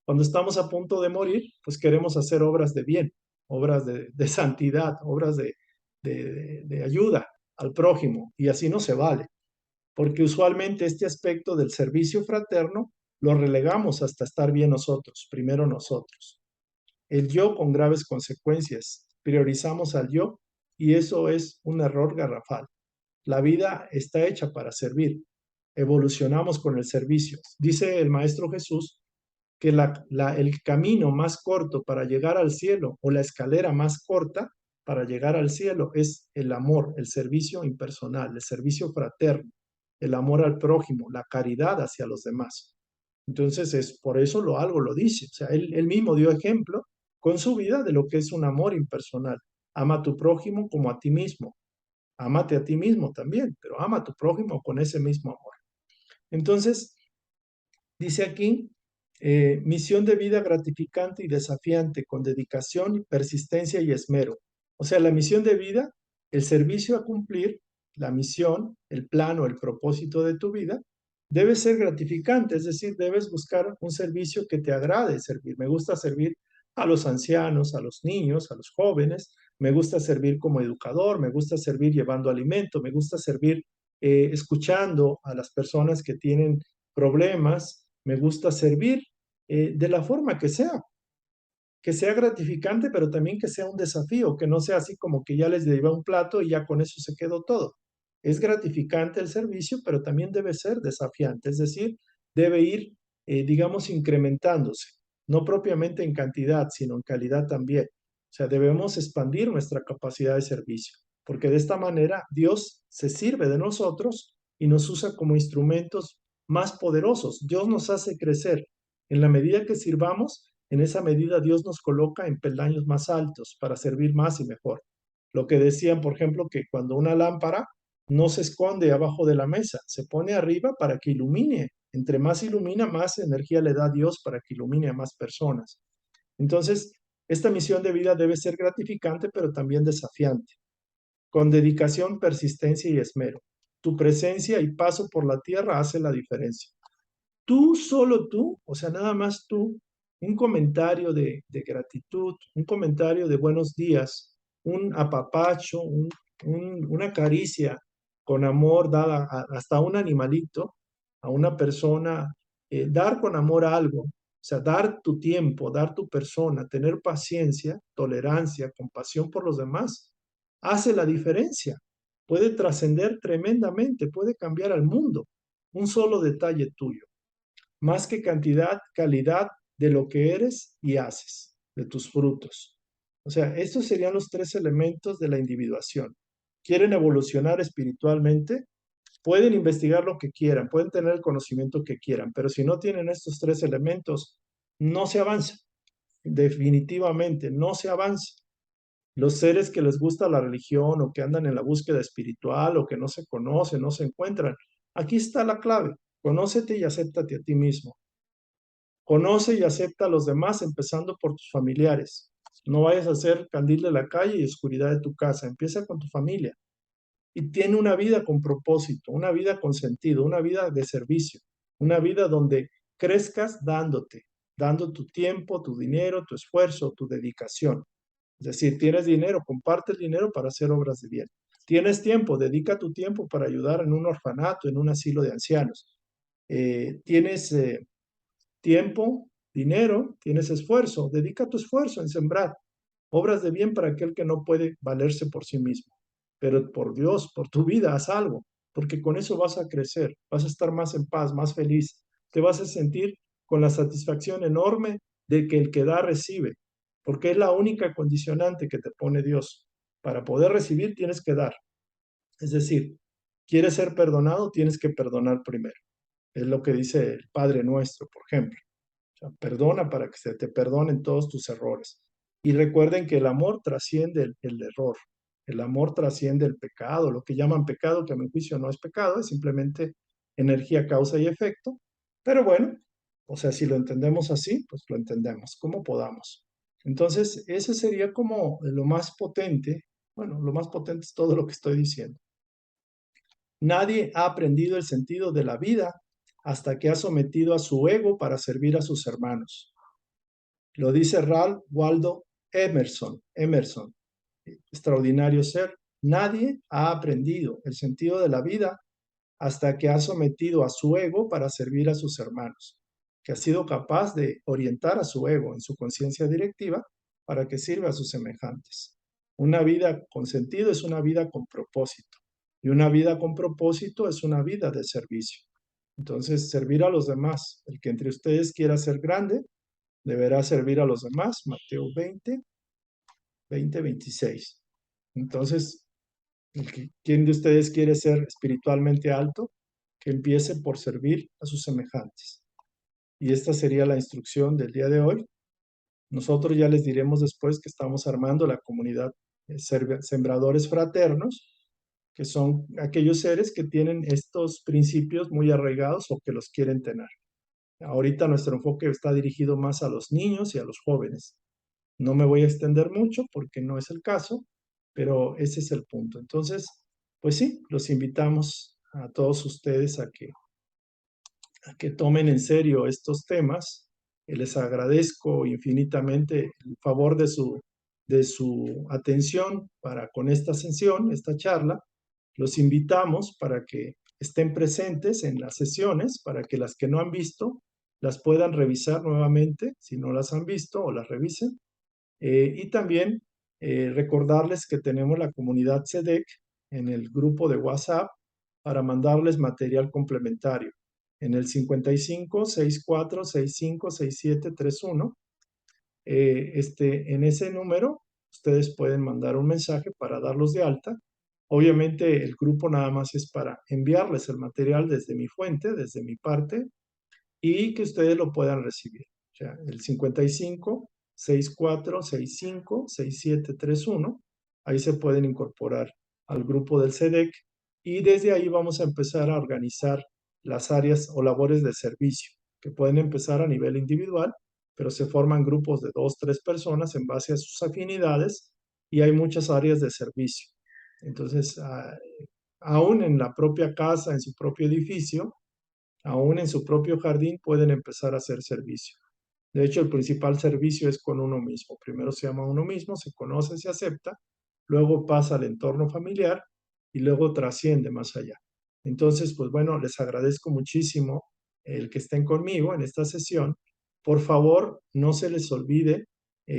cuando estamos a punto de morir, pues queremos hacer obras de bien, obras de santidad, obras de ayuda al prójimo, y así no se vale, porque usualmente este aspecto del servicio fraterno lo relegamos hasta estar bien nosotros, primero nosotros. El yo con graves consecuencias, priorizamos al yo y eso es un error garrafal. La vida está hecha para servir. Evolucionamos con el servicio. Dice el Maestro Jesús que el camino más corto para llegar al cielo o la escalera más corta para llegar al cielo es el amor, el servicio impersonal, el servicio fraterno, el amor al prójimo, la caridad hacia los demás. Entonces, es por eso algo lo dice. O sea, él mismo dio ejemplo con su vida de lo que es un amor impersonal. Ama a tu prójimo como a ti mismo. Ámate a ti mismo también, pero ama a tu prójimo con ese mismo amor. Entonces, dice aquí, misión de vida gratificante y desafiante, con dedicación, persistencia y esmero. O sea, la misión de vida, el servicio a cumplir, la misión, el plan o el propósito de tu vida, debe ser gratificante, es decir, debes buscar un servicio que te agrade servir. Me gusta servir a los ancianos, a los niños, a los jóvenes, me gusta servir como educador, me gusta servir llevando alimento, me gusta servir escuchando a las personas que tienen problemas, me gusta servir de la forma que sea gratificante, pero también que sea un desafío, que no sea así como que ya les lleva un plato y ya con eso se quedó todo. Es gratificante el servicio, pero también debe ser desafiante, es decir, debe ir, digamos, incrementándose, no propiamente en cantidad, sino en calidad también. O sea, debemos expandir nuestra capacidad de servicio, porque de esta manera Dios se sirve de nosotros y nos usa como instrumentos más poderosos. Dios nos hace crecer. En la medida que sirvamos, en esa medida Dios nos coloca en peldaños más altos para servir más y mejor. Lo que decían, por ejemplo, que cuando una lámpara no se esconde abajo de la mesa, se pone arriba para que ilumine. Entre más ilumina, más energía le da Dios para que ilumine a más personas. Entonces, esta misión de vida debe ser gratificante, pero también desafiante, con dedicación, persistencia y esmero. Tu presencia y paso por la tierra hace la diferencia. Tú, solo tú, o sea, nada más tú, un comentario de gratitud, un comentario de buenos días, un apapacho, una caricia con amor dada hasta a un animalito, a una persona, dar con amor algo, o sea, dar tu tiempo, dar tu persona, tener paciencia, tolerancia, compasión por los demás, hace la diferencia. Puede trascender tremendamente, puede cambiar al mundo. Un solo detalle tuyo más que cantidad, calidad de lo que eres y haces, de tus frutos. O sea, estos serían los tres elementos de la individuación. ¿Quieren evolucionar espiritualmente? Pueden investigar lo que quieran, pueden tener el conocimiento que quieran, pero si no tienen estos tres elementos, no se avanza. Definitivamente, no se avanza. Los seres que les gusta la religión o que andan en la búsqueda espiritual o que no se conocen, no se encuentran, aquí está la clave. Conócete y acéptate a ti mismo. Conoce y acepta a los demás, empezando por tus familiares. No vayas a ser candil de la calle y oscuridad de tu casa. Empieza con tu familia. Y tiene una vida con propósito, una vida con sentido, una vida de servicio, una vida donde crezcas dándote, dando tu tiempo, tu dinero, tu esfuerzo, tu dedicación. Es decir, tienes dinero, comparte el dinero para hacer obras de bien. Tienes tiempo, dedica tu tiempo para ayudar en un orfanato, en un asilo de ancianos. Tienes tiempo, dinero, tienes esfuerzo, dedica tu esfuerzo en sembrar obras de bien para aquel que no puede valerse por sí mismo. Pero por Dios, por tu vida, haz algo, porque con eso vas a crecer, vas a estar más en paz, más feliz, te vas a sentir con la satisfacción enorme de que el que da recibe, porque es la única condicionante que te pone Dios. Para poder recibir tienes que dar. Es decir, quieres ser perdonado, tienes que perdonar primero. Es lo que dice el Padre Nuestro, por ejemplo. O sea, perdona para que se te perdonen todos tus errores. Y recuerden que el amor trasciende el error. El amor trasciende el pecado, lo que llaman pecado, que a mi juicio no es pecado, es simplemente energía, causa y efecto. Pero bueno, o sea, si lo entendemos así, pues lo entendemos, como podamos. Entonces, ese sería como lo más potente. Bueno, lo más potente es todo lo que estoy diciendo. Nadie ha aprendido el sentido de la vida hasta que ha sometido a su ego para servir a sus hermanos. Lo dice Ralph Waldo Emerson, extraordinario ser. Nadie ha aprendido el sentido de la vida hasta que ha sometido a su ego para servir a sus hermanos, que ha sido capaz de orientar a su ego en su conciencia directiva para que sirva a sus semejantes. Una vida con sentido es una vida con propósito y una vida con propósito es una vida de servicio. Entonces, servir a los demás. El que entre ustedes quiera ser grande, deberá servir a los demás. Mateo 26. Entonces, ¿quién de ustedes quiere ser espiritualmente alto? Que empiece por servir a sus semejantes. Y esta sería la instrucción del día de hoy. Nosotros ya les diremos después que estamos armando la comunidad Sembradores Fraternos, que son aquellos seres que tienen estos principios muy arraigados o que los quieren tener. Ahorita nuestro enfoque está dirigido más a los niños y a los jóvenes. No me voy a extender mucho porque no es el caso, pero ese es el punto. Entonces, pues sí, los invitamos a todos ustedes a que que tomen en serio estos temas. Les agradezco infinitamente el favor de su atención para con esta sesión, esta charla. Los invitamos para que estén presentes en las sesiones, para que las que no han visto las puedan revisar nuevamente, si no las han visto, o las revisen. Y también recordarles que tenemos la comunidad SEDEC en el grupo de WhatsApp para mandarles material complementario en el 55 64 65 67 31. En ese número ustedes pueden mandar un mensaje para darlos de alta. Obviamente el grupo nada más es para enviarles el material desde mi fuente, desde mi parte, y que ustedes lo puedan recibir. O sea, el 55 64 65 67 31, ahí se pueden incorporar al grupo del SEDEC y desde ahí vamos a empezar a organizar las áreas o labores de servicio, que pueden empezar a nivel individual, pero se forman grupos de 2, 3 personas en base a sus afinidades y hay muchas áreas de servicio. Entonces, aún en la propia casa, en su propio edificio, aún en su propio jardín pueden empezar a hacer servicio. De hecho, el principal servicio es con uno mismo. Primero se ama a uno mismo, se conoce, se acepta, luego pasa al entorno familiar y luego trasciende más allá. Entonces, pues bueno, les agradezco muchísimo el que estén conmigo en esta sesión. Por favor, no se les olvide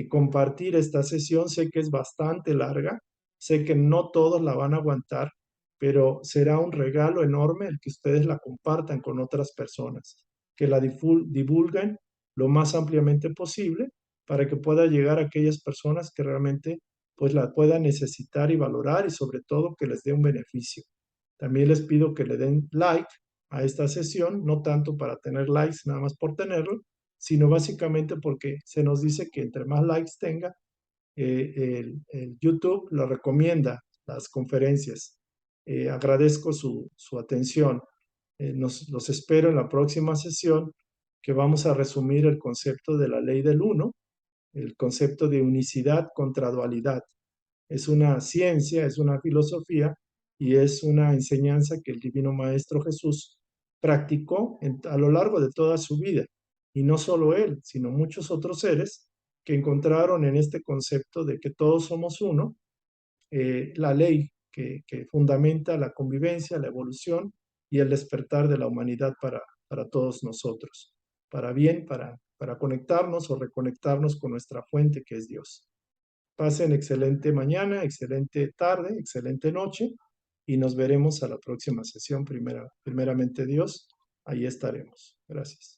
compartir esta sesión. Sé que es bastante larga, sé que no todos la van a aguantar, pero será un regalo enorme el que ustedes la compartan con otras personas, que la divulguen lo más ampliamente posible para que pueda llegar a aquellas personas que realmente pues la puedan necesitar y valorar y sobre todo que les dé un beneficio. También les pido que le den like a esta sesión, no tanto para tener likes nada más por tenerlo, sino básicamente porque se nos dice que entre más likes tenga, el YouTube lo recomienda las conferencias. Agradezco su atención. Los espero en la próxima sesión que vamos a resumir el concepto de la ley del uno, el concepto de unicidad contra dualidad. Es una ciencia, es una filosofía y es una enseñanza que el Divino Maestro Jesús practicó a lo largo de toda su vida. Y no solo él, sino muchos otros seres que encontraron en este concepto de que todos somos uno, la ley que fundamenta la convivencia, la evolución y el despertar de la humanidad para todos nosotros, para bien, para conectarnos o reconectarnos con nuestra fuente que es Dios. Pasen excelente mañana, excelente tarde, excelente noche y nos veremos a la próxima sesión, primeramente Dios. Ahí estaremos. Gracias.